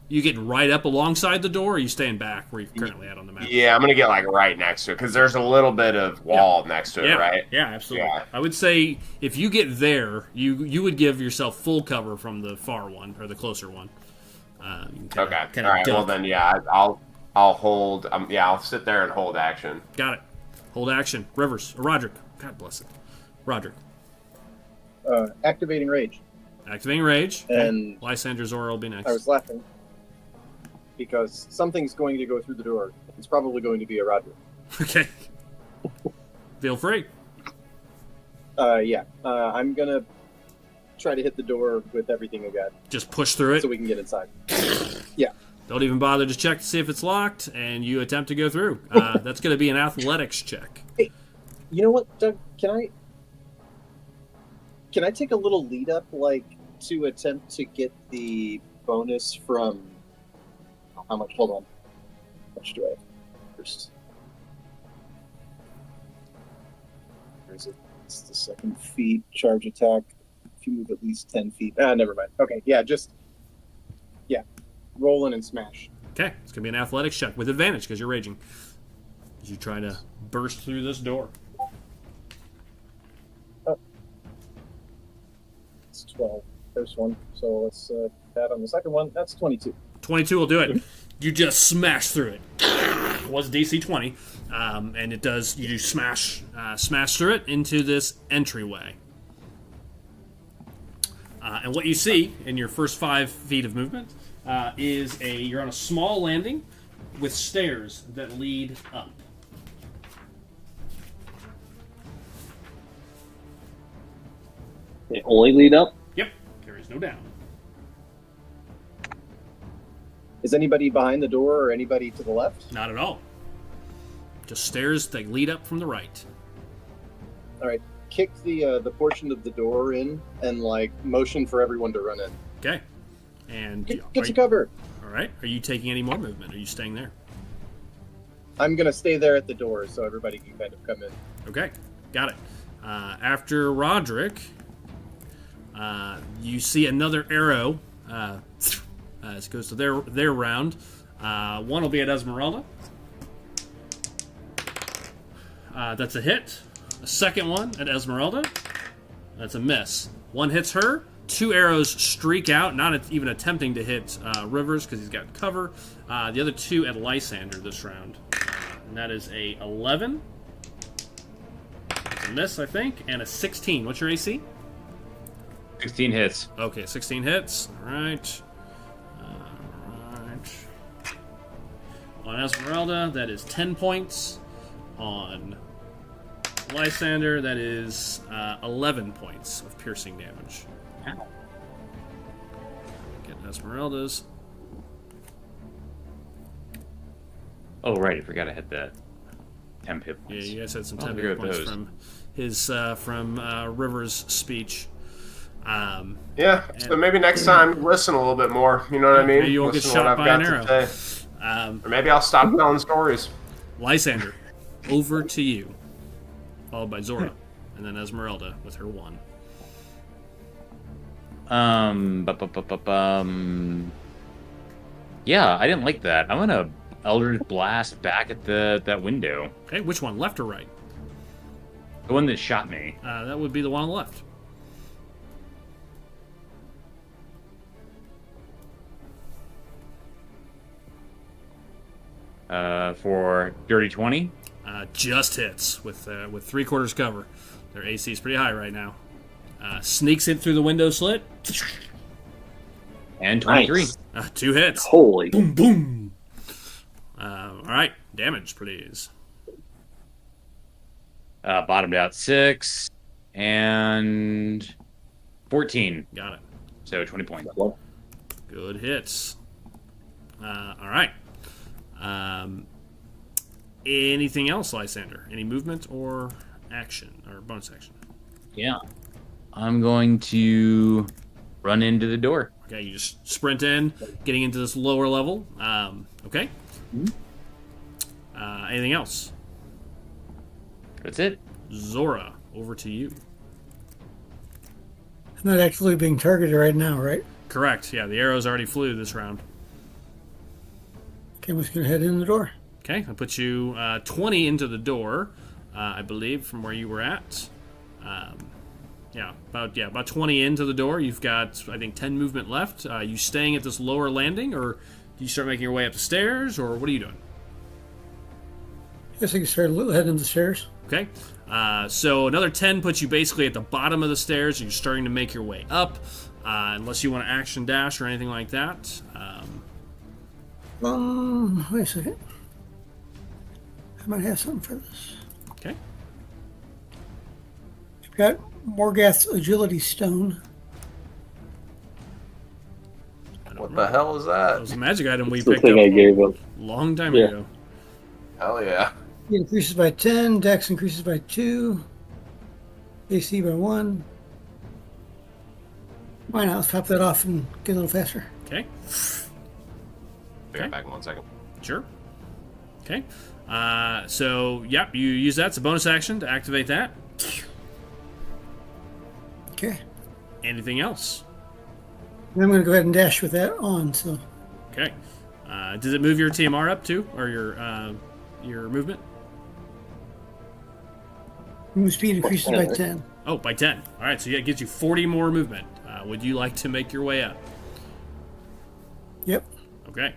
You getting right up alongside the door, or are you staying back where you're currently at on the map? Yeah, I'm gonna get like right next to it because there's a little bit of wall next to it, right? Yeah, absolutely. Yeah. I would say if you get there, you would give yourself full cover from the far one or the closer one. Okay. All right. Well then, I'll hold. I'll sit there and hold action. Got it. Hold action. Rivers or Roderick. God bless it. Roderick. Activating rage. Activating rage. And Lysander's aura will be next. I was laughing because something's going to go through the door. It's probably going to be a Roderick. Okay. Feel free. I'm gonna try to hit the door with everything I got. Just push through it. So we can get inside. Yeah. Don't even bother to check to see if it's locked, and you attempt to go through. That's going to be an athletics check. Hey, you know what, Doug? Can I take a little lead up, like, to attempt to get the bonus from... How much? Hold on. How much do I have first? Where is it? It's the second feat, charge attack. If you move at least 10 feet. Never mind. Okay, roll in and smash. Okay, it's going to be an athletics check with advantage because you're raging. As you try to burst through this door. Oh. It's 12. First one. So let's add on the second one. That's 22. 22 will do it. You just smash through it. It was DC 20, and it does. You do smash through it into this entryway. And what you see in your first 5 feet of movement is you're on a small landing with stairs that lead up. They only lead up? Yep, there is no down. Is anybody behind the door or anybody to the left? Not at all. Just stairs that lead up from the right. All right. Kick the portion of the door in and like motion for everyone to run in. Okay. And get to cover. All right. Are you taking any more movement? Or are you staying there? I'm gonna stay there at the door so everybody can kind of come in. Okay. Got it. After Roderick, You see another arrow as it goes to their round. One will be at Esmeralda. That's a hit. A second one at Esmeralda. That's a miss. One hits her. 2 arrows streak out, not even attempting to hit Rivers because he's got cover. The other 2 at Lysander this round. And that is a 11. That's a miss, I think. And a 16. What's your AC? 16 hits. Okay, 16 hits. All right. On Esmeralda, that is 10 points. On Lysander, that is 11 points of piercing damage. Get Esmeralda's. Oh, right. I forgot I had that. 10 hit Yeah, points. you guys had some I'll 10 figure hit out points those. from his Rivers' speech. Yeah, so maybe next time listen a little bit more. You know what I mean? Maybe you won't get Listen to shot what by I've an got arrow. to say. Or maybe I'll stop telling stories. Lysander, over to you. Followed by Zora. And then Esmeralda with her 1. Yeah, I didn't like that. I'm gonna Eldritch Blast back at that window. Okay, which one? Left or right? The one that shot me. That would be the one on the left. For Dirty 20. Just hits with 3/4 cover. Their AC is pretty high right now. Sneaks in through the window slit. And 23. Nice. 2 hits. Holy. Boom, boom. All right, damage, please. Bottomed out 6. And 14. Got it. So 20 points. Good hits. All right. Anything else, Lysander? Any movement or action or bonus action? Yeah. I'm going to run into the door. Okay, you just sprint in, getting into this lower level. Okay. Anything else? That's it. Zora, over to you. It's not actually being targeted right now, right? Correct. Yeah, the arrows already flew this round. Okay, I'm just going to head in the door. Okay, that puts you 20 into the door, I believe, from where you were at. About 20 into the door. You've got, I think, 10 movement left. You staying at this lower landing, or do you start making your way up the stairs, or what are you doing? I guess I can start heading the stairs. Okay, so another 10 puts you basically at the bottom of the stairs, and you're starting to make your way up, unless you want to action dash or anything like that. Wait a second. I might have something for this. Okay. I've got Morgath's Agility Stone. What the hell is That that? was a magic item we That's the picked thing up I gave him. a long time Yeah. ago. Hell yeah. It increases by 10, Dex increases by 2, AC by 1. Why not? Let's pop that off and get a little faster. Okay, Be right back in 1 second. sure. Okay, so yep, you use that. It's a bonus action to activate that. Okay. Anything else? And I'm going to go ahead and dash with that on, so. Okay. Does it move your TMR up too, or your movement? Move speed increases by 10. Oh, by 10. All right, so yeah, it gives you 40 more movement. Would you like to make your way up? Yep. Okay.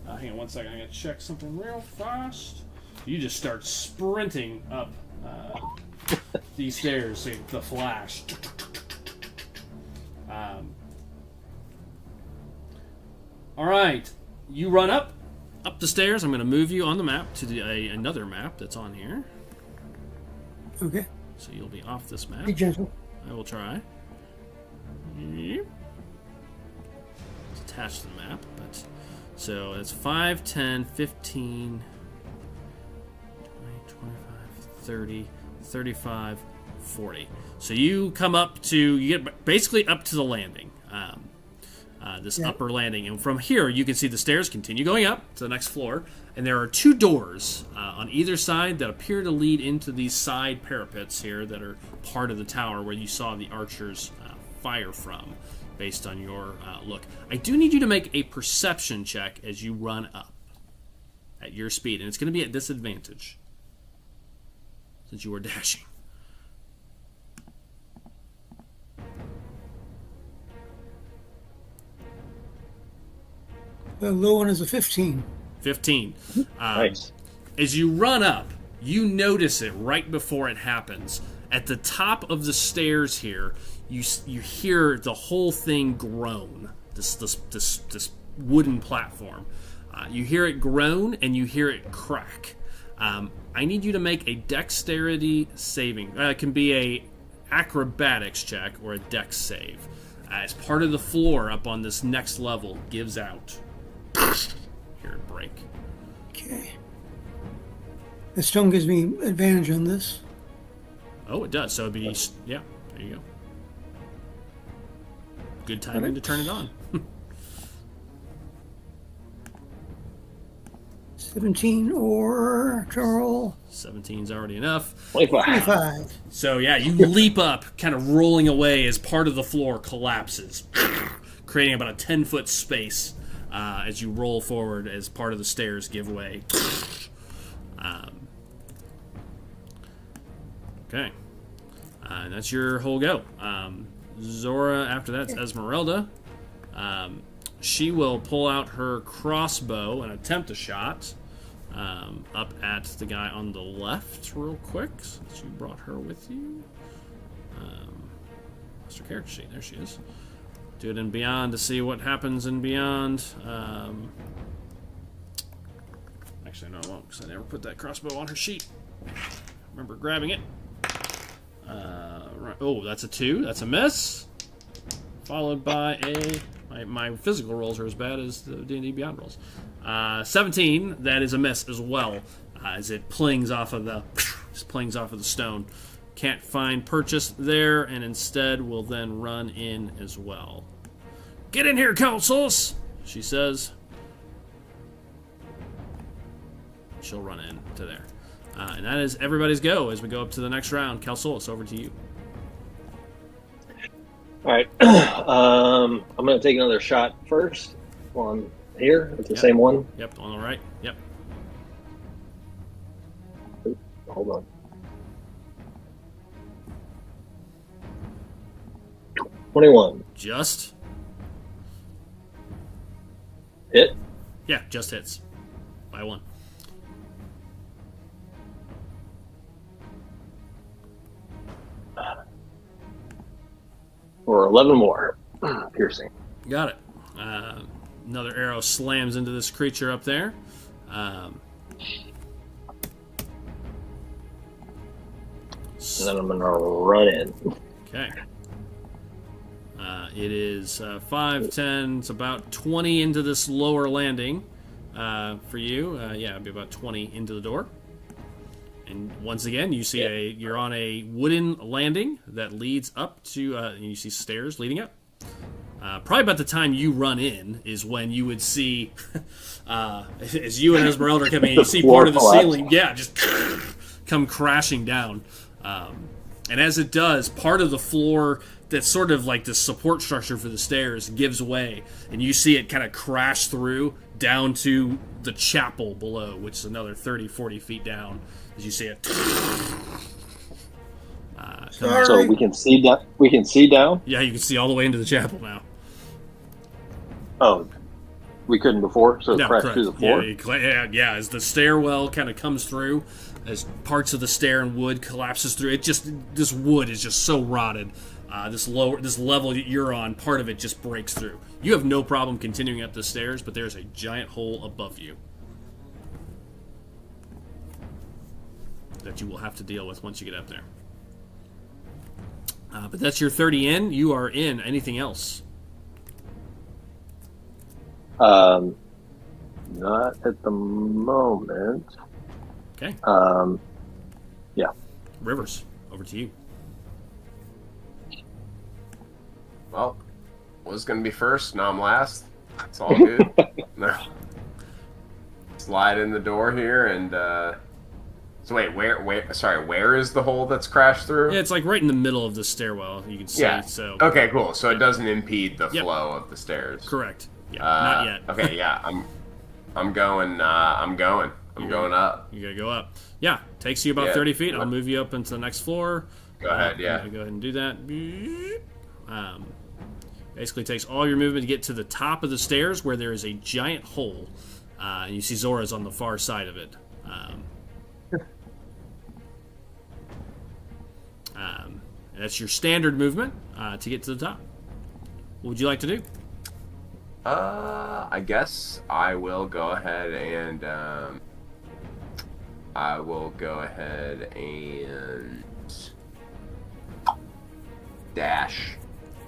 Hang on 1 second. I gotta check something real fast. You just start sprinting up these stairs, see the flash. All right, you run up the stairs. I'm going to move you on the map to another map that's on here. Okay. So you'll be off this map. Be gentle. I will try. Yep. It's attached to the map, but so it's 5, 10, 15, 20, 25, 30, 35, 40. So you come up to, you get basically up to the landing, this upper landing. And from here, you can see the stairs continue going up to the next floor. And there are 2 doors on either side that appear to lead into these side parapets here that are part of the tower where you saw the archers fire from, based on your look. I do need you to make a perception check as you run up at your speed, and it's going to be at disadvantage since you are dashing. The low one is a 15. 15. Nice. As you run up, you notice it right before it happens. At the top of the stairs here, you hear the whole thing groan. This wooden platform. You hear it groan and you hear it crack. I need you to make a dexterity saving. It can be a acrobatics check or a dex save. As part of the floor up on this next level gives out. Hear it break. Okay. The stone gives me advantage on this. Oh, it does. So it'd be, yeah, there you go. Good timing to turn it on. 17 or Charles. 17's already enough. 25. So yeah, you leap up, kind of rolling away as part of the floor collapses, creating about a 10-foot space as you roll forward as part of the stairs give way. Okay. And that's your whole go. Zora, after that's Esmeralda. She will pull out her crossbow and attempt a shot up at the guy on the left real quick, since you brought her with you. What's her character sheet? There she is. Do it in Beyond to see what happens in Beyond. Actually, no, I won't, because I never put that crossbow on her sheet. Remember grabbing it. Right. Oh, that's a 2. That's a miss. Followed by a... My physical rolls are as bad as the D&D Beyond rolls. 17, that is a miss as well, as it plings off of the stone. Can't find purchase there, and instead will then run in as well. Get in here, Consuls, she says. She'll run in to there. And that is everybody's go as we go up to the next round. Calculus, over to you. All right. I'm going to take another shot first on here. It's the same one. Yep, on the right. Yep. Hold on. 21. Just? Hit? Yeah, just hits. By 1. Or 11 more. Piercing. Got it. Another arrow slams into this creature up there. And then I'm going to run in. Okay. It is 5, 10, it's about 20 into this lower landing for you. Yeah, it'd be about 20 into the door. And once again, you see you're on a wooden landing that leads up to, and you see stairs leading up. Probably about the time you run in is when you would see, as you and Esmeralda come in, you see part of the ceiling, just come crashing down. And as it does, part of the floor that's sort of like the support structure for the stairs gives way, and you see it kind of crash through down to the chapel below, which is another 30, 40 feet down, as you see it. So we can see down. We can see down. Yeah, you can see all the way into the chapel now. Oh, we couldn't before, so it crashed through the floor. Yeah. As the stairwell kind of comes through, as parts of the stair and wood collapses through, this wood is just so rotted. This level that you're on, part of it just breaks through. You have no problem continuing up the stairs, but there's a giant hole above you that you will have to deal with once you get up there. But that's your 30 in. You are in. Anything else? Not at the moment. Okay. Yeah. Rivers, over to you. Well, was going to be first. Now I'm last. It's all good. No. Slide in the door here and So wait, where? Sorry, where is the hole that's crashed through? Yeah, it's like right in the middle of the stairwell. You can see. Yeah. So. Okay, cool. So it doesn't impede the flow of the stairs. Correct. Yeah. Not yet. Okay. Yeah. I'm going. I'm going up. You gotta go up. Yeah. Takes you about 30 feet. I'll move you up into the next floor. Go ahead. Yeah. Go ahead and do that. Basically takes all your movement to get to the top of the stairs where there is a giant hole. And you see Zora's on the far side of it. That's your standard movement to get to the top. What would you like to do? I guess I will go ahead and dash.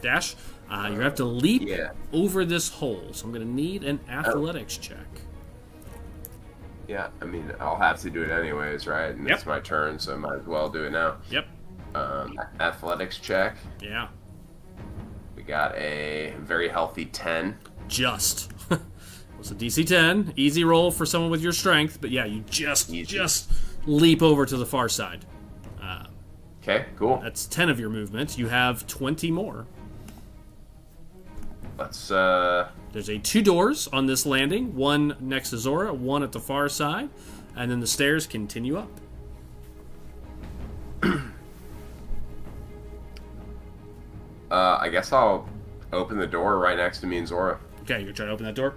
Dash. You're gonna have to leap over this hole, so I'm gonna need an athletics check. Yeah, I mean, I'll have to do it anyways, right? And it's my turn, so I might as well do it now. Yep. Athletics check. Yeah. We got a very healthy 10. Just. It's a DC 10. Easy roll for someone with your strength, but yeah, you just leap over to the far side. Okay, cool. That's 10 of your movement. You have 20 more. Let's, There's 2 doors on this landing. One next to Zora, one at the far side, and then the stairs continue up. I guess I'll open the door right next to me and Zora. Okay, you're trying to open that door?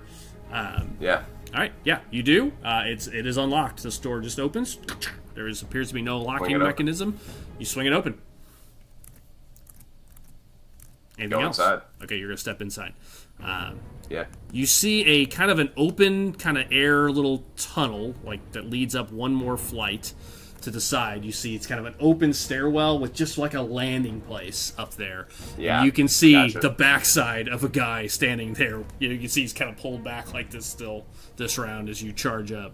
Yeah. All right, yeah, you do. It is unlocked. This door just opens. There appears to be no locking mechanism. You swing it open. Anything else? Inside. Okay, you're going to step inside. Yeah. You see a kind of an open, kind of air little tunnel, like that leads up one more flight to the side. You see it's kind of an open stairwell with just like a landing place up there. Yeah. And you can see the backside of a guy standing there. You can see he's kind of pulled back like this still this round as you charge up.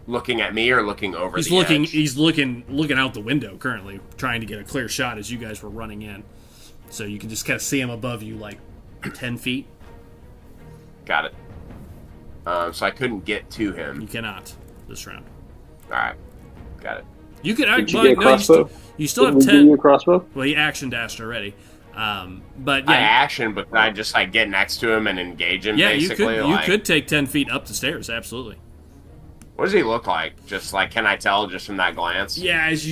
Looking at me or looking over He's the looking. edge? He's looking out the window currently, trying to get a clear shot as you guys were running in. So you can just kind of see him above you, like 10 feet. Got it. So I couldn't get to him. You cannot this round. All right. Got it. You could. Did you get a crossbow? You still have Did we 10. give you a crossbow? Well, he action dashed already. But I yeah, action, but can I just like get next to him and engage him? yeah, basically? you could take 10 feet up the stairs. Absolutely. What does he look like? Just like, can I tell just from that glance? Yeah, as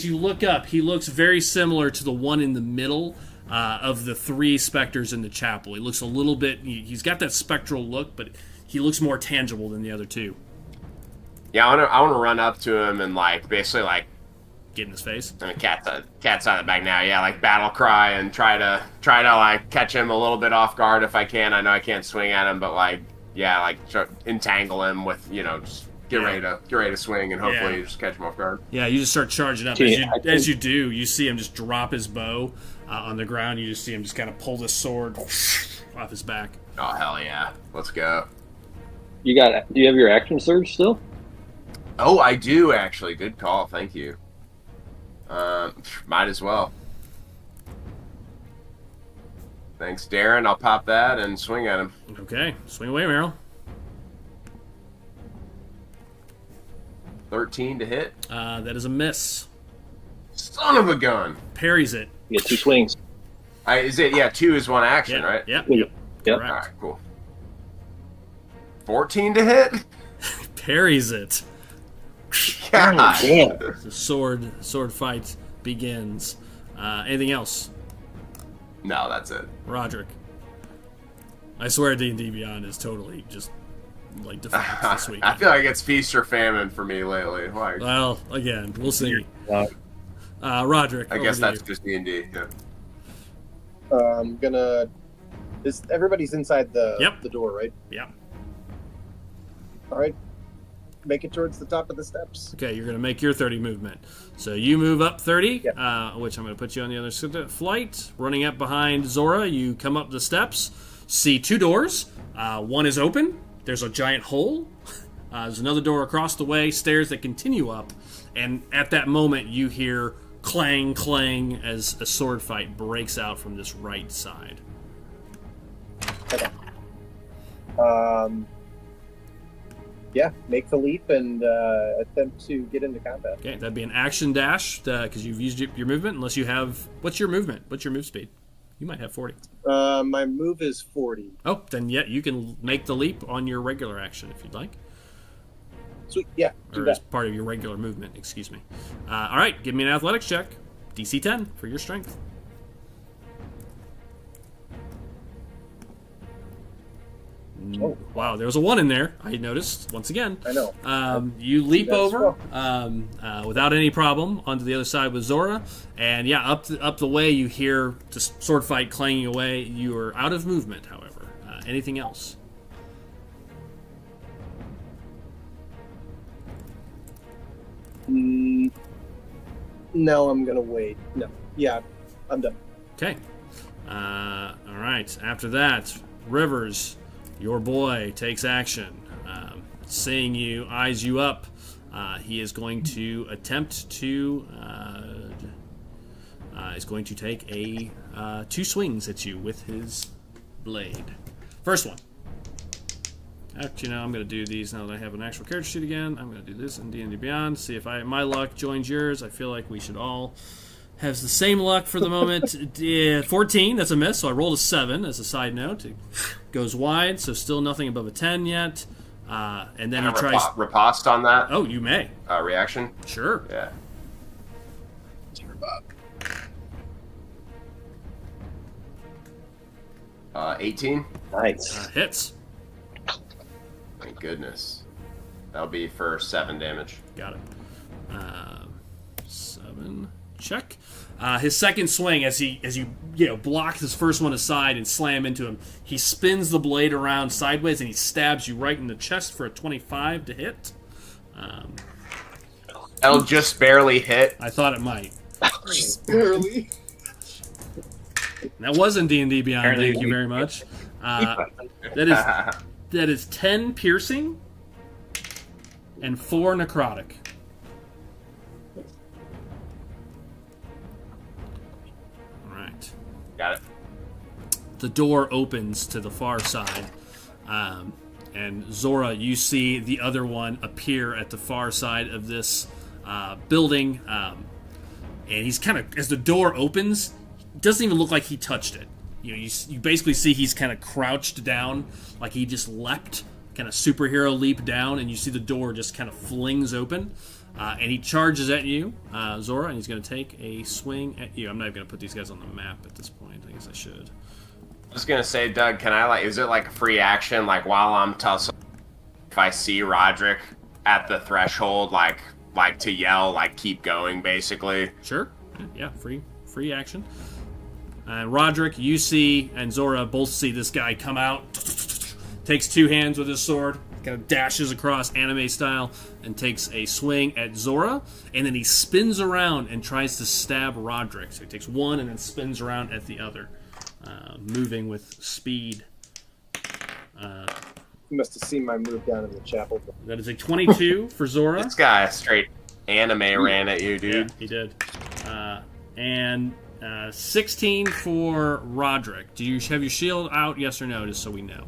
you look up, he looks very similar to the one in the middle of the 3 specters in the chapel. He looks a little bit. He's got that spectral look, but he looks more tangible than the other 2. Yeah, I want to run up to him and like basically like Get in his face. I mean, cat's out of the bag now. Yeah, like battle cry and try to like catch him a little bit off guard if I can. I know I can't swing at him, but like entangle him with just get ready to swing and hopefully just catch him off guard. Yeah, you just start charging up. As you do, you see him just drop his bow on the ground. You just see him just kind of pull the sword off his back. Oh hell yeah, let's go. Do you have your action surge still? Oh, I do actually. Good call. Thank you. Might as well. Thanks, Darren. I'll pop that and swing at him. Okay, swing away, Meryl. 13 to hit. That is a miss. Son of a gun. Parries it. You get 2 swings. 2 is 1 action, right? Yep. Yep. All right, cool. 14 to hit. Parries it. God. Damn. The sword fight begins. Anything else? No, that's it. Roderick. I swear D&D Beyond is totally just like defunct this week. I feel like it's feast or famine for me lately. Like, Well, again, we'll see. Roderick. I guess over to that's you. just D&D. Yeah. I'm gonna. Everybody's inside the door, right? Yeah. All right. Make it towards the top of the steps. Okay, you're going to make your 30 movement. So you move up 30, Yep. Which I'm going to put you on the other flight. Running up behind Zora, you come up the steps, see 2 doors. One is open. There's a giant hole. There's another door across the way, stairs that continue up. And at that moment, you hear clang, clang as a sword fight breaks out from this right side. Okay. make the leap and attempt to get into combat. Okay, that'd be an action dash because you've used your movement. Unless you have, what's your movement? What's your move speed? You might have 40. My move is 40. Oh, then yeah, you can make the leap on your regular action if you'd like. Sweet, yeah. Do Or that. as part of your regular movement, excuse me. All right, give me an athletics check. DC 10 for your strength. Oh. Wow, there was a 1 in there, I noticed, once again. I know. You leap That's over without any problem onto the other side with Zora. And yeah, up the way you hear the sword fight clanging away. You are out of movement, however. Anything else? No, I'm gonna wait. No. Yeah, I'm done. Okay. All right. After that, Rivers, your boy, takes action. Seeing you, eyes you up. He is going to attempt to. Is going to take a 2 swings at you with his blade. First one. Actually, no, I'm going to do these now that I have an actual character sheet again. I'm going to do this in D&D Beyond. See if my luck joins yours. I feel like we should all have the same luck for the moment. 14, that's a miss. So I rolled a 7 as a side note. It goes wide, so still nothing above a 10 yet. And then he tries. Riposte on that. Oh, you may. Reaction. Sure. Yeah. 18. Nice. Hits. Thank goodness. That'll be for 7 damage. Got it. 7. Check. His second swing, as you block his first one aside and slam into him, he spins the blade around sideways and he stabs you right in the chest for a 25 to hit. That'll just barely hit. I thought it might. Barely. That was in D&D Beyond. Apparently Thank you very much. That is 10 piercing and 4 necrotic. All right. Got it. The door opens to the far side, and Zora, you see the other one appear at the far side of this building, and he's kind of, as the door opens, it doesn't even look like he touched it. You basically see he's kind of crouched down, like he just leapt, kind of superhero leap down, and you see the door just kind of flings open, and he charges at you, Zora, and he's going to take a swing at you. I'm not even going to put these guys on the map at this point. I guess I should. I was gonna say, Doug, can I is it like a free action, like while I'm tussling, if I see Roderick at the threshold, like to yell, like keep going, basically? Sure. Yeah, free action. And Roderick, you see, and Zora both see this guy come out, takes 2 hands with his sword, kind of dashes across anime style, and takes a swing at Zora, and then he spins around and tries to stab Roderick. So he takes 1 and then spins around at the other, moving with speed. You must have seen my move down in the chapel. That is a 22 for Zora. This guy straight anime ran at you, dude. Yeah, he did. And 16 for Roderick. Do you have your shield out, yes or no, just so we know?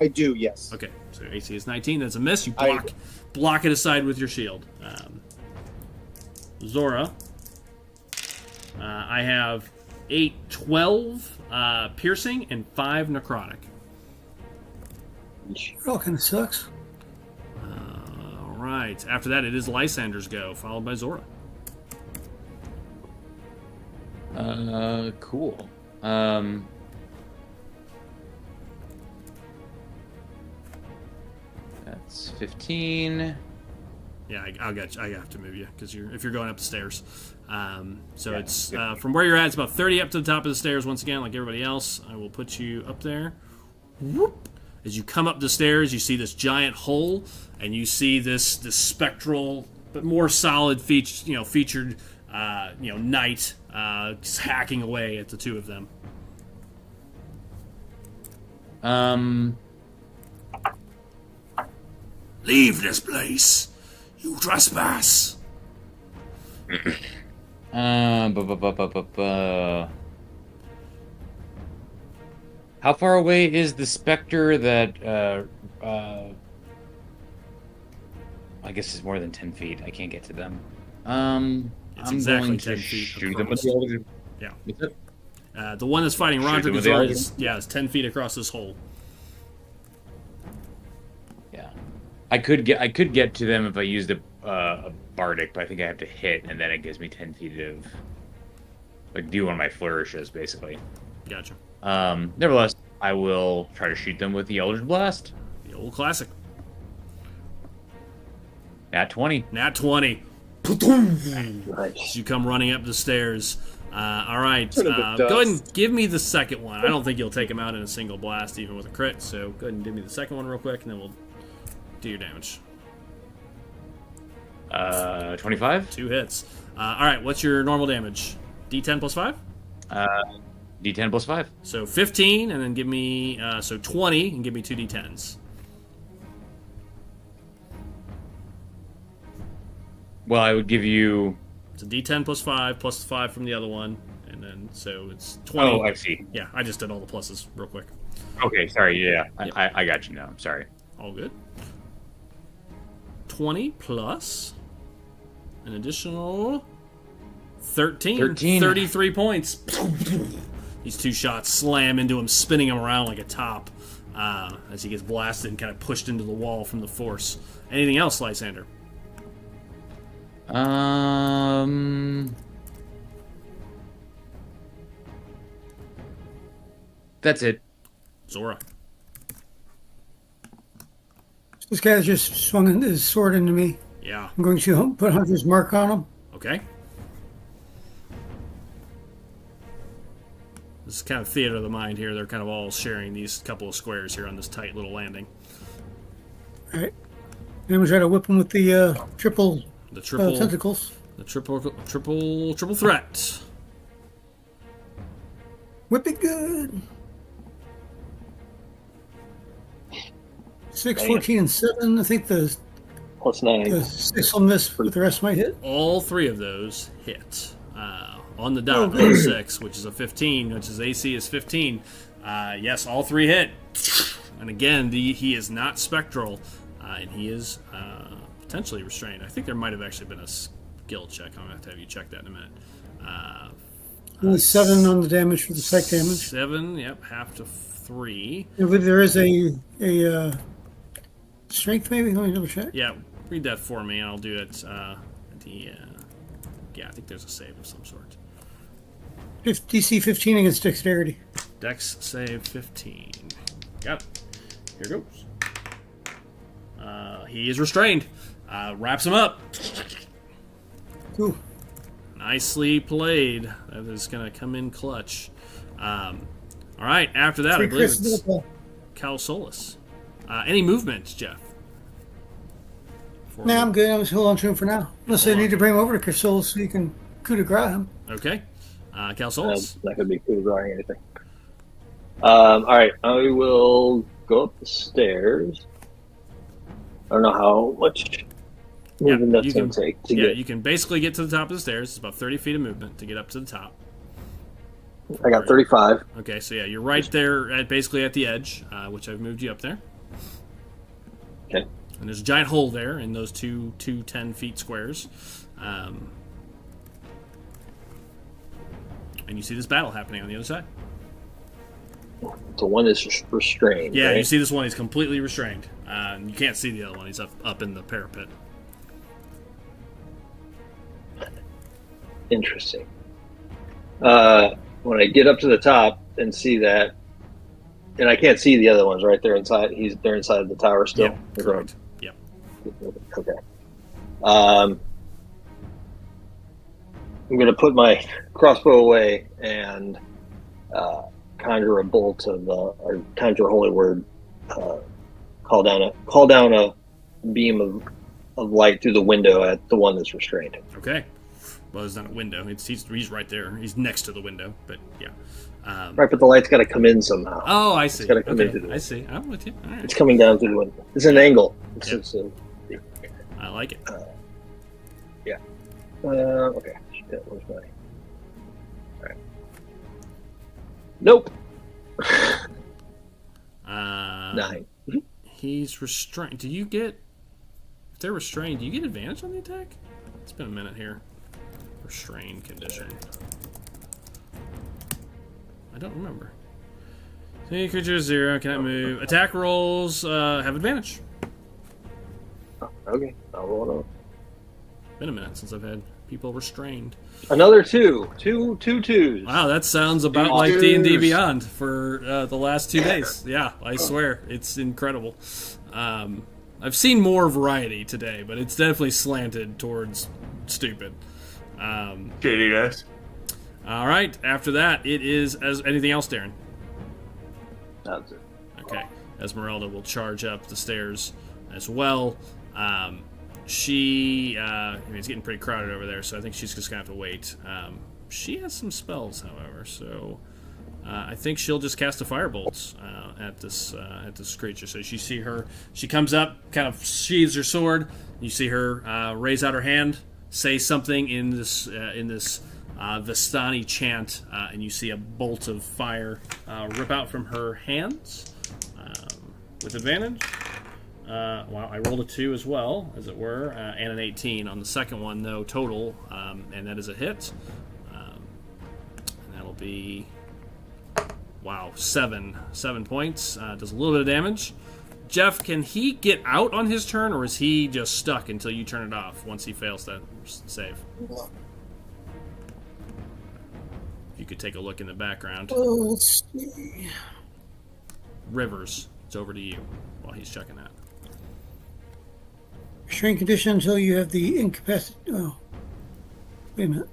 I do, yes. Okay, so AC is 19. That's a miss. You I- block it aside with your shield. Zora, I have 12 piercing and 5 necrotic. It all kind of sucks. All right. After that, it is Lysander's go, followed by Zora. Cool. That's 15. Yeah, I got you. I have to move you because if you're going up the stairs. So it's from where you're at. It's about 30 up to the top of the stairs. Once again, like everybody else, I will put you up there. Whoop. As you come up the stairs, you see this giant hole, and you see this spectral but more solid featured knight just hacking away at the two of them. Leave this place. You trespass. How far away is the specter that I guess it's more than 10 feet. I can't get to them. It's I'm exactly going 10 to feet shoot them across. with the Eldritch. Yeah. What's it? The one that's fighting Shoot Roderick them with is, the is 10 feet across this hole. Yeah. I could get to them if I used a bardic, but I think I have to hit, and then it gives me 10 feet of do one of my flourishes, basically. Gotcha. Nevertheless, I will try to shoot them with the Eldritch Blast. The old classic. Nat 20. Nat 20. Nice. You come running up the stairs. All right. Son of a Go ahead dust. and give me the second one. I don't think you'll take him out in a single blast, even with a crit. So go ahead and give me the second one real quick, and then we'll do your damage. 25. 2 hits. All right. What's your normal damage? D10 plus 5? D10 plus 5. So 15, and then give me 20, and give me 2 D10s. Well, I would give you. It's a D10 plus 5 plus 5 from the other one, and then so it's 20. Oh, I see. Yeah, I just did all the pluses real quick. Okay, sorry. Yeah, Yep. I got you now. I'm sorry. All good. 20 plus an additional 13. 33 points. These 2 shots slam into him, spinning him around like a top as he gets blasted and kind of pushed into the wall from the force. Anything else, Lysander? That's it. Zora. This guy's just swung his sword into me. Yeah. I'm going to put Hunter's Mark on him. Okay. This is kind of theater of the mind here. They're kind of all sharing these couple of squares here on this tight little landing. All right. And we try to whip him with the triple The triple tentacles. The triple threat. Whip it good. 6, 14, and 7. I think the Plus 9. 6 will miss, but the rest might hit. All 3 of those hit. On the dot, Oh, on good. 6, which is a 15, which is AC is 15. Yes, all 3 hit. And again, he is not spectral, and he is potentially restrained. I think there might have actually been a skill check. I'm going to have you check that in a minute. Only 7 on the damage for the psych damage. 7, yep, half to 3. I believe there is a strength, maybe? Let me double check. Yeah, read that for me, and I'll do it. Yeah, I think there's a save of some sort. DC 15 against dexterity. Dex save 15. Got it. Here goes. He is restrained. Wraps him up. Cool. Nicely played. That is going to come in clutch. All right, after that, I 3 believe crits it's middle. Cal Solus. Any movement, Jeff? Nah, I'm good. I'm just hold on to him for now. Unless I need to bring him over to Chrysalis so you can coup de grace him. Okay. Cal Solus. Not going to be cool drawing anything. All right, I will go up the stairs. I don't know how much movement that's going to take to get. You can basically get to the top of the stairs. It's about 30 feet of movement to get up to the top. I got 35. Okay, so yeah, you're right there, basically at the edge, which I've moved you up there. Okay. And there's a giant hole there in those two 10 feet squares. And you see this battle happening on the other side. So one is restrained. Yeah, right? you see this one, he's completely restrained. You can't see the other one, he's up in the parapet. Interesting. When I get up to the top and see that, and I can't see the other ones, right? They're inside. They're inside the tower still. Yep, correct. Yep. Okay. I'm going to put my crossbow away and conjure a bolt of, or conjure a holy word. Call down a beam of light through the window at the one that's restrained. Okay. Well, it's not a window. He's right there. He's next to the window, but yeah. Right, but the light's got to come in somehow. Oh, I see. It's got to come Okay, in through the window. I see. I'm with you. All right. It's coming down through the window. It's an angle. It's I like it. yeah. Okay. Shit, where's my... All right. Nope. 9. He's restrained. Do you get they're restrained, do you get advantage on the attack? It's been a minute here. Restrained condition. I don't remember. Any creature 0 cannot move. Attack rolls have advantage. Okay, I'll roll it up. Been a minute since I've had people restrained. Another two twos. Wow, that sounds about Two like twos. D&D Beyond for the last 2 days. Yeah, I swear, it's incredible. I've seen more variety today, but it's definitely slanted towards stupid. Shittiness. All right, after that, it is as anything else, Darren. That's it. Okay, Esmeralda will charge up the stairs as well. It's getting pretty crowded over there, so I think she's just gonna have to wait. She has some spells, however, so I think she'll just cast a firebolt at this creature. So you see her, she comes up, kind of sheathes her sword. You see her raise out her hand, say something in this Vistani chant, and you see a bolt of fire rip out from her hands with advantage. Wow, I rolled a 2 as well, as it were, and an 18 on the second one, though, total, and that is a hit. And that'll be, wow, 7 points. Does a little bit of damage. Jeff, can he get out on his turn, or is he just stuck until you turn it off once he fails that save? If you could take a look in the background. Let's see. Rivers, it's over to you while he's checking that. Restraint condition until you have the incapacity. Oh, wait a minute.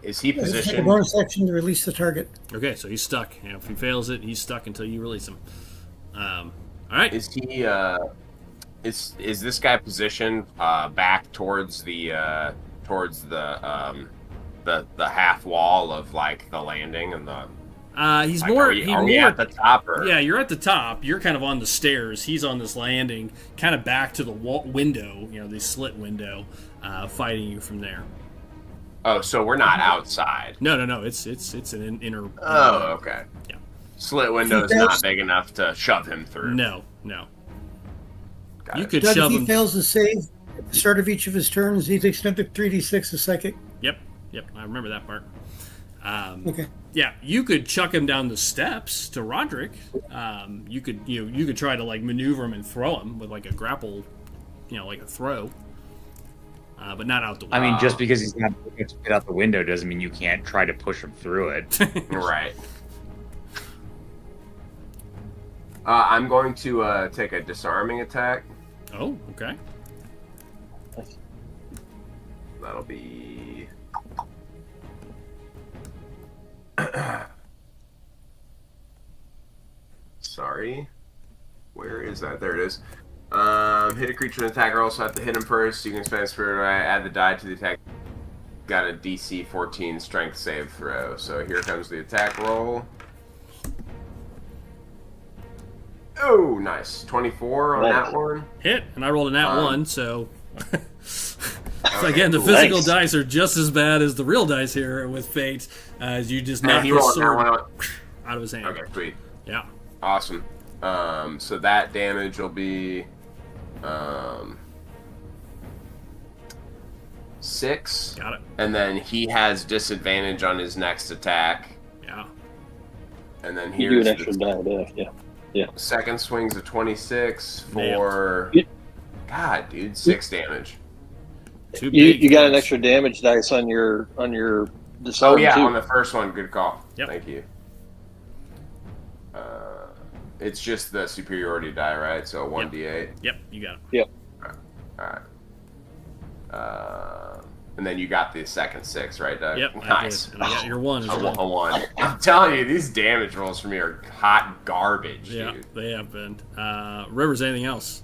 Is he Take a positioned? bonus action to release the target. Okay, so he's stuck. You know, if he fails it, he's stuck until you release him. All right. Is he? Is this guy positioned back towards the half wall of like the landing and the? He's Like, more. are we at the top? Or? Yeah, you're at the top. You're kind of on the stairs. He's on this landing, kind of back to the window. You know, the slit window, fighting you from there. Oh, so we're not outside. No. It's an inner. Oh, okay. Yeah. Slit window's not big enough to shove him through. No. Got You it. could Doug, if shove he him. fails to save at the start of each of his turns, he takes another 3d6 of psychic. Yep. I remember that part. Okay. Yeah, you could chuck him down the steps to Roderick. You could try to like maneuver him and throw him with like a grapple, like a throw. But not out the window. I mean, just because he's not able to get out the window doesn't mean you can't try to push him through it. Right. I'm going to take a disarming attack. Oh, okay. That'll be. Sorry. Where is that? There it is. Hit a creature and attacker also have to hit him first. You can spend spirit die, add the die to the attack. Got a DC 14 strength save throw. So here comes the attack roll. Oh, nice. 24 on that one. Hit, and I rolled a nat 1, so... So again, the physical dice are just as bad as the real dice here with Fate, as you just knock his sword out of his hand. Okay, sweet. Yeah. Awesome. So that damage will be 6. Got it. And then he has disadvantage on his next attack. Yeah. And then You do here's an extra the die, yeah. second swing's a 26 for... Nailed. God, dude, 6 damage. Too big. You got an extra damage dice on your disarm Oh, yeah, too. on the first one. Good call. Yep. Thank you. It's just the superiority die, right? So 1d8. Yep, you got it. Yep. Alright. And then you got the second 6, right, Doug? Yep, I Nice. did. And I got your 1 as A well. 1. I'm telling you, these damage rolls for me are hot garbage, Yeah, dude. they have been. Rivers, anything else?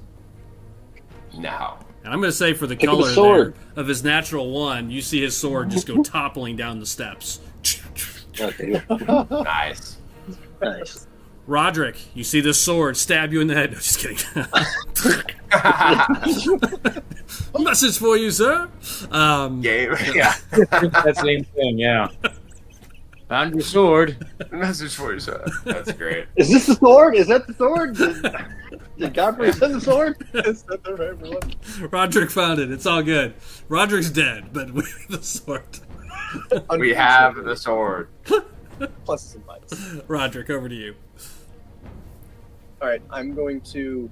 No. And I'm going to say for the Pick up color his sword. there of his natural 1, you see his sword just go toppling down the steps. Okay. Nice. Nice. Roderick, you see this sword stab you in the head. No, just kidding. Message for you, sir. Game. Yeah. That same thing, yeah. Found your sword. Message for you, sir. That's great. Is this the sword? Is that the sword? Did Godfrey send the sword? Is that the right one? Roderick found it. It's all good. Roderick's dead, but we have the sword. We have the sword. Pluses and minuses. Roderick, over to you. All right, I'm going to.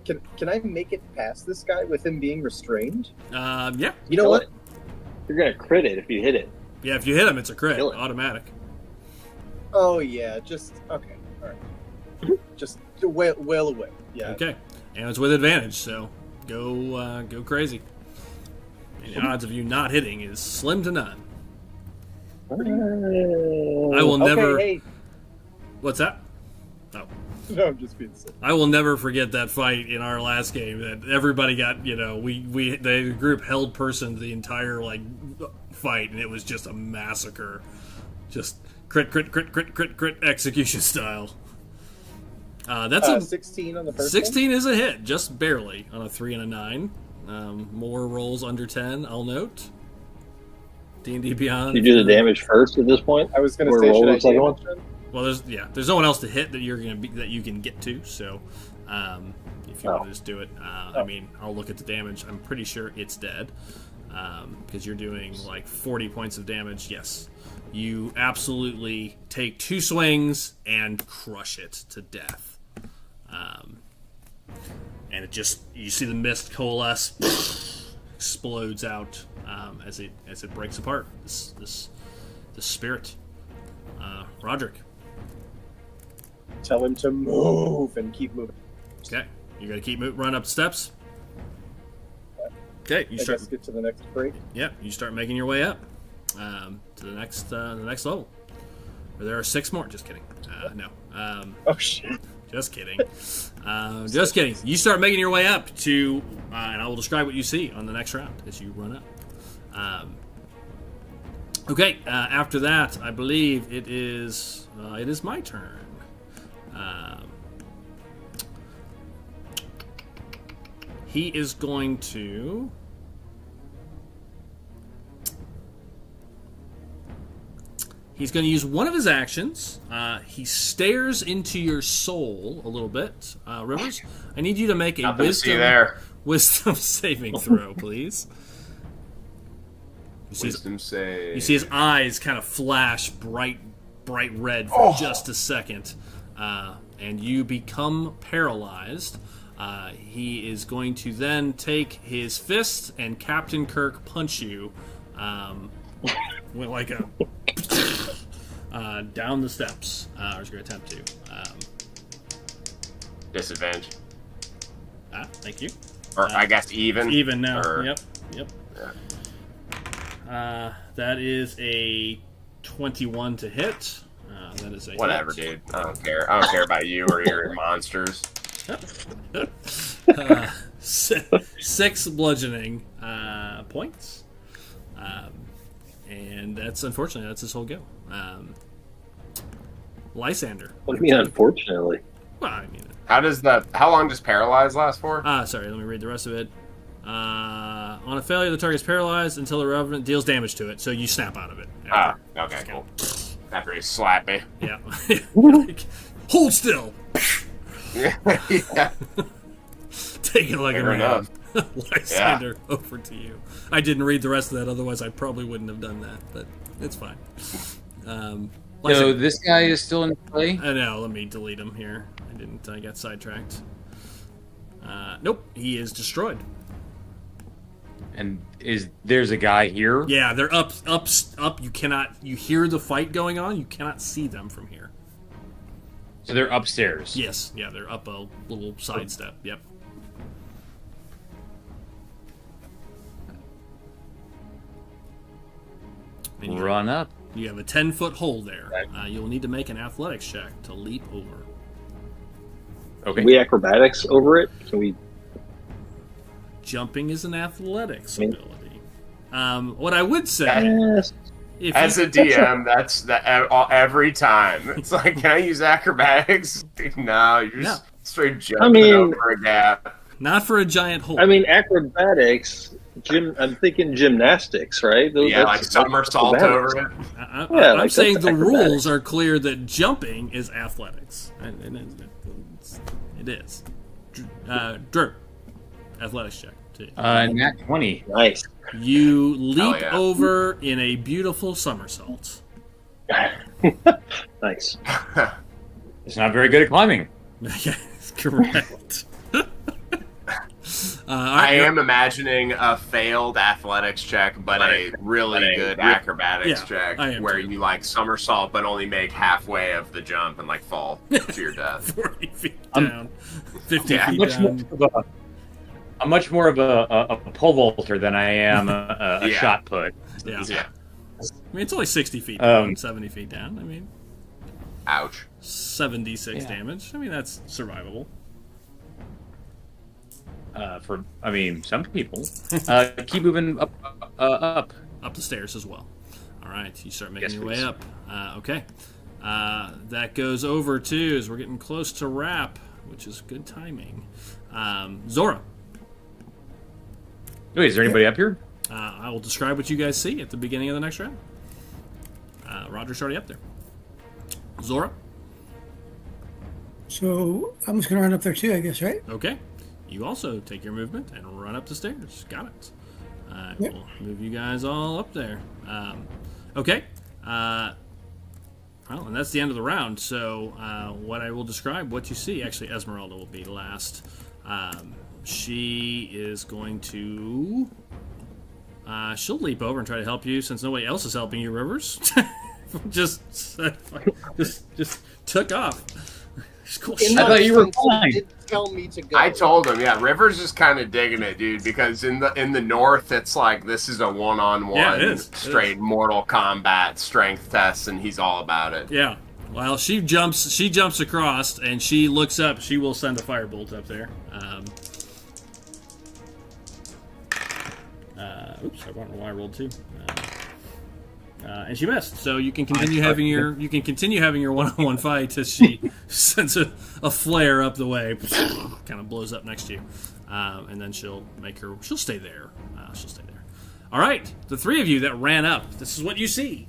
Can I make it past this guy with him being restrained? Yeah. You know what? You're gonna crit it if you hit it. Yeah, if you hit him, it's a crit. Kill it. Automatic. Oh yeah, just okay. All right, just wail away. Yeah. Okay. And it's with advantage, so go crazy. And the odds of you not hitting is slim to none. I will never... Okay, hey. What's that? Oh. No, I'm just being silly. I will never forget that fight in our last game. That everybody got, the group held person the entire fight, and it was just a massacre. Just crit execution style. That's a 16 on the first 16 is a hit, just barely on a 3 and a 9. More rolls under 10, I'll note. D&D Beyond. You do the damage first at this point? one? I was going to Or say, roll should I the second damage one? him? Well, there's no one else to hit that that you can get to. So, if you want to just do it, I mean, I'll look at the damage. I'm pretty sure it's dead because you're doing 40 points of damage. Yes, you absolutely take 2 swings and crush it to death. And it just, you see the mist coalesce, explodes out as it breaks apart. This spirit, Roderick. Tell him to move and keep moving. Okay, you got to keep run up the steps. Okay, you I start. guess get to the next break. Yeah, you start making your way up to the next level. There are 6 more. Just kidding. No. Oh shit. Just kidding. Just kidding. You start making your way up to, and I will describe what you see on the next round as you run up. Okay. After that, I believe it is my turn. He is going to. He's going to use one of his actions. He stares into your soul a little bit. Rivers, I need you to make a wisdom saving throw, please. Wisdom save. You see his eyes kind of flash bright red for just a second, and you become paralyzed. He is going to then take his fist and Captain Kirk punch you with like a down the steps. Or he's going to attempt to. Disadvantage. Thank you. Or I guess even. Even now. Or... Yep. Yeah. That is a 21 to hit. That is a Whatever, hit. dude. I don't care. I don't care about you or your monsters. 6 bludgeoning points. And that's his whole go. Lysander. What do you mean, unfortunately? Well, I mean, How long does paralyze last for? sorry, let me read the rest of it. On a failure, the target is paralyzed until the Revenant deals damage to it, so you snap out of it. Okay, cool. After he slapped me. Yeah. Like, hold still. Yeah. Take it like Fair a man. enough. Lysander, over to you. I didn't read the rest of that, otherwise I probably wouldn't have done that, but it's fine. So this guy is still in play? I know, let me delete him here. I got sidetracked. Nope, he is destroyed. And there's a guy here? Yeah, they're up. You hear the fight going on, you cannot see them from here. So they're upstairs? Yes, yeah, they're up a little side step, yep. Run up. You have a 10-foot hole there. You'll need to make an athletics check to leap over. Okay. Can we acrobatics over it? Can we? Jumping is an athletics ability. What I would say, Yes. As a DM, that's every time. It's like, can I use acrobatics? No, you're just straight jumping over a gap. not for a giant hole. I mean, acrobatics I'm thinking gymnastics, right? Yeah, like somersault over it. I'm saying the rules are clear that jumping is athletics. And it is. Drew, athletics check. Nat 20. Nice. You leap over in a beautiful somersault. Nice. It's not very good at climbing. Yes, correct. I am imagining a failed athletics check, but a really good acrobatics check where you like somersault, but only make halfway of the jump and like fall to your death. 40 feet down, 50 feet down. I'm much more of a pole vaulter than I am a shot put. Yeah. I mean, it's only 60 feet down, 70 feet down. I mean, ouch. 76 damage. I mean, that's survivable. Some people. Keep moving up the stairs as well. All right, you start making your way up. Okay, that goes over to as we're getting close to wrap, which is good timing. Zora. Wait, is there anybody up here? I will describe what you guys see at the beginning of the next round. Roger's already up there. Zora. So I'm just gonna run up there too, I guess, right? Okay. You also take your movement and run up the stairs. Got it. We'll move you guys all up there. Okay. Well, and that's the end of the round. So what I will describe, what you see, actually Esmeralda will be last. She is going to... she'll leap over and try to help you since nobody else is helping you, Rivers. just took off. Cool. I thought you were fine. Did tell me to go. I told him, Rivers is kind of digging it, dude, because in the north, it's like this is a one-on-one straight Mortal Kombat strength test, and he's all about it. Yeah. Well, she jumps across, and she looks up. She will send a firebolt up there. Oops, I don't know why I rolled 2. And she missed. So you can continue having your one-on-one fight as she sends a flare up the way, kind of blows up next to you, and then she'll stay there. All right, the three of you that ran up. This is what you see.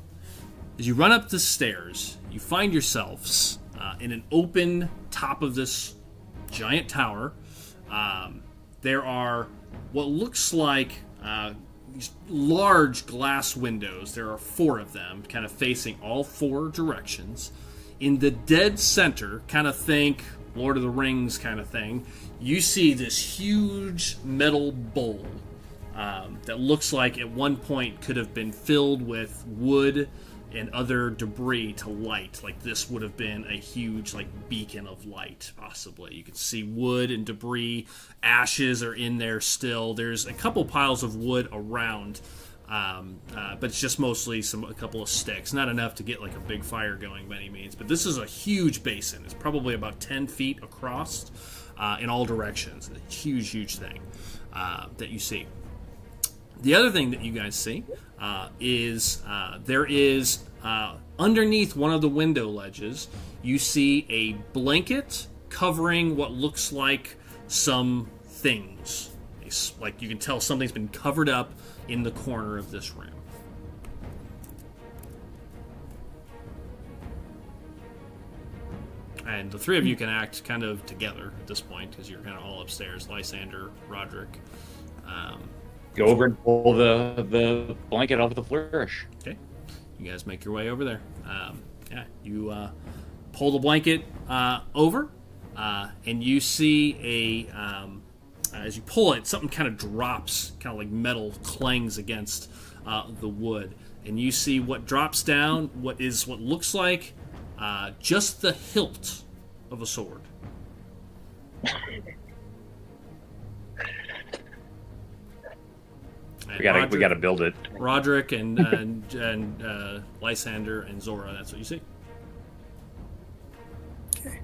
As you run up the stairs, you find yourselves in an open top of this giant tower. There are what looks like these large glass windows. There are 4 of them, kind of facing all 4 directions. In the dead center, kind of think Lord of the Rings kind of thing, you see this huge metal bowl that looks like at one point could have been filled with wood and other debris to light. Like this would have been a huge beacon of light, possibly. You can see wood and debris. Ashes are in there still. There's a couple piles of wood around, but it's just mostly a couple of sticks. Not enough to get a big fire going by any means. But this is a huge basin. It's probably about 10 feet across in all directions. A huge thing that you see. The other thing that you guys see is there is underneath one of the window ledges, you see a blanket covering what looks like some things. Like you can tell something's been covered up in the corner of this room. And the three of you can act kind of together at this point because you're kind of all upstairs. Lysander, Roderick. Go over and pull the blanket off the flourish. Okay. You guys make your way over there. You pull the blanket over, and you see as you pull it, something kind of drops, kind of like metal clangs against the wood. And you see what drops down, what looks like just the hilt of a sword. We gotta build it. Roderick and Lysander and Zora. That's what you see. Okay.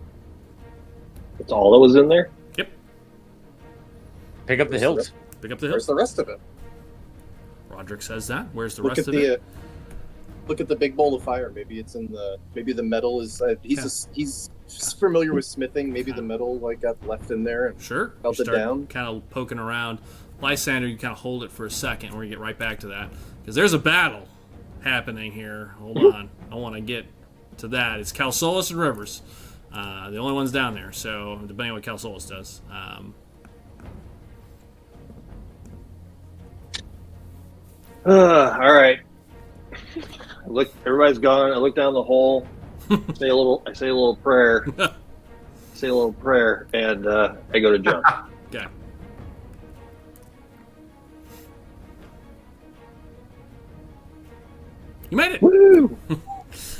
That's all that was in there? Yep. Pick up the hilt. Pick up the hilt. Where's the rest of it? Roderick says that. Where's the rest of it? Look at the big bowl of fire. Maybe it's in the. Maybe the metal is. He's Just familiar with smithing. Maybe the metal like got left in there and Sure. melted down. Kind of poking around. Lysander, you kind of hold it for a second. We're going to get right back to that. Because there's a battle happening here. Hold on. I want to get to that. It's Calsolus and Rivers. The only ones down there. So, depending on what Calsolus does. All right. Look, everybody's gone. I look down the hole. I say a little prayer. And I go to jump. Okay. You made it. Woo!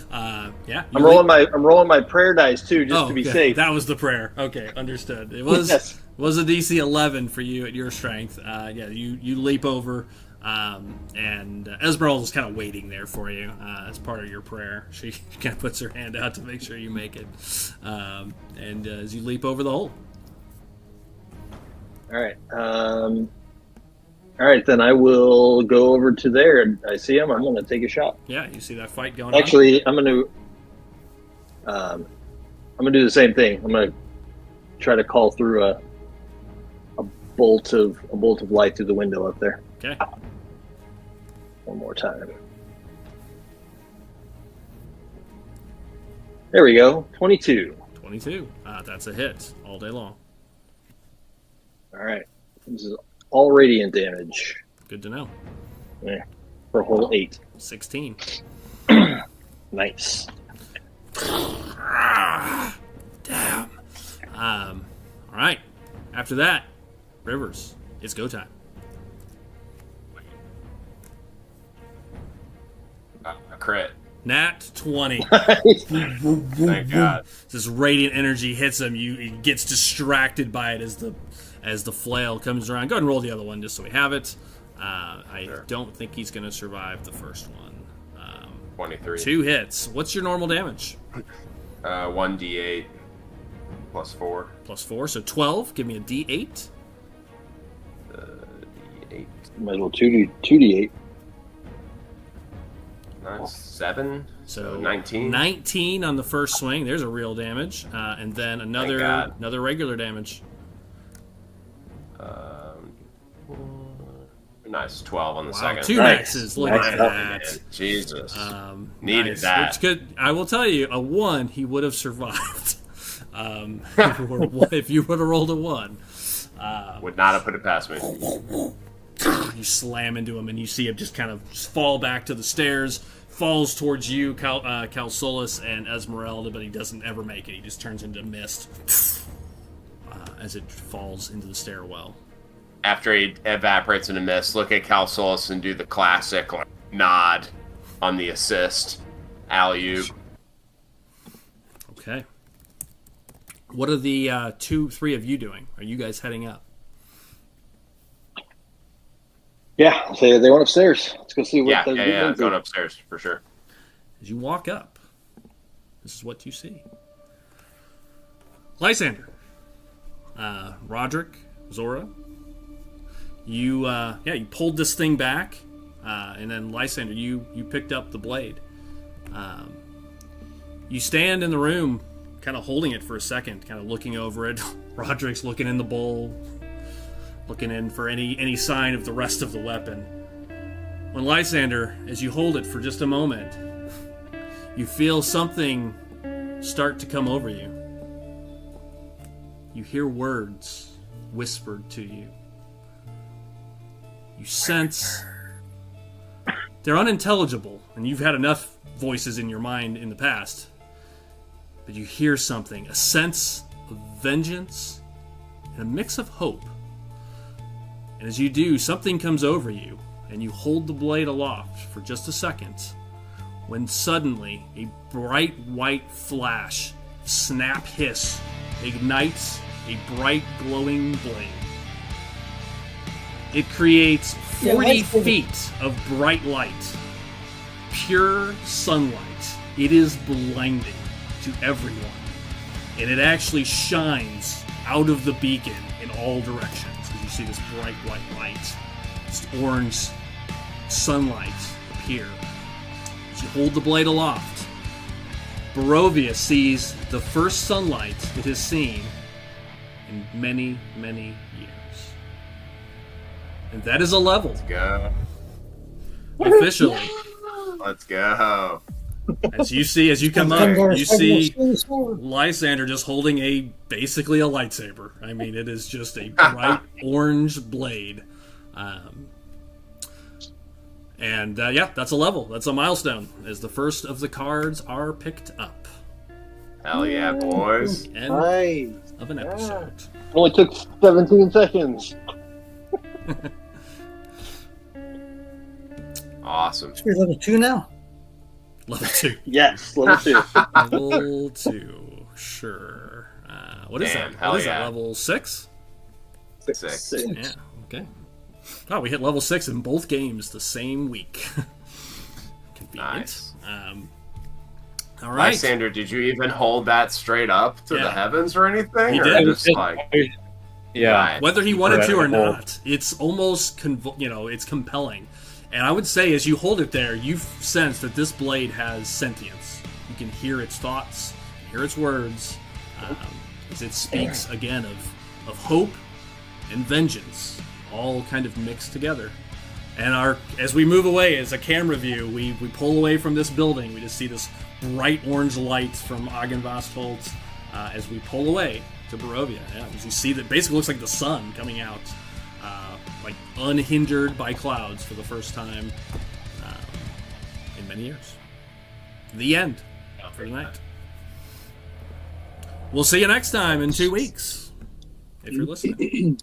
Yeah. I'm rolling my prayer dice too, just to be safe. That was the prayer. Okay, understood. It was Yes. was a DC 11 for you at your strength. Yeah, you leap over. And Esmeralda is kind of waiting there for you as part of your prayer. She kind of puts her hand out to make sure you make it. And as you leap over the hole. All right. All right, then I will go over to there. And I see him. I'm going to take a shot. Yeah, you see that fight going on? Actually, I'm going to do the same thing. I'm going to try to call through a bolt of light through the window up there. Okay. One more time. There we go. 22. 22. That's a hit all day long. All right. This is all radiant damage. Good to know. Yeah. For a whole 8. 16. Nice. Damn. All right. After that, Rivers, it's go time. A crit. Nat 20. Thank God. This radiant energy hits him. He gets distracted by it as the flail comes around. Go ahead and roll the other one just so we have it. I don't think he's going to survive the first one. 23. 2 hits. What's your normal damage? 1d8 plus 4. Plus 4, so 12. Give me a d8. D8. Might as well 2d8. That's 7. So 19. 19 on the first swing. There's a real damage. And then another regular damage. Nice. 12 on the Wow, second. 2 Nice. maxes. Look Nice. at that. Jesus. Needed Nice. that. Which could, I will tell you, a 1, he would have survived. If you would have rolled a 1. Would not have put it past me. You slam into him, and you see him just kind of fall back to the stairs, falls towards you, Calsolus and Esmeralda, but he doesn't ever make it. He just turns into mist as it falls into the stairwell. After he evaporates into mist, look at Calsolus and do the classic nod on the assist. Alley-oop. Okay. What are the 3 of you doing? Are you guys heading up? Yeah, so they went upstairs. Let's go see what they're Yeah. into. Going upstairs for sure. As you walk up, this is what you see. Lysander, Roderick, Zora, you pulled this thing back, and then Lysander, you picked up the blade. You stand in the room, kind of holding it for a second, kind of looking over it. Roderick's looking in the bowl, looking in for any sign of the rest of the weapon. When Lysander, as you hold it for just a moment, you feel something start to come over you. You hear words whispered to you. You sense they're unintelligible, and you've had enough voices in your mind in the past. But you hear something, a sense of vengeance and a mix of hope. And as you do, something comes over you, and you hold the blade aloft for just a second, when suddenly a bright white flash, snap hiss, ignites a bright glowing blade. It creates 40 feet of bright light, pure sunlight. It is blinding to everyone, and it actually shines out of the beacon in all directions. As you see this bright white light, this orange sunlight appear. As you hold the blade aloft, Barovia sees the first sunlight it has seen in many, many years. And that is a level. Go. Officially. Let's go. As you come up, you see Lysander just holding basically a lightsaber. I mean, it is just a bright orange blade. That's a level. That's a milestone, as the first of the cards are picked up. Hell yeah, boys. End Nice. of an episode. Only took 17 seconds. Awesome. We're level 2 now. Level 2. Yes, level 2. Level 2. Sure. What is Damn, that? hell What is yeah. that? Level 6? 6. Yeah. Okay. Oh, we hit level 6 in both games the same week. Convenient. Nice. All right. Lysander, did you even hold that straight up to Yeah. the heavens or anything? He or did. just like, Yeah. Right. Whether he wanted to or Incredible. not, it's almost it's compelling. And I would say, as you hold it there, you sense that this blade has sentience. You can hear its thoughts, hear its words, as it speaks again of hope and vengeance, all kind of mixed together. And as we move away, as a camera view, we pull away from this building. We just see this bright orange light from Agenvastholt as we pull away to Barovia. Yeah, as you see that basically looks like the sun coming out, like unhindered by clouds for the first time in many years. The end for tonight. We'll see you next time in 2 weeks, if you're listening.